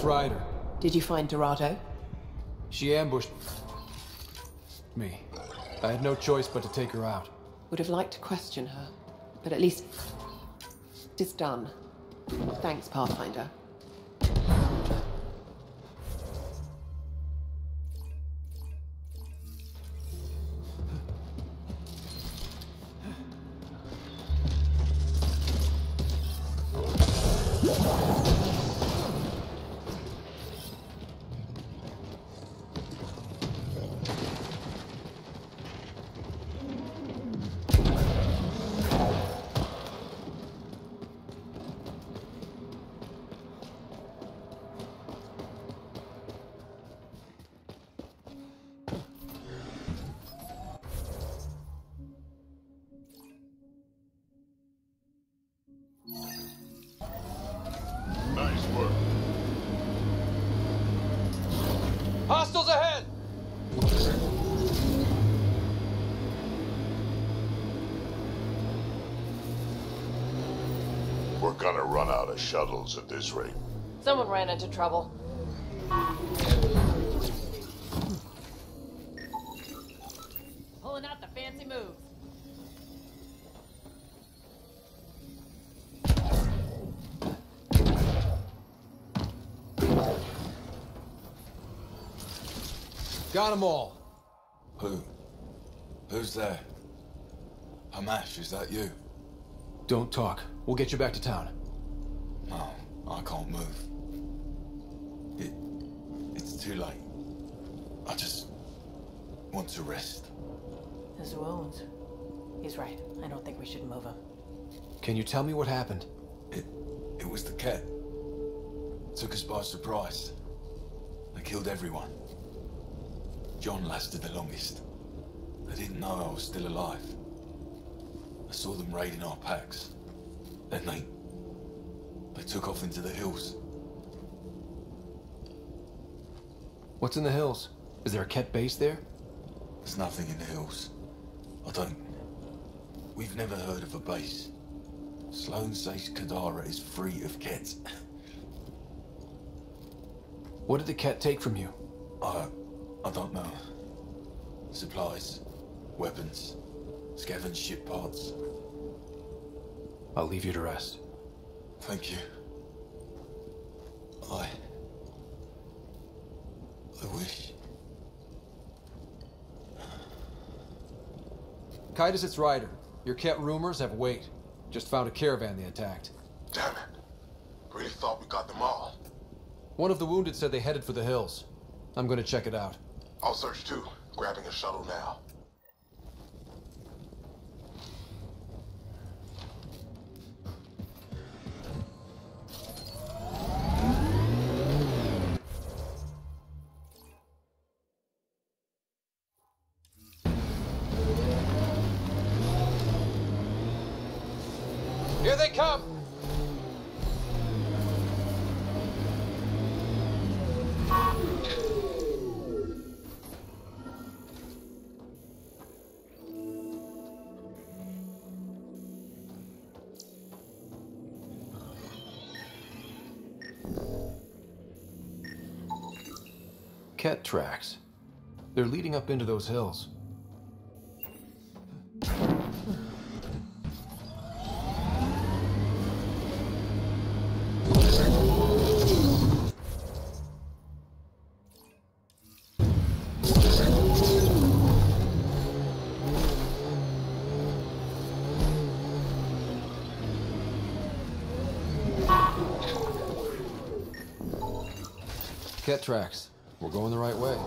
Rider. Did you find Dorado? She ambushed me. I had no choice but to take her out. Would have liked to question her, but at least it's done. Thanks, Pathfinder. Nice work. Hostiles ahead! We're gonna run out of shuttles at this rate. Someone ran into trouble. Pulling out the fancy moves. Got them all. Who? Who's there? Hamash, is that you? Don't talk. We'll get you back to town. No, I can't move. It's too late. I just want to rest. His wounds. He's right. I don't think we should move him. Can you tell me what happened? It was the Ket. Took us by surprise. They killed everyone. John lasted the longest. They didn't know I was still alive. I saw them raiding our packs. Then they took off into the hills. What's in the hills? Is there a Ket base there? There's nothing in the hills. We've never heard of a base. Sloan says Kadara is free of Kets. What did the Ket take from you? I don't know. Supplies, weapons, scavenged ship parts. I'll leave you to rest. Thank you. I wish. Kaitis, it's Ryder. Your Ket rumors have weight. Just found a caravan they attacked. Damn it. Really thought we got them all. One of the wounded said they headed for the hills. I'm gonna check it out. I'll search too. Grabbing a shuttle now. Here they come! Ket tracks. They're leading up into those hills. Ket tracks. We're going the right way.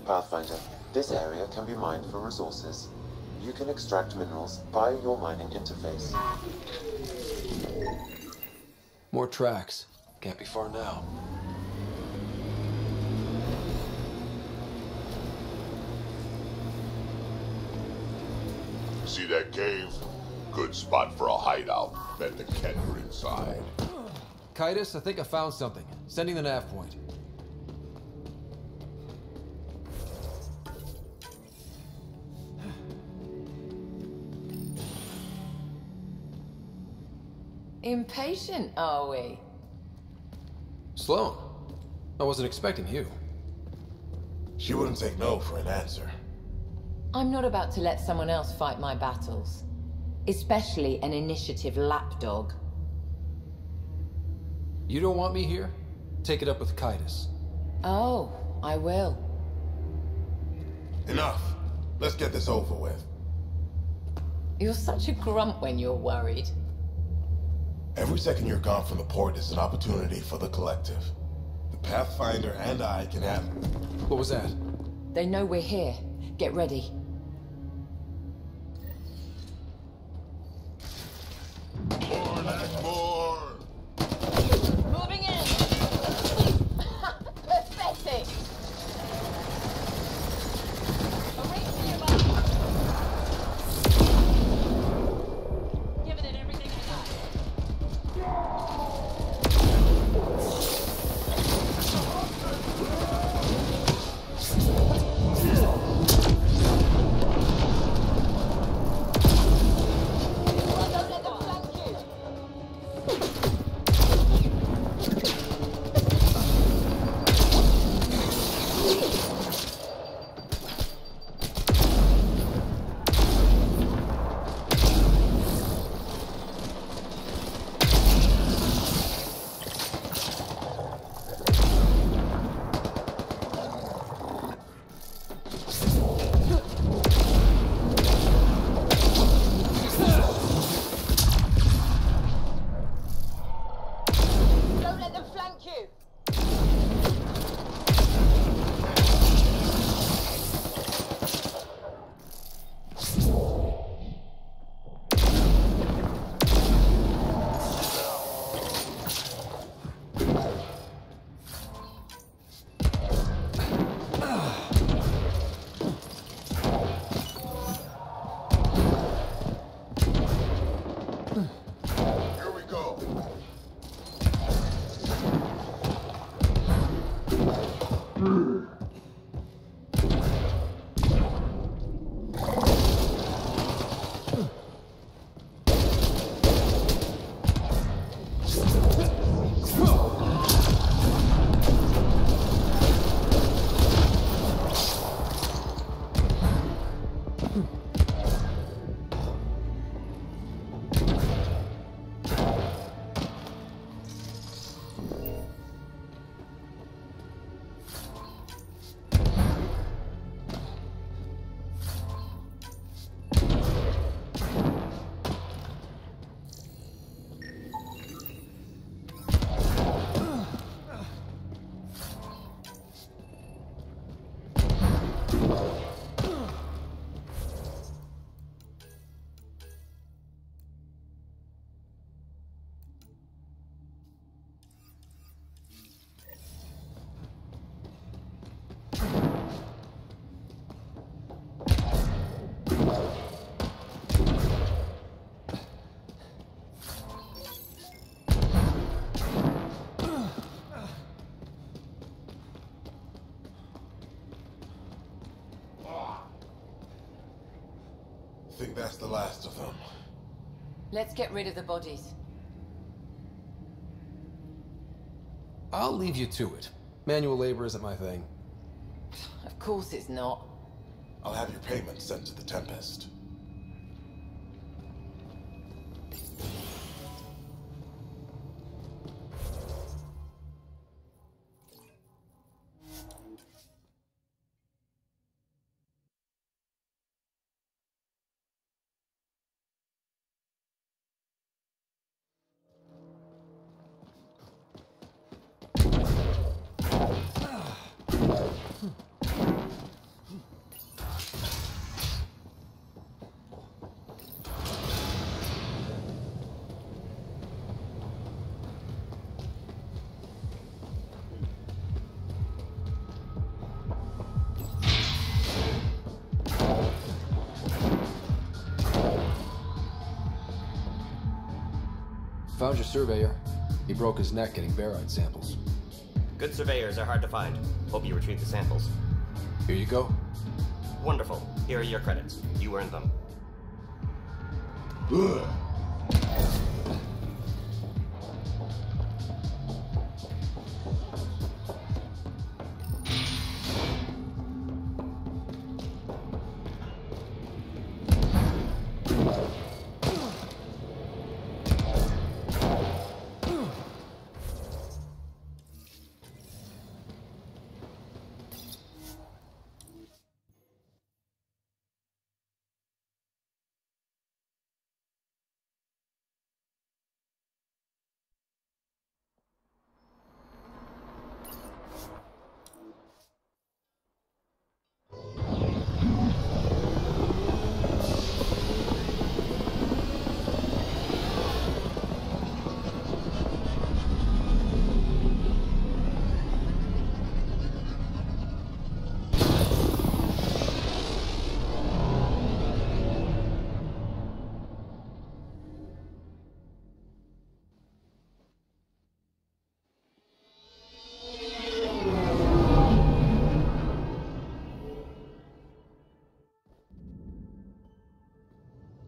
Pathfinder, this area can be mined for resources. You can extract minerals via your mining interface. More tracks. Can't be far now. See that cave? Good spot for a hideout. Bet the Ket are inside. Kaitis, I think I found something. Sending the nav point. Impatient, are we? Sloan, I wasn't expecting you. She wouldn't take no for an answer. I'm not about to let someone else fight my battles. Especially an initiative lapdog. You don't want me here? Take it up with Kaitis. Oh, I will. Enough. Let's get this over with. You're such a grump when you're worried. Every second you're gone from the port is an opportunity for the collective. The Pathfinder and I can have... What was that? They know we're here. Get ready. More! Moving in! Pathetic! Giving it everything I got. think that's the last of them. Let's get rid of the bodies. I'll leave you to it. Manual labor isn't my thing. Of course it's not. I'll have your payment sent to the Tempest. Found your surveyor. He broke his neck getting barite samples. Good surveyors are hard to find. Hope you retrieve the samples. Here you go. Wonderful. Here are your credits. You earned them.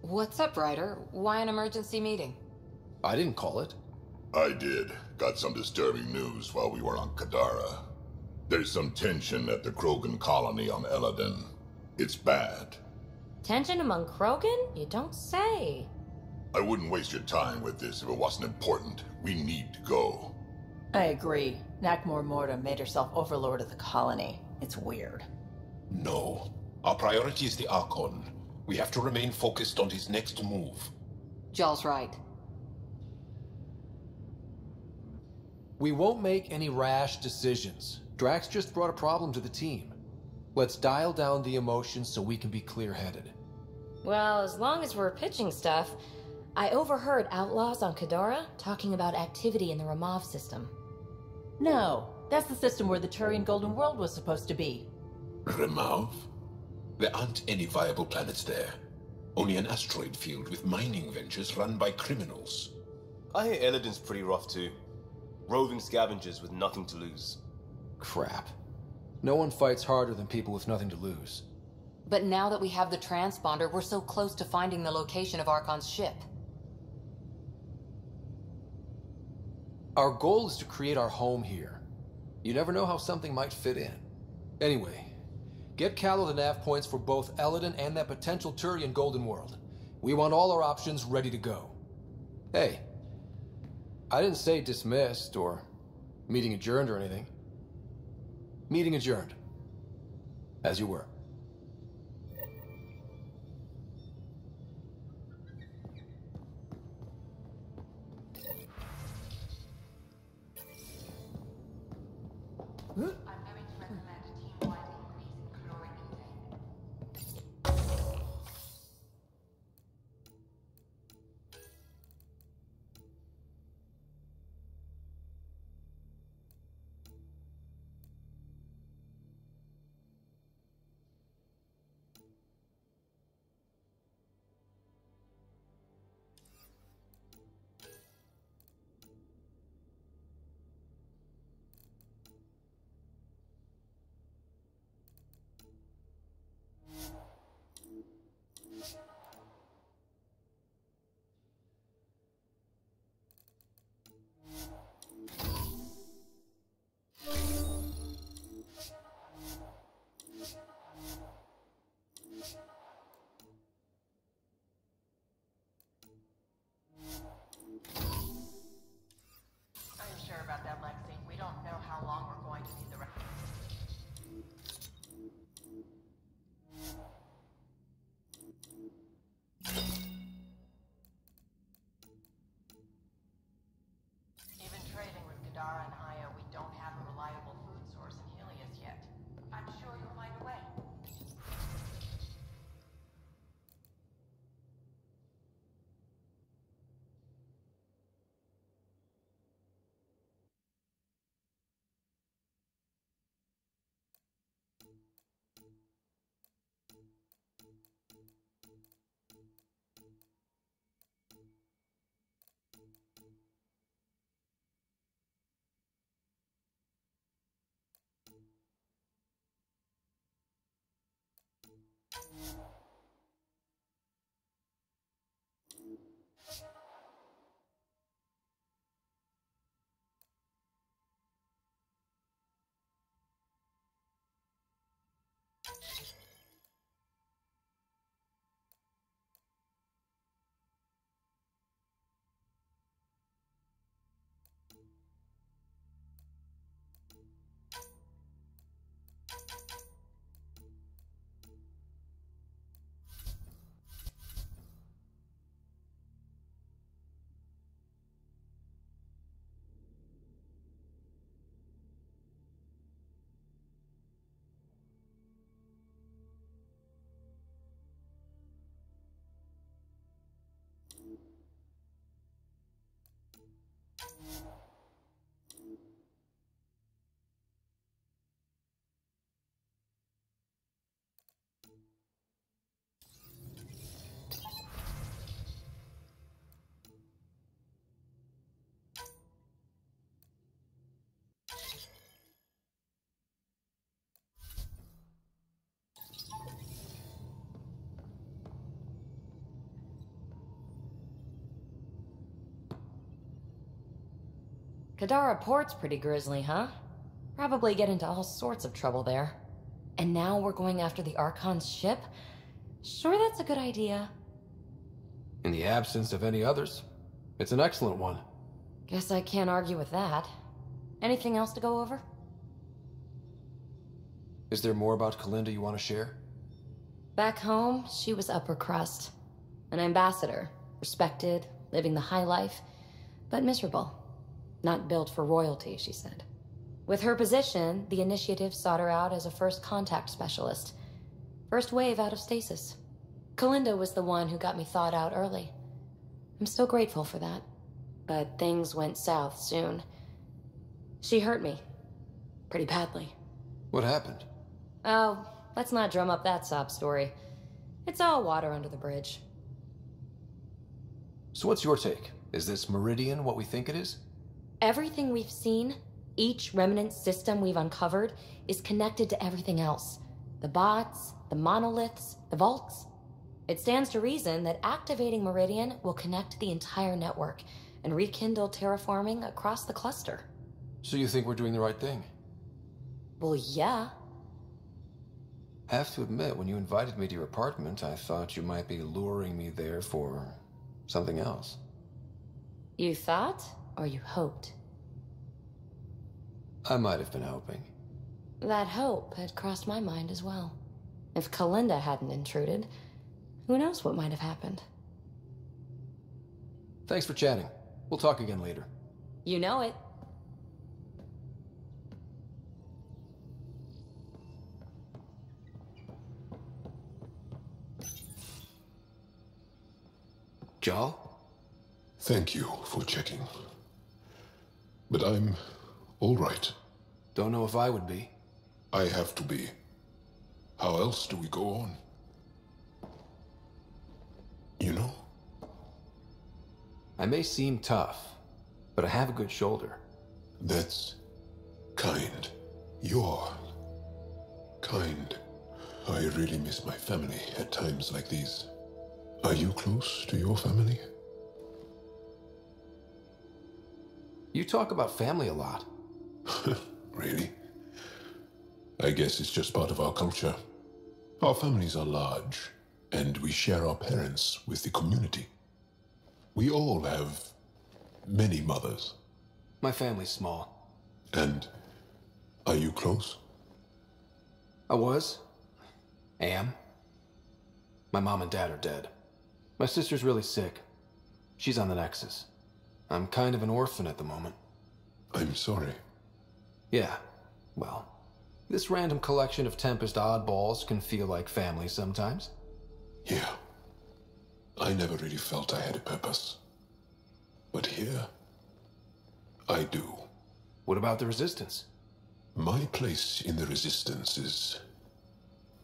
What's up, Ryder? Why an emergency meeting? I didn't call it. I did. Got some disturbing news while we were on Kadara. There's some tension at the Krogan colony on Eladin. It's bad. Tension among Krogan? You don't say. I wouldn't waste your time with this if it wasn't important. We need to go. I agree. Nakmor Morta made herself overlord of the colony. It's weird. No. Our priority is the Archon. We have to remain focused on his next move. Jall's right. We won't make any rash decisions. Drax just brought a problem to the team. Let's dial down the emotions so we can be clear-headed. Well, as long as we're pitching stuff, I overheard outlaws on Kadara talking about activity in the Ramov system. No, that's the system where the Turian Golden World was supposed to be. Remov? There aren't any viable planets there. Only an asteroid field with mining ventures run by criminals. I hear Eladin's pretty rough too. Roving scavengers with nothing to lose. Crap. No one fights harder than people with nothing to lose. But now that we have the transponder, we're so close to finding the location of Archon's ship. Our goal is to create our home here. You never know how something might fit in. Anyway, get Callow the nav points for both Eladin and that potential Turian Golden World. We want all our options ready to go. Hey, I didn't say dismissed or meeting adjourned or anything. Meeting adjourned. As you were. Kadara Port's pretty grisly, huh? Probably get into all sorts of trouble there. And now we're going after the Archon's ship? Sure, that's a good idea. In the absence of any others, it's an excellent one. Guess I can't argue with that. Anything else to go over? Is there more about Kalinda you want to share? Back home, she was upper crust. An ambassador, respected, living the high life, but miserable. Not built for royalty, she said. With her position, the initiative sought her out as a first contact specialist. First wave out of stasis. Kalinda was the one who got me thawed out early. I'm still grateful for that. But things went south soon. She hurt me. Pretty badly. What happened? Oh, let's not drum up that sob story. It's all water under the bridge. So what's your take? Is this Meridian what we think it is? Everything we've seen, each remnant system we've uncovered, is connected to everything else. The bots, the monoliths, the vaults. It stands to reason that activating Meridian will connect the entire network and rekindle terraforming across the cluster. So you think we're doing the right thing? Well, yeah. I have to admit, when you invited me to your apartment, I thought you might be luring me there for something else. You thought, or you hoped? I might have been hoping. That hope had crossed my mind as well. If Kalinda hadn't intruded, who knows what might have happened. Thanks for chatting. We'll talk again later. You know it. Jal? Thank you for checking. But I'm all right. Don't know if I would be. I have to be. How else do we go on? You know? I may seem tough, but I have a good shoulder. That's kind. You're kind. I really miss my family at times like these. Are you close to your family? You talk about family a lot. Really? I guess it's just part of our culture. Our families are large, and we share our parents with the community. We all have many mothers. My family's small. And are you close? I was. Am. My mom and dad are dead. My sister's really sick. She's on the Nexus. I'm kind of an orphan at the moment. I'm sorry. Yeah, well, this random collection of Tempest oddballs can feel like family sometimes. Yeah. I never really felt I had a purpose. But here, I do. What about the Resistance? My place in the Resistance is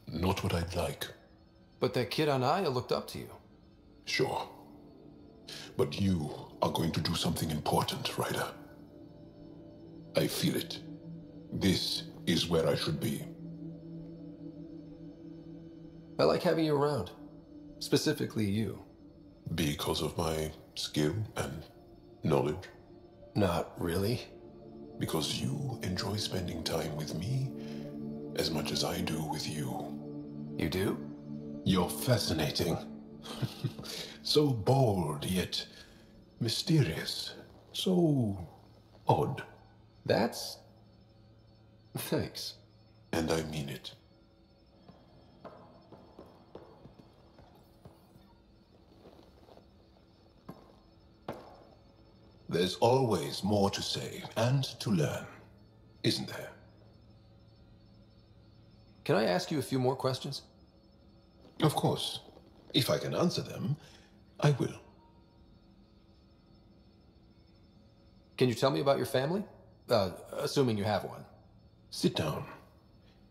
not what I'd like. But that kid on Aya looked up to you. Sure. But you are going to do something important, Ryder. I feel it. This is where I should be. I like having you around. Specifically you. Because of my skill and knowledge? Not really. Because you enjoy spending time with me as much as I do with you. You do? You're fascinating. So bold, yet mysterious. So odd. That's... Thanks. And I mean it. There's always more to say and to learn, isn't there? Can I ask you a few more questions? Of course. If I can answer them, I will. Can you tell me about your family? Assuming you have one. Sit down.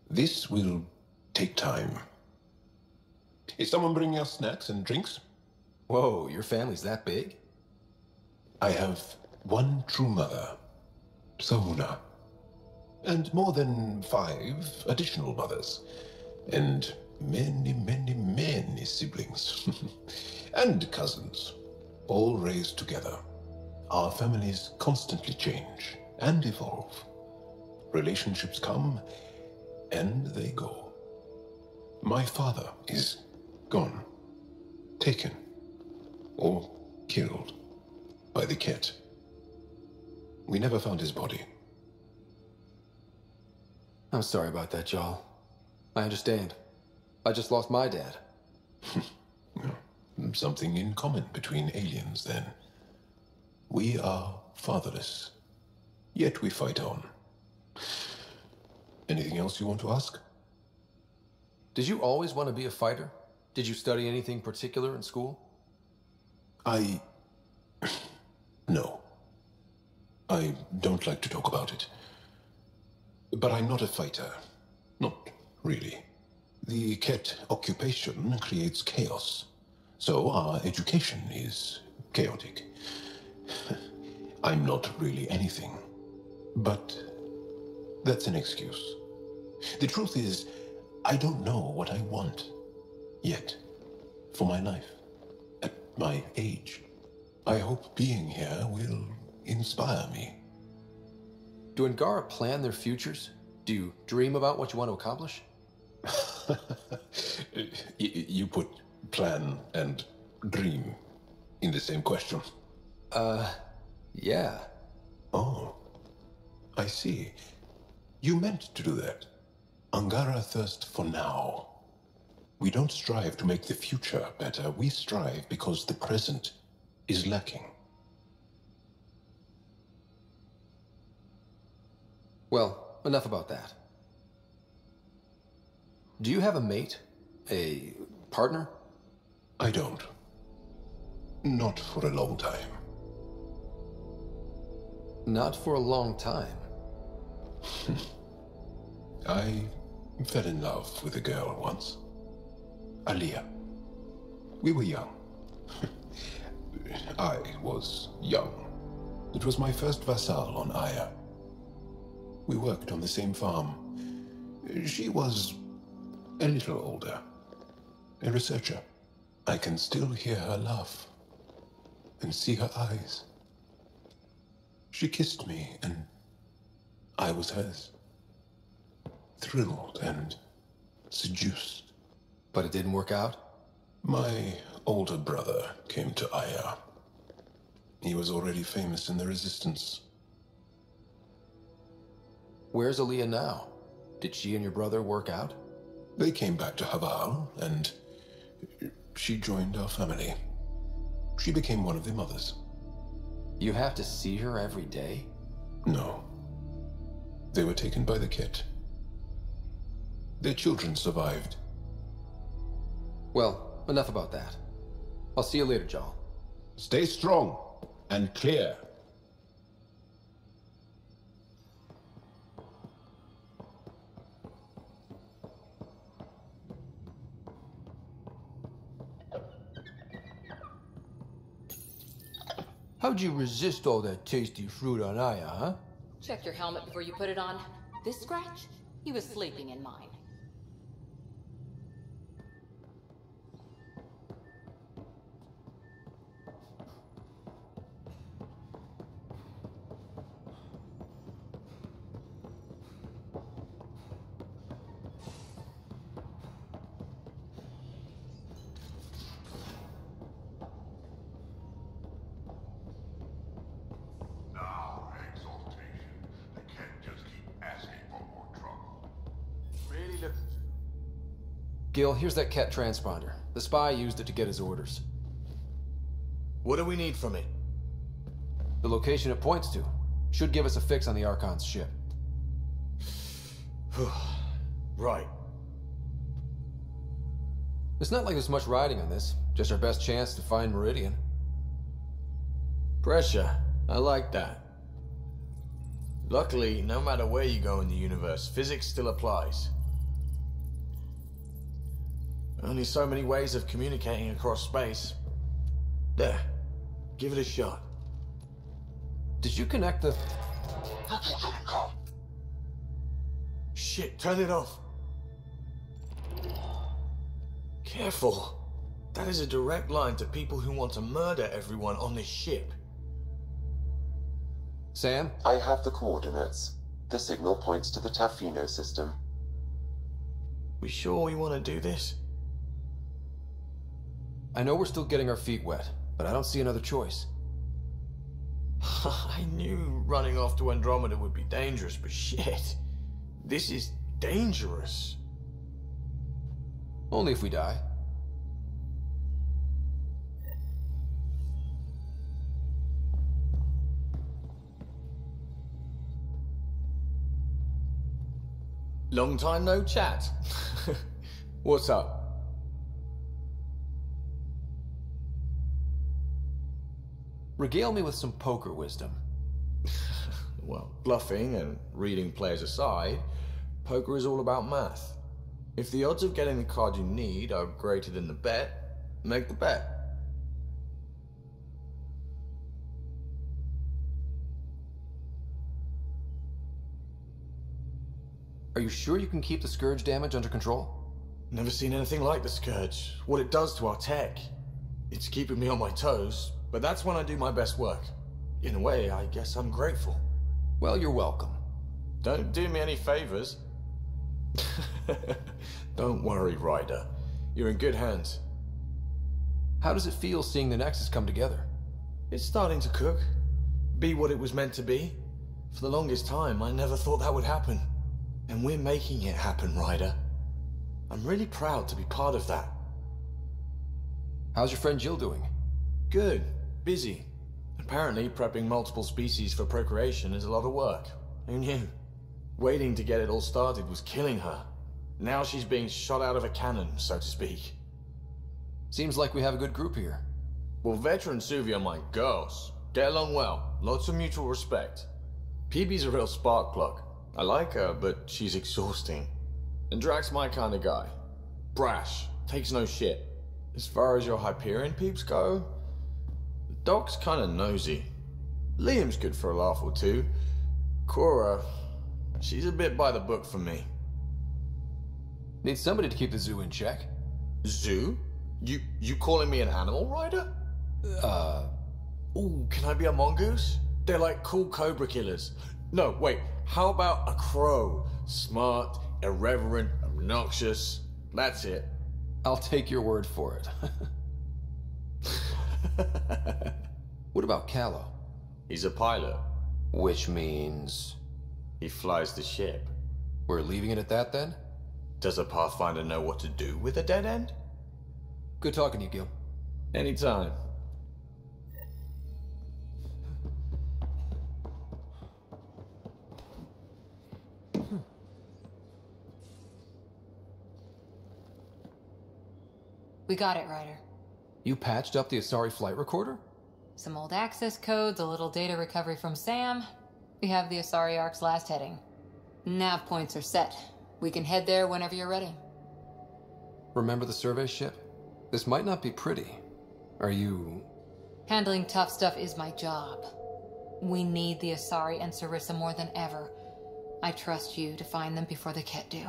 This will take time. Is someone bringing us snacks and drinks? Whoa, your family's that big? I have one true mother, Sahuna, and more than 5 additional mothers, and many siblings, and cousins, all raised together. Our families constantly change and evolve. Relationships come and they go. My father is gone, taken, or killed by the Ket. We never found his body. I'm sorry about that, Jarl. I understand. I just lost my dad. Something in common between aliens, then. We are fatherless, yet we fight on. Anything else you want to ask? Did you always want to be a fighter? Did you study anything particular in school? No. I don't like to talk about it. But I'm not a fighter. Not really. The Ket occupation creates chaos. So our education is chaotic. I'm not really anything. But that's an excuse. The truth is, I don't know what I want yet for my life. At my age, I hope being here will inspire me. Do Angara plan their futures? Do you dream about what you want to accomplish? You put plan and dream in the same question. Yeah. Oh, I see. You meant to do that. Angara thirsts for now. We don't strive to make the future better. We strive because the present is lacking. Well, enough about that. Do you have a mate? A partner? I don't. Not for a long time. Not for a long time? I fell in love with a girl once. Aliyah. We were young. I was young. It was my first vassal on Aya. We worked on the same farm. She was a little older. A researcher. I can still hear her laugh and see her eyes. She kissed me and I was hers. Thrilled and seduced. But it didn't work out? My older brother came to Aya. He was already famous in the Resistance. Where's Aliyah now? Did she and your brother work out? They came back to Haval, and she joined our family. She became one of the mothers. You have to see her every day? No. They were taken by the Ket. Their children survived. Well, enough about that. I'll see you later, Jarl. Stay strong and clear. How'd you resist all that tasty fruit on Aya, huh? Check your helmet before you put it on. This scratch? He was sleeping in mine. Gil, here's that Ket transponder. The spy used it to get his orders. What do we need from it? The location it points to. Should give us a fix on the Archon's ship. Right. It's not like there's much riding on this. Just our best chance to find Meridian. Pressure. I like that. Luckily, no matter where you go in the universe, physics still applies. Only so many ways of communicating across space. There. Give it a shot. Did you connect the... Shit, turn it off. Careful. That is a direct line to people who want to murder everyone on this ship. Sam? I have the coordinates. The signal points to the Tafino system. We sure we want to do this? I know we're still getting our feet wet, but I don't see another choice. I knew running off to Andromeda would be dangerous, but shit. This is dangerous. Only if we die. Long time no chat. What's up? Regale me with some poker wisdom. Well, bluffing and reading players aside, poker is all about math. If the odds of getting the card you need are greater than the bet, make the bet. Are you sure you can keep the Scourge damage under control? Never seen anything like the Scourge. What it does to our tech. It's keeping me on my toes, but that's when I do my best work. In a way, I guess I'm grateful. Well, you're welcome. Don't do me any favors. Don't worry, Ryder. You're in good hands. How does it feel seeing the Nexus come together? It's starting to cook. Be what it was meant to be. For the longest time, I never thought that would happen. And we're making it happen, Ryder. I'm really proud to be part of that. How's your friend Jill doing? Good. Busy. Apparently, prepping multiple species for procreation is a lot of work. Who knew? Waiting to get it all started was killing her. Now she's being shot out of a cannon, so to speak. Seems like we have a good group here. Well, Veteran Suvi are my girls. Get along well. Lots of mutual respect. PB's a real spark plug. I like her, but she's exhausting. And Drax's my kind of guy. Brash. Takes no shit. As far as your Hyperion peeps go, the Doc's kind of nosy. Liam's good for a laugh or two. Cora, she's a bit by the book for me. Need somebody to keep the zoo in check. Zoo? You calling me an animal rider? Ooh, can I be a mongoose? They're like cool cobra killers. No, wait, how about a crow? Smart, irreverent, obnoxious. That's it. I'll take your word for it. What about Callow? He's a pilot. Which means... he flies the ship. We're leaving it at that, then? Does a Pathfinder know what to do with a dead end? Good talking to you, Gil. Anytime. We got it, Ryder. You patched up the Asari flight recorder? Some old access codes, a little data recovery from Sam. We have the Asari Ark's last heading. Nav points are set. We can head there whenever you're ready. Remember the survey ship? This might not be pretty. Are you... Handling tough stuff is my job. We need the Asari and Sarissa more than ever. I trust you to find them before the Ket do.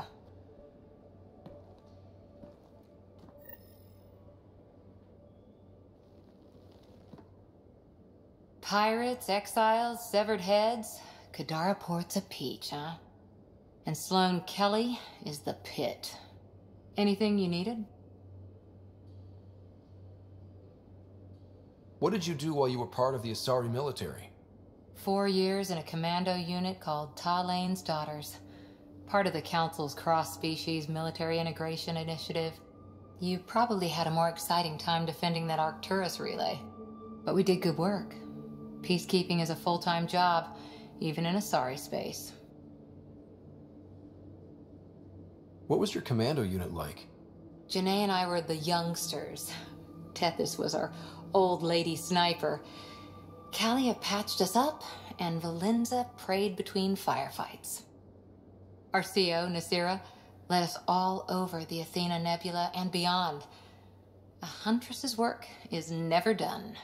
Pirates, exiles, severed heads. Kadara Port's a peach, huh? And Sloane Kelly is the pit. Anything you needed? What did you do while you were part of the Asari military? 4 years in a commando unit called Talane's Daughters. Part of the Council's cross-species military integration initiative. You probably had a more exciting time defending that Arcturus relay. But we did good work. Peacekeeping is a full-time job, even in Asari space. What was your commando unit like? Janae and I were the youngsters. Tethys was our old lady sniper. Kalia patched us up, and Valenza prayed between firefights. Our CO, Nasira, led us all over the Athena Nebula and beyond. A huntress's work is never done.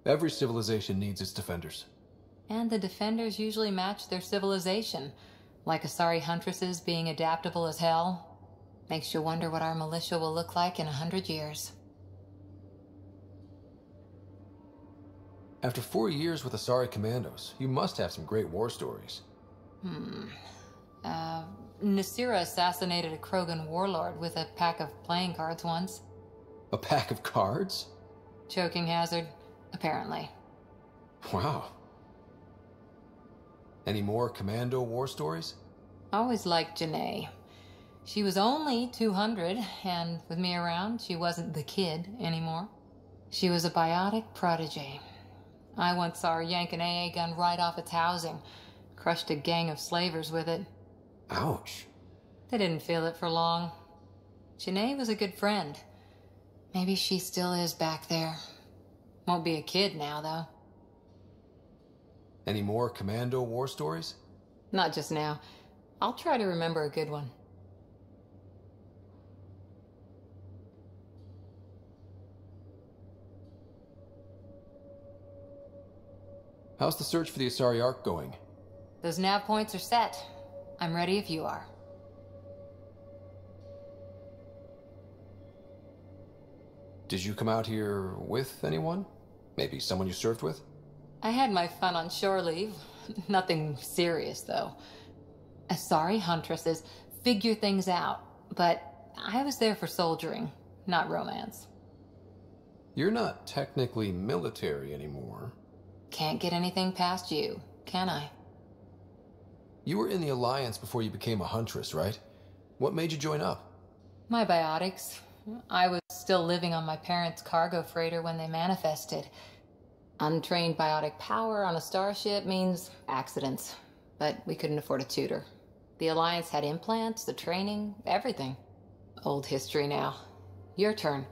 Every civilization needs its defenders. And the defenders usually match their civilization, like Asari huntresses being adaptable as hell. Makes you wonder what our militia will look like in 100 years. After 4 years with Asari Commandos, you must have some great war stories. Nasira assassinated a Krogan warlord with a pack of playing cards once. A pack of cards? Choking hazard, apparently. Wow. Any more Commando war stories? Always liked Janae. She was only 200, and with me around, she wasn't the kid anymore. She was a biotic prodigy. I once saw her yank an AA gun right off its housing, crushed a gang of slavers with it. Ouch. They didn't feel it for long. Janae was a good friend. Maybe she still is back there. Won't be a kid now, though. Any more Commando war stories? Not just now. I'll try to remember a good one. How's the search for the Asari Ark going? Those nav points are set. I'm ready if you are. Did you come out here with anyone? Maybe someone you served with? I had my fun on shore leave. Nothing serious, though. Asari huntresses figure things out, but I was there for soldiering, not romance. You're not technically military anymore. Can't get anything past you, can I? You were in the Alliance before you became a huntress, right? What made you join up? My biotics. I was still living on my parents' cargo freighter when they manifested. Untrained biotic power on a starship means accidents, but we couldn't afford a tutor. The Alliance had implants, the training, everything. Old history now. Your turn.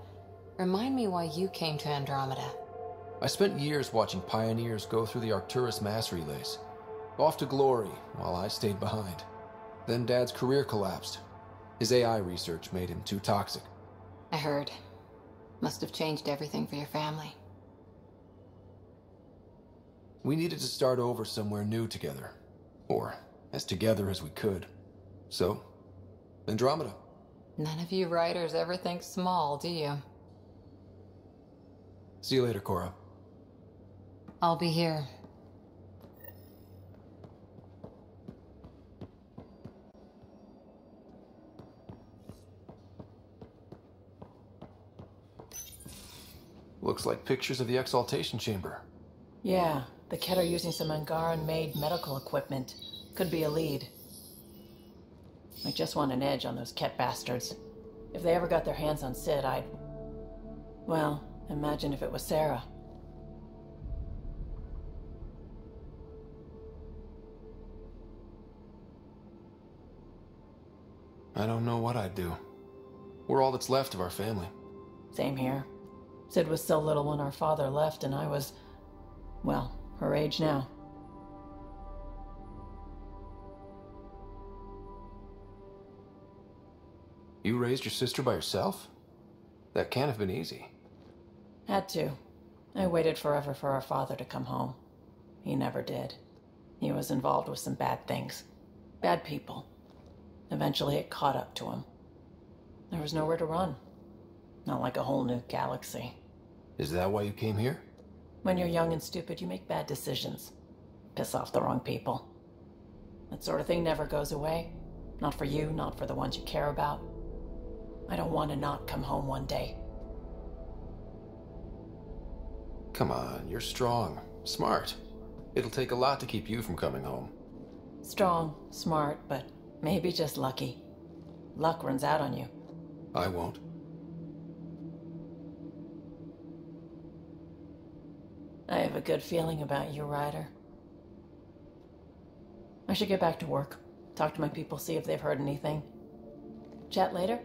Remind me why you came to Andromeda. I spent years watching pioneers go through the Arcturus mass relays. Off to glory, while I stayed behind. Then Dad's career collapsed. His AI research made him too toxic. I heard. Must have changed everything for your family. We needed to start over somewhere new together. Or as together as we could. So, Andromeda. None of you writers ever think small, do you? See you later, Cora. I'll be here. Looks like pictures of the exaltation chamber. Yeah, the Ket are using some Angaran-made medical equipment. Could be a lead. I just want an edge on those Ket bastards. If they ever got their hands on Sid, I'd... Well, imagine if it was Sarah. I don't know what I'd do. We're all that's left of our family. Same here. Sid was so little when our father left, and I was... well, her age now. You raised your sister by yourself? That can't have been easy. Had to. I waited forever for our father to come home. He never did. He was involved with some bad things. Bad people. Eventually it caught up to him. There was nowhere to run. Not like a whole new galaxy. Is that why you came here? When you're young and stupid, you make bad decisions. Piss off the wrong people. That sort of thing never goes away. Not for you, not for the ones you care about. I don't want to not come home one day. Come on, you're strong, smart. It'll take a lot to keep you from coming home. Strong, smart, but maybe just lucky. Luck runs out on you. I won't. I have a good feeling about you, Ryder. I should get back to work. Talk to my people, see if they've heard anything. Chat later?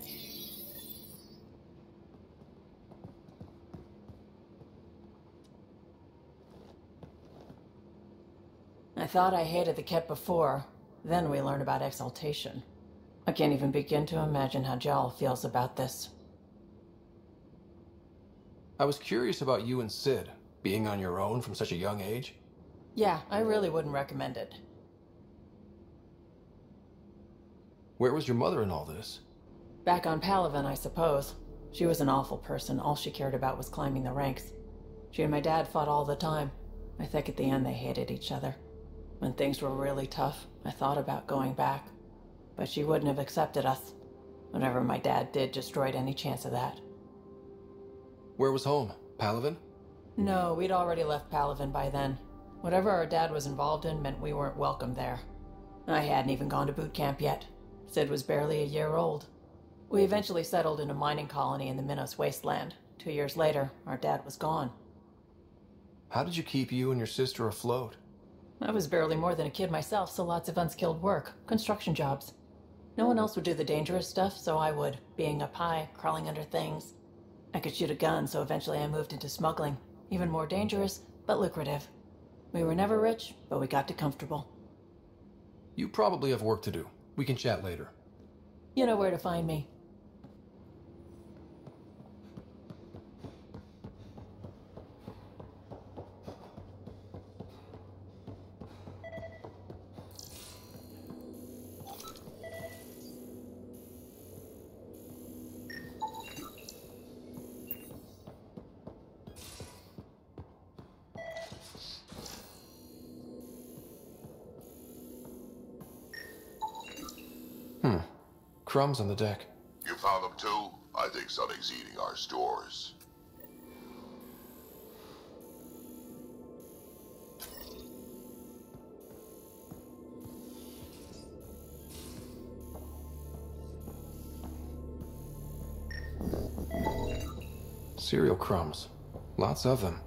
I thought I hated the Ket before. Then we learned about exaltation. I can't even begin to imagine how Jal feels about this. I was curious about you and Sid, being on your own from such a young age. Yeah, I really wouldn't recommend it. Where was your mother in all this? Back on Palaven, I suppose. She was an awful person. All she cared about was climbing the ranks. She and my dad fought all the time. I think at the end they hated each other. When things were really tough, I thought about going back. But she wouldn't have accepted us. Whatever my dad did destroyed any chance of that. Where was home? Palaven? No, we'd already left Palaven by then. Whatever our dad was involved in meant we weren't welcome there. I hadn't even gone to boot camp yet. Sid was barely a year old. We eventually settled in a mining colony in the Minos wasteland. 2 years later, our dad was gone. How did you keep you and your sister afloat? I was barely more than a kid myself, so lots of unskilled work. Construction jobs. No one else would do the dangerous stuff, so I would. Being up high, crawling under things. I could shoot a gun, so eventually I moved into smuggling. Even more dangerous, but lucrative. We were never rich, but we got to comfortable. You probably have work to do. We can chat later. You know where to find me. Crumbs on the deck. You found them too? I think something's eating our stores. Cereal crumbs. Lots of them.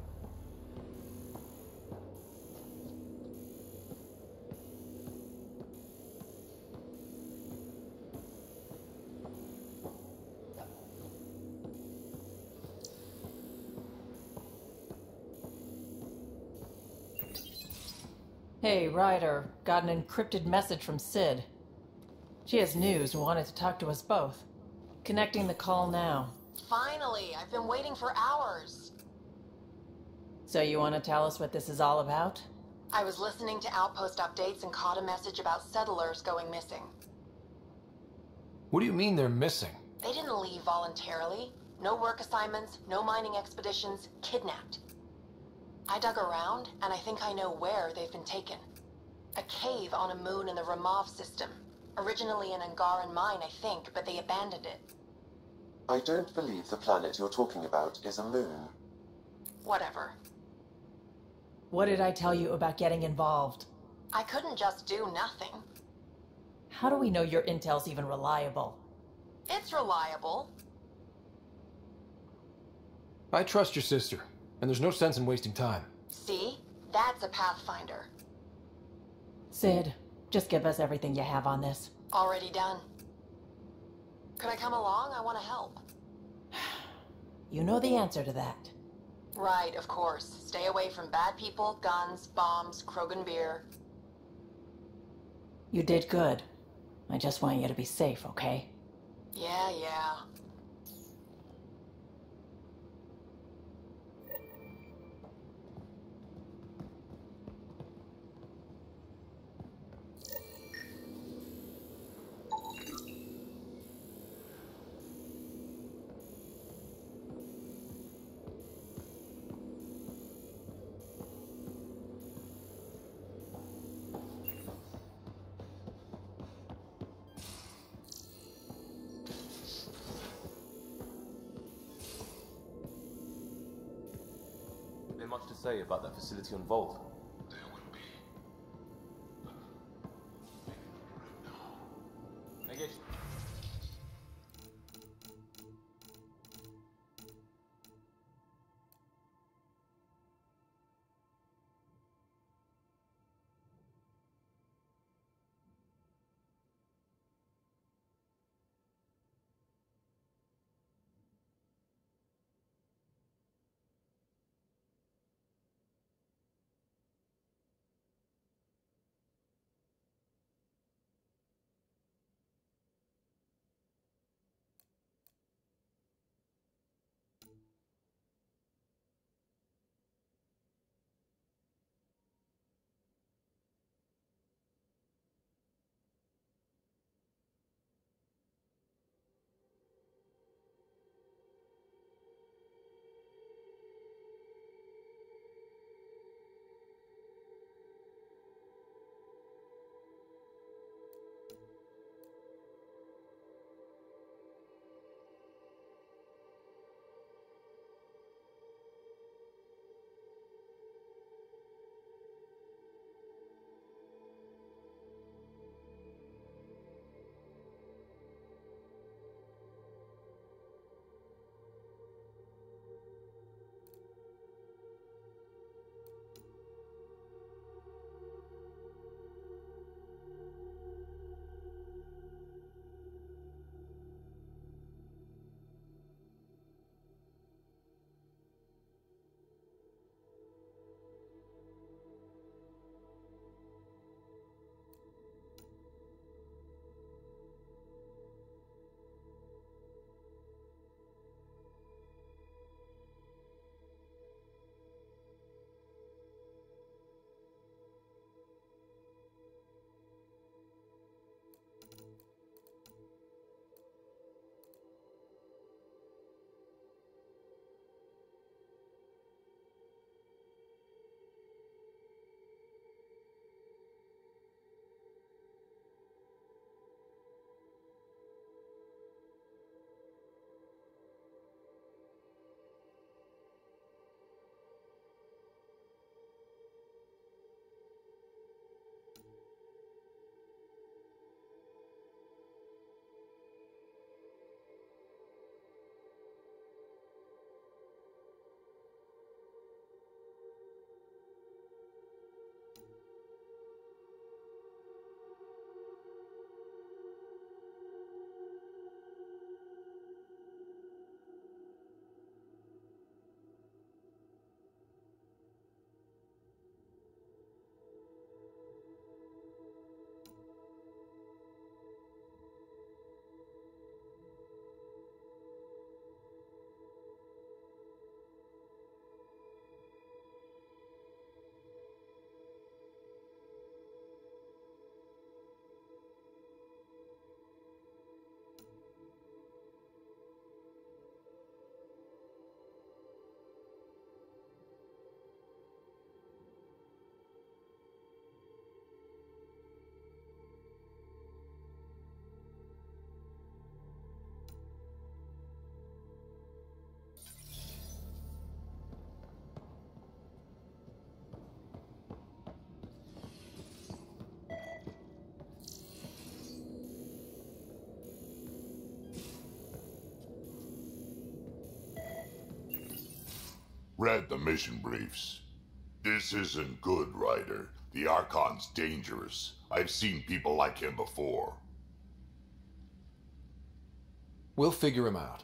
Hey, Ryder. Got an encrypted message from Sid. She has news and wanted to talk to us both. Connecting the call now. Finally! I've been waiting for hours. So you want to tell us what this is all about? I was listening to Outpost updates and caught a message about settlers going missing. What do you mean they're missing? They didn't leave voluntarily. No work assignments, no mining expeditions, kidnapped. I dug around, and I think I know where they've been taken. A cave on a moon in the Ramov system. Originally an Angaran mine, I think, but they abandoned it. I don't believe the planet you're talking about is a moon. Whatever. What did I tell you about getting involved? I couldn't just do nothing. How do we know your intel's even reliable? It's reliable. I trust your sister, and there's no sense in wasting time. See? That's a Pathfinder. Sid, just give us everything you have on this. Already done. Could I come along? I want to help. You know the answer to that. Right, of course. Stay away from bad people, guns, bombs, Krogan beer. You did good. I just want you to be safe, okay? Yeah. Much to say about that facility on Vault. There will be. I guess. read the mission briefs. This isn't good, Ryder. The Archon's dangerous. I've seen people like him before. We'll figure him out.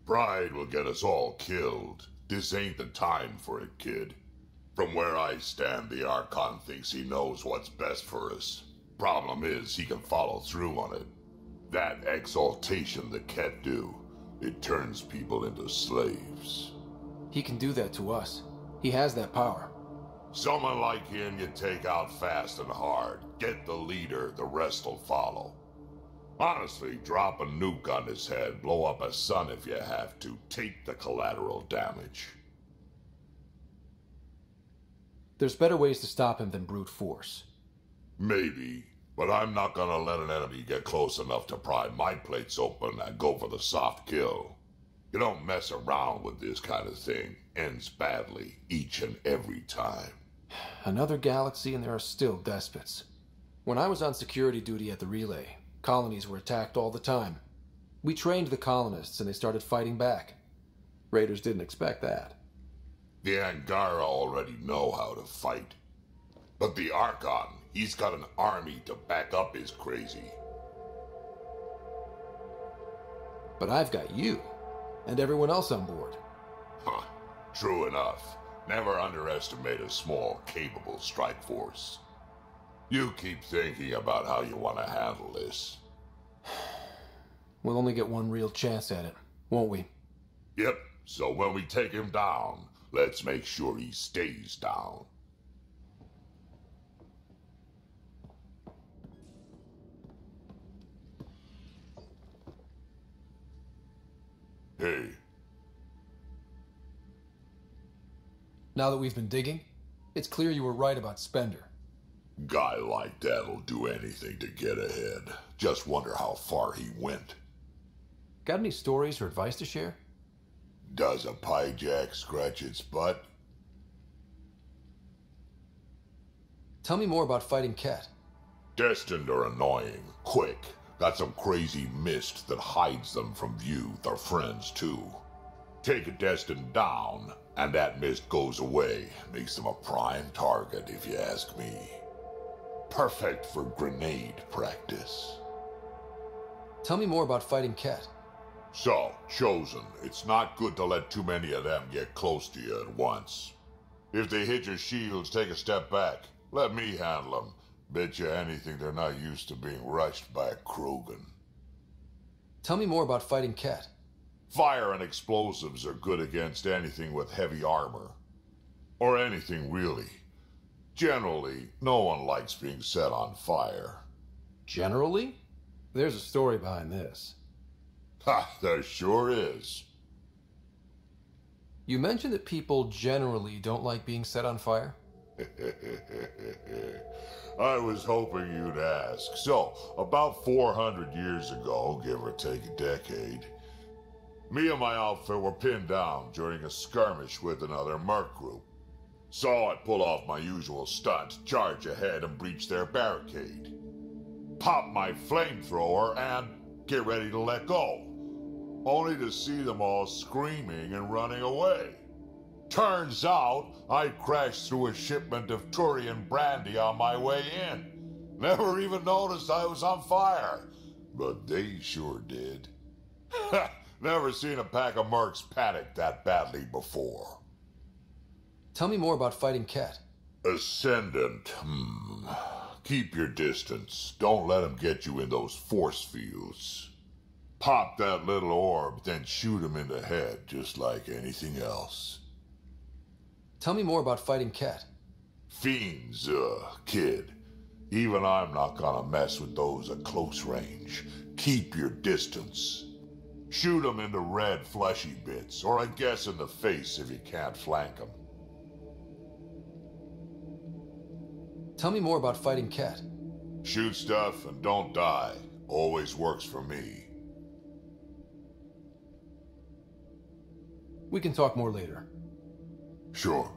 Pride will get us all killed. This ain't the time for it, kid. From where I stand, the Archon thinks he knows what's best for us. Problem is, he can follow through on it. That exaltation the Ket do, it turns people into slaves. He can do that to us. He has that power. Someone like him you take out fast and hard. Get the leader, the rest will follow. Honestly, drop a nuke on his head, blow up a sun if you have to. Take the collateral damage. There's better ways to stop him than brute force. Maybe, but I'm not gonna let an enemy get close enough to pry my plates open and go for the soft kill. You don't mess around with this kind of thing. Ends badly, each and every time. Another galaxy and there are still despots. When I was on security duty at the relay, colonies were attacked all the time. We trained the colonists and they started fighting back. Raiders didn't expect that. The Angara already know how to fight. But the Archon, he's got an army to back up his crazy. But I've got you, and everyone else on board. Huh, true enough. Never underestimate a small, capable strike force. You keep thinking about how you want to handle this. We'll only get one real chance at it, won't we? Yep, so when we take him down, let's make sure he stays down. Hey. Now that we've been digging, it's clear you were right about Spender. Guy like that'll do anything to get ahead. Just wonder how far he went. Got any stories or advice to share? Does a pyjak scratch its butt? Tell me more about fighting Ket. Destined are annoying, quick. Got some crazy mist that hides them from view, their friends too. Take a Destined down, and that mist goes away. Makes them a prime target, if you ask me. Perfect for grenade practice. Tell me more about fighting Ket. So, Chosen, it's not good to let too many of them get close to you at once. If they hit your shields, take a step back. Let me handle them. Bet you anything they're not used to being rushed by a Krogan. Tell me more about fighting Ket. Fire and explosives are good against anything with heavy armor. Or anything, really. Generally, no one likes being set on fire. Generally? There's a story behind this. Ha, there sure is. You mentioned that people generally don't like being set on fire? I was hoping you'd ask. So, about 400 years ago, give or take a decade, me and my outfit were pinned down during a skirmish with another merc group. Saw it pull off my usual stunt, charge ahead and breach their barricade. Pop my flamethrower and get ready to let go. Only to see them all screaming and running away. Turns out, I crashed through a shipment of Turian brandy on my way in. Never even noticed I was on fire. But they sure did. Never seen a pack of mercs panic that badly before. Tell me more about fighting Ket. Ascendant, Keep your distance. Don't let him get you in those force fields. Pop that little orb, then shoot him in the head, just like anything else. Tell me more about fighting Ket. Fiends, kid. Even I'm not gonna mess with those at close range. Keep your distance. Shoot them in the red fleshy bits, or I guess in the face if you can't flank them. Tell me more about fighting Ket. Shoot stuff and don't die. Always works for me. We can talk more later. Sure.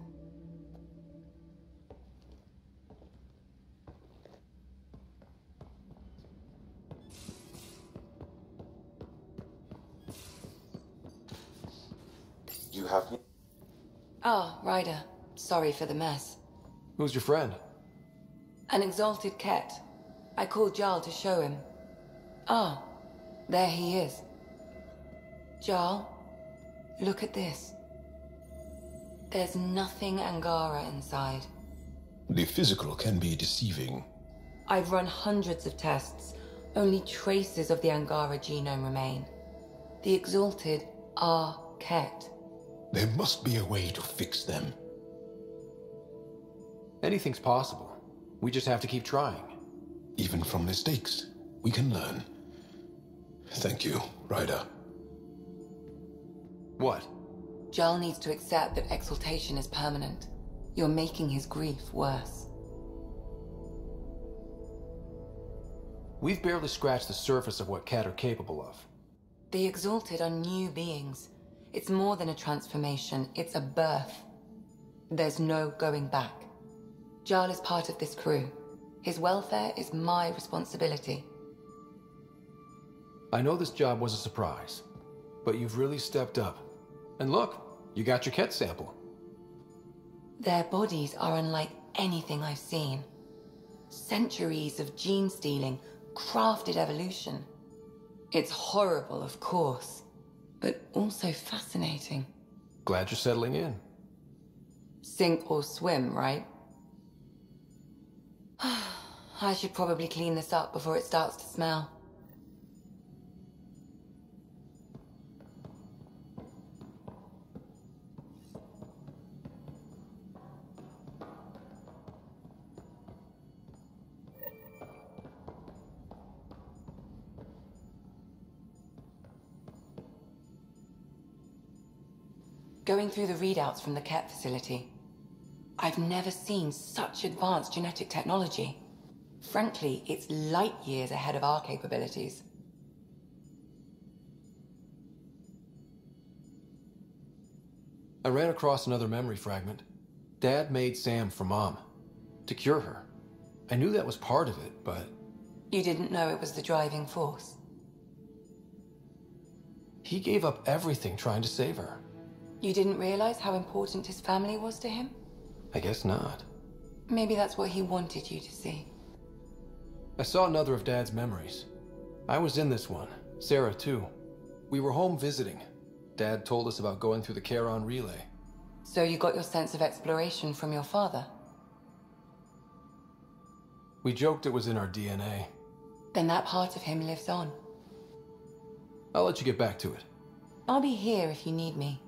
You have... Ah, Ryder. Sorry for the mess. Who's your friend? An exalted Ket. I called Jarl to show him. Ah, there he is. Jarl, look at this. There's nothing Angara inside. The physical can be deceiving. I've run hundreds of tests. Only traces of the Angara genome remain. The exalted are Ket. There must be a way to fix them. Anything's possible. We just have to keep trying. Even from mistakes, we can learn. Thank you, Ryder. What? Jarl needs to accept that exaltation is permanent. You're making his grief worse. We've barely scratched the surface of what Ket are capable of. The exalted are new beings. It's more than a transformation, it's a birth. There's no going back. Jarl is part of this crew. His welfare is my responsibility. I know this job was a surprise, but you've really stepped up. And look, you got your Ket sample. Their bodies are unlike anything I've seen. Centuries of gene stealing, crafted evolution. It's horrible, of course, but also fascinating. Glad you're settling in. Sink or swim, right? I should probably clean this up before it starts to smell. Going through the readouts from the Ket facility, I've never seen such advanced genetic technology. Frankly, it's light years ahead of our capabilities. I ran across another memory fragment. Dad made Sam for Mom, to cure her. I knew that was part of it, but... You didn't know it was the driving force? He gave up everything trying to save her. You didn't realize how important his family was to him? I guess not. Maybe that's what he wanted you to see. I saw another of Dad's memories. I was in this one. Sarah, too. We were home visiting. Dad told us about going through the Charon relay. So you got your sense of exploration from your father? We joked it was in our DNA. Then that part of him lives on. I'll let you get back to it. I'll be here if you need me.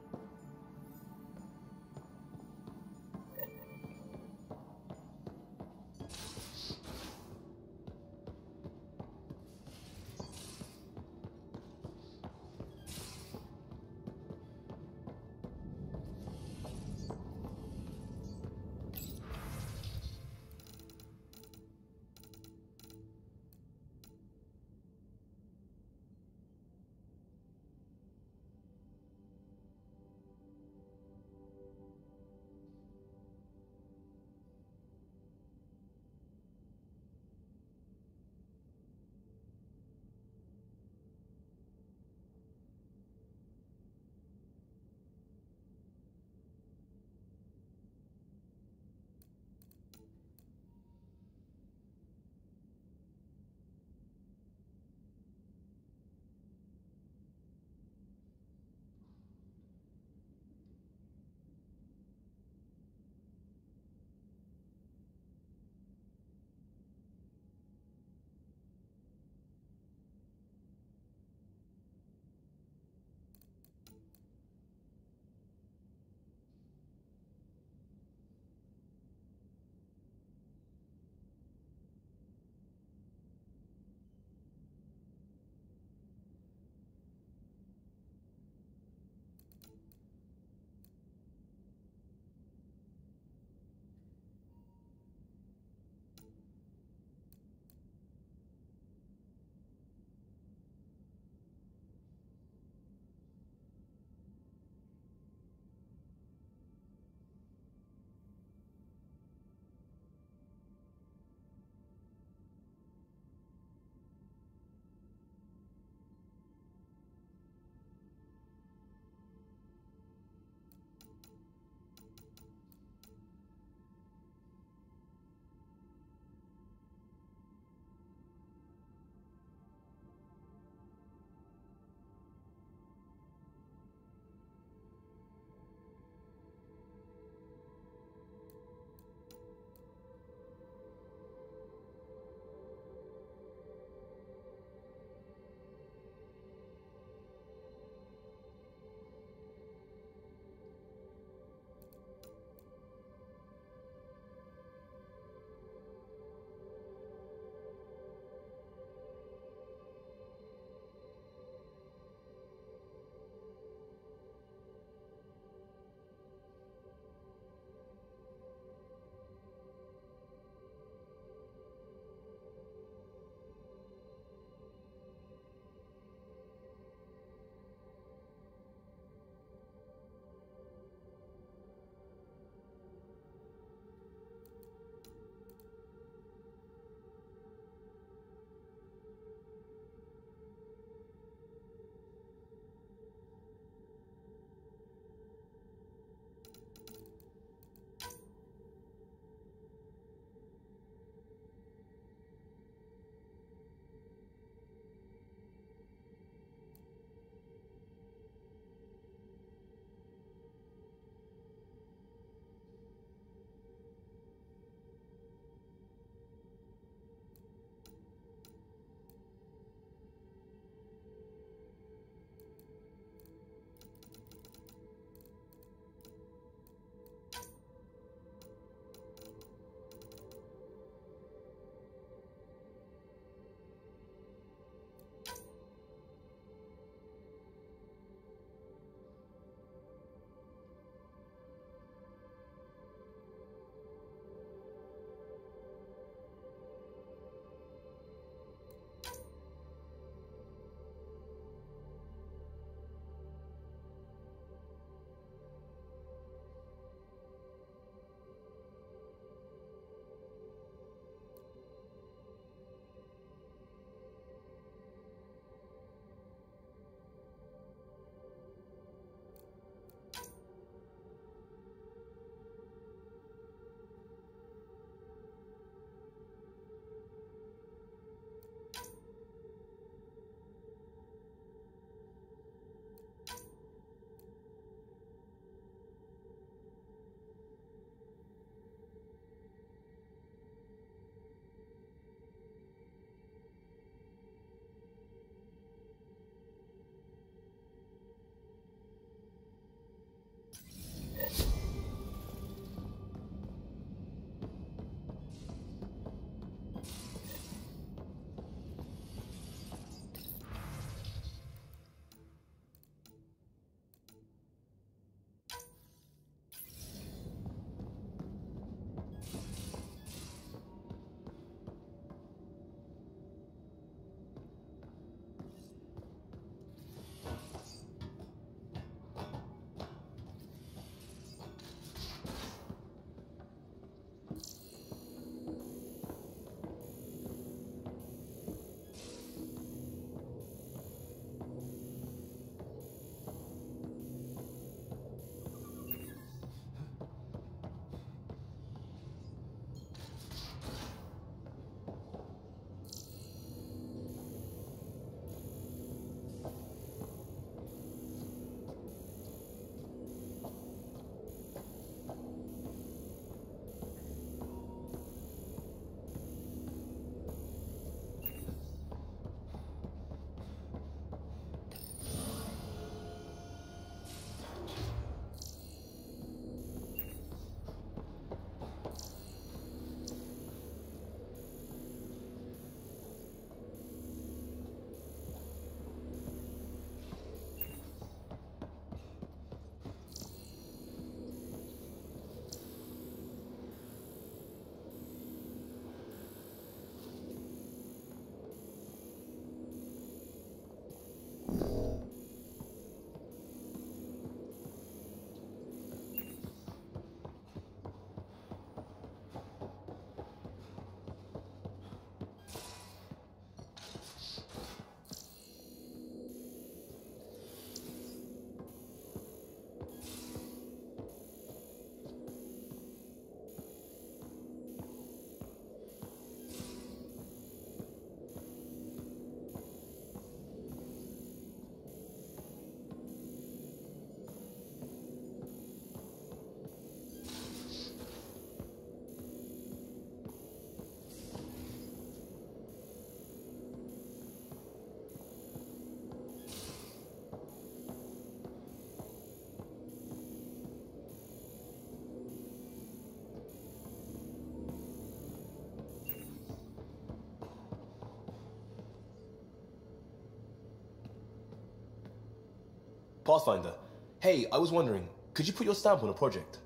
Pathfinder. Hey, I was wondering, could you put your stamp on a project?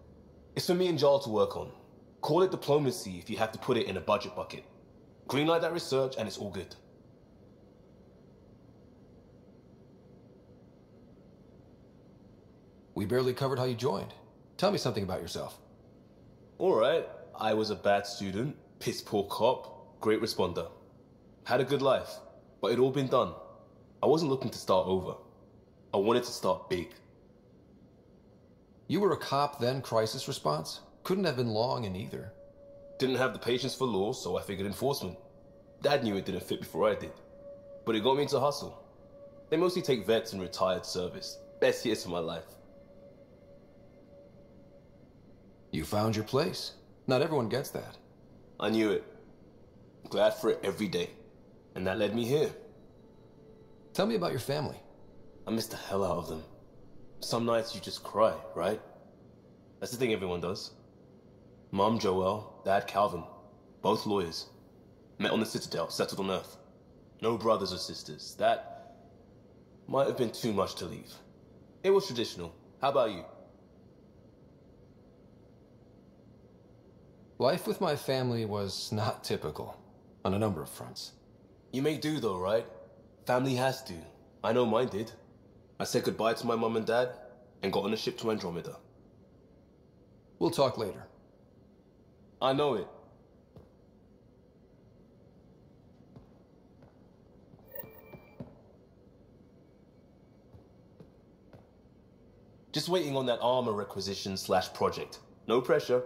It's for me and Jarl to work on. Call it diplomacy if you have to put it in a budget bucket. Greenlight that research and it's all good. We barely covered how you joined. Tell me something about yourself. Alright, I was a bad student, piss poor cop, great responder. Had a good life, but it'd all been done. I wasn't looking to start over. I wanted to start big. You were a cop, then crisis response? Couldn't have been long in either. Didn't have the patience for law, so I figured enforcement. Dad knew it didn't fit before I did. But it got me into hustle. They mostly take vets and retired service. Best years of my life. You found your place. Not everyone gets that. I knew it. Glad for it every day. And that led me here. Tell me about your family. I miss the hell out of them. Some nights you just cry, right? That's the thing everyone does. Mom Joelle, Dad Calvin. Both lawyers. Met on the Citadel, settled on Earth. No brothers or sisters. That might have been too much to leave. It was traditional. How about you? Life with my family was not typical, on a number of fronts. You may do though, right? Family has to. I know mine did. I said goodbye to my mum and dad, and got on a ship to Andromeda. We'll talk later. I know it. Just waiting on that armor requisition / project. No pressure.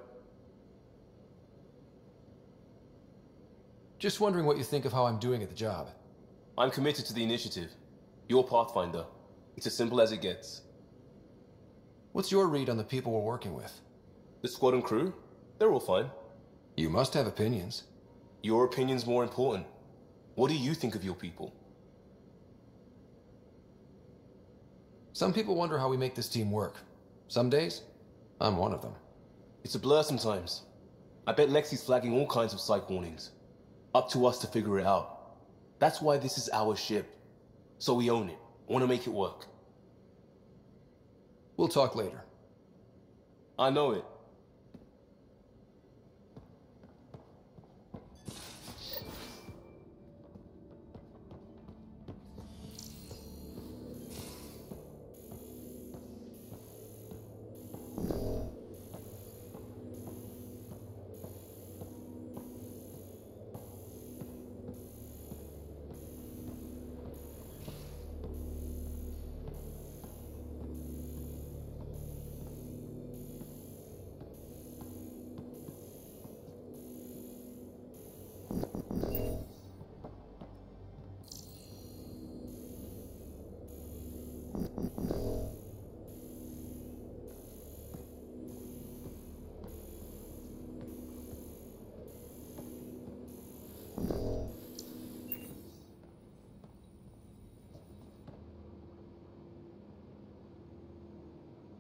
Just wondering what you think of how I'm doing at the job. I'm committed to the initiative. You're Pathfinder. It's as simple as it gets. What's your read on the people we're working with? The squad and crew? They're all fine. You must have opinions. Your opinion's more important. What do you think of your people? Some people wonder how we make this team work. Some days, I'm one of them. It's a blur sometimes. I bet Lexi's flagging all kinds of psych warnings. Up to us to figure it out. That's why this is our ship. So we own it. Want to make it work. We'll talk later. I know it.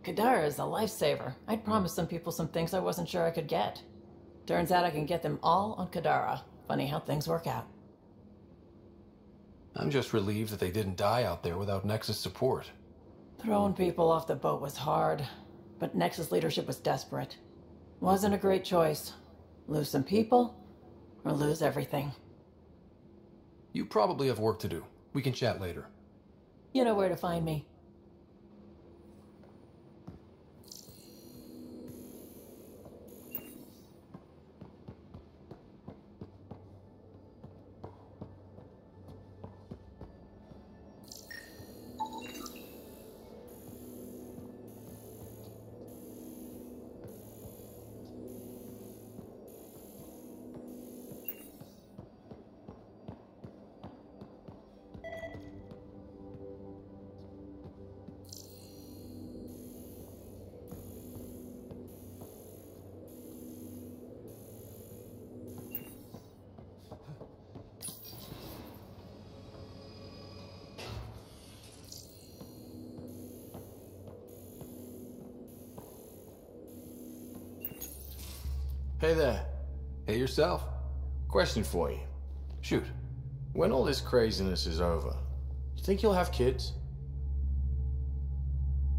Kadara is a lifesaver. I'd promised some people some things I wasn't sure I could get. Turns out I can get them all on Kadara. Funny how things work out. I'm just relieved that they didn't die out there without Nexus support. Throwing people off the boat was hard, but Nexus leadership was desperate. Wasn't a great choice. Lose some people, or lose everything. You probably have work to do. We can chat later. You know where to find me. Hey there. Hey yourself. Question for you. Shoot. When all this craziness is over, you think you'll have kids?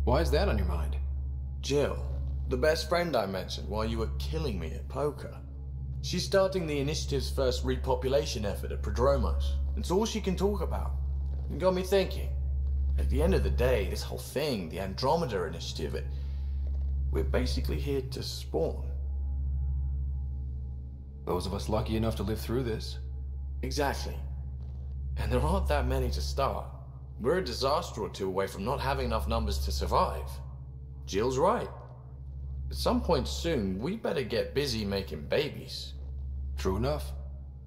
Why is that on your mind? Jill, the best friend I mentioned while you were killing me at poker. She's starting the initiative's first repopulation effort at Prodromos. It's all she can talk about. It got me thinking. At the end of the day, this whole thing, the Andromeda initiative, we're basically here to spawn. Those of us lucky enough to live through this. Exactly. And there aren't that many to start. We're a disaster or two away from not having enough numbers to survive. Jill's right. At some point soon, we better get busy making babies. True enough.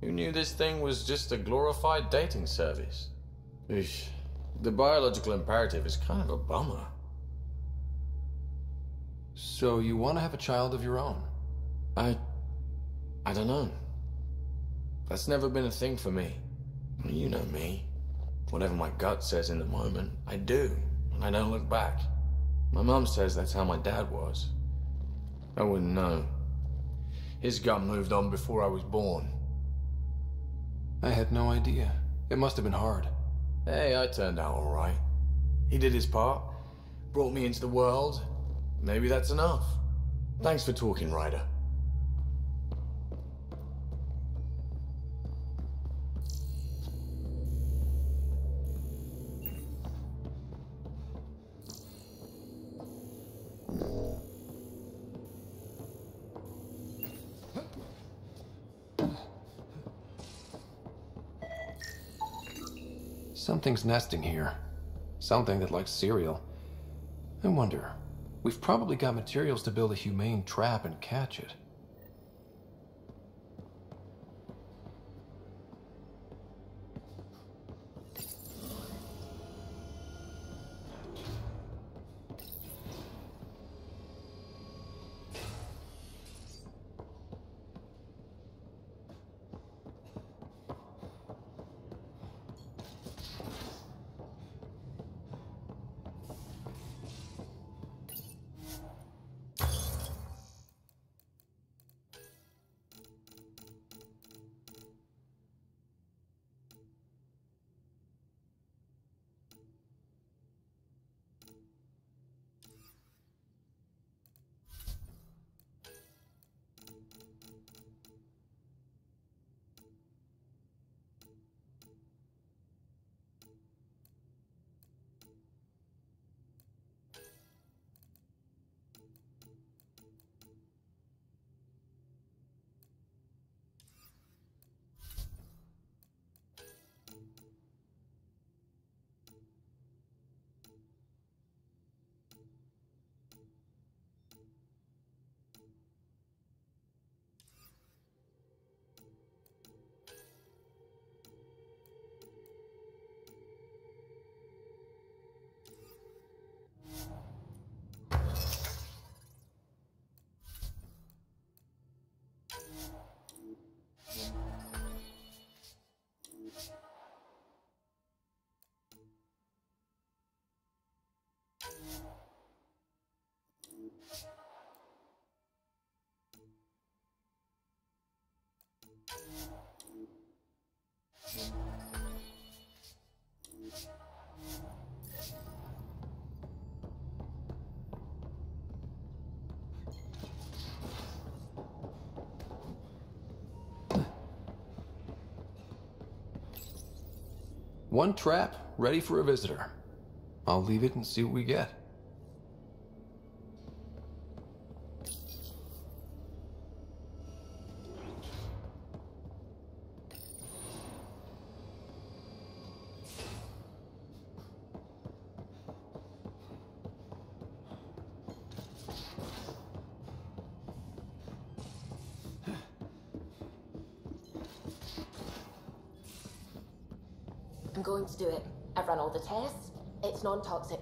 Who knew this thing was just a glorified dating service? Eesh. The biological imperative is kind of a bummer. So you want to have a child of your own? I don't know. That's never been a thing for me. You know me. Whatever my gut says in the moment, I do, and I don't look back. My mum says that's how my dad was. I wouldn't know. His gut moved on before I was born. I had no idea. It must have been hard. Hey, I turned out all right. He did his part, brought me into the world. Maybe that's enough. Thanks for talking, Ryder. Something's nesting here. Something that likes cereal. I wonder, we've probably got materials to build a humane trap and catch it. One trap, ready for a visitor. I'll leave it and see what we get. I'm going to do it. I've run all the tests. It's non-toxic.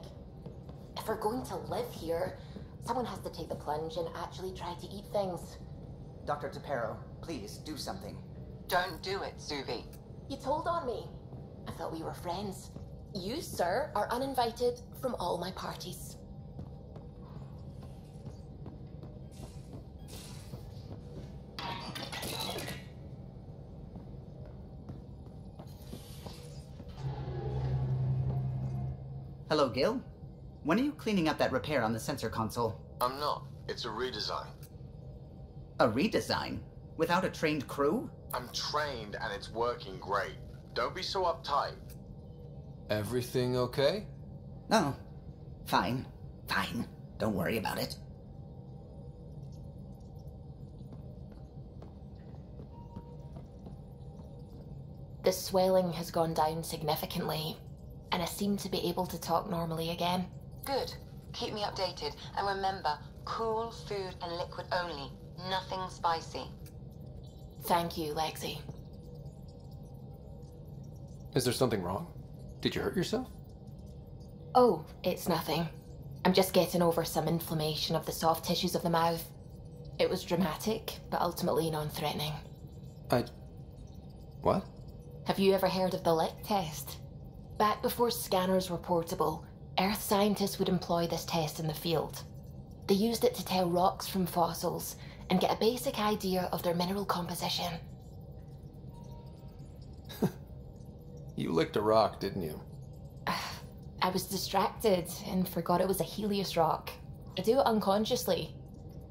If we're going to live here, someone has to take the plunge and actually try to eat things. Dr. Tapero, please do something. Don't do it, Suvi. You told on me. I thought we were friends. You, sir, are uninvited from all my parties. Hello, Gil. when are you cleaning up that repair on the sensor console? I'm not. It's a redesign. A redesign? Without a trained crew? I'm trained and it's working great. Don't be so uptight. Everything okay? No. Fine. Fine. Don't worry about it. The swelling has gone down significantly, and I seem to be able to talk normally again. Good. Keep me updated. And remember, cool food and liquid only. Nothing spicy. Thank you, Lexi. Is there something wrong? Did you hurt yourself? Oh, it's nothing. I'm just getting over some inflammation of the soft tissues of the mouth. It was dramatic, but ultimately non-threatening. What? Have you ever heard of the lick test? Back before scanners were portable, Earth scientists would employ this test in the field. They used it to tell rocks from fossils and get a basic idea of their mineral composition. You licked a rock, didn't you? I was distracted and forgot it was a Helios rock. I do it unconsciously.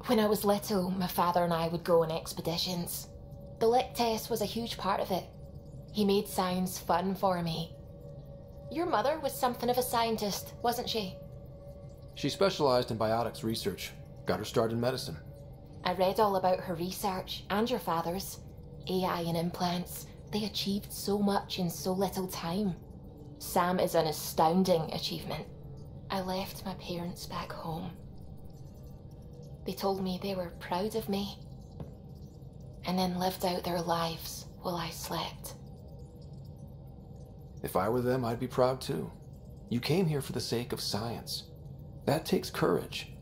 When I was little, my father and I would go on expeditions. The lick test was a huge part of it. He made science fun for me. Your mother was something of a scientist, wasn't she? She specialized in biotics research. Got her start in medicine. I read all about her research, and your father's. AI and implants. They achieved so much in so little time. Sam is an astounding achievement. I left my parents back home. They told me they were proud of me, and then lived out their lives while I slept. If I were them, I'd be proud too. You came here for the sake of science. That takes courage.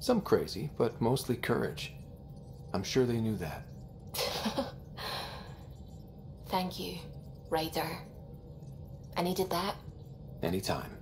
Some crazy, but mostly courage. I'm sure they knew that. Thank you, Ryder. I needed that. Anytime.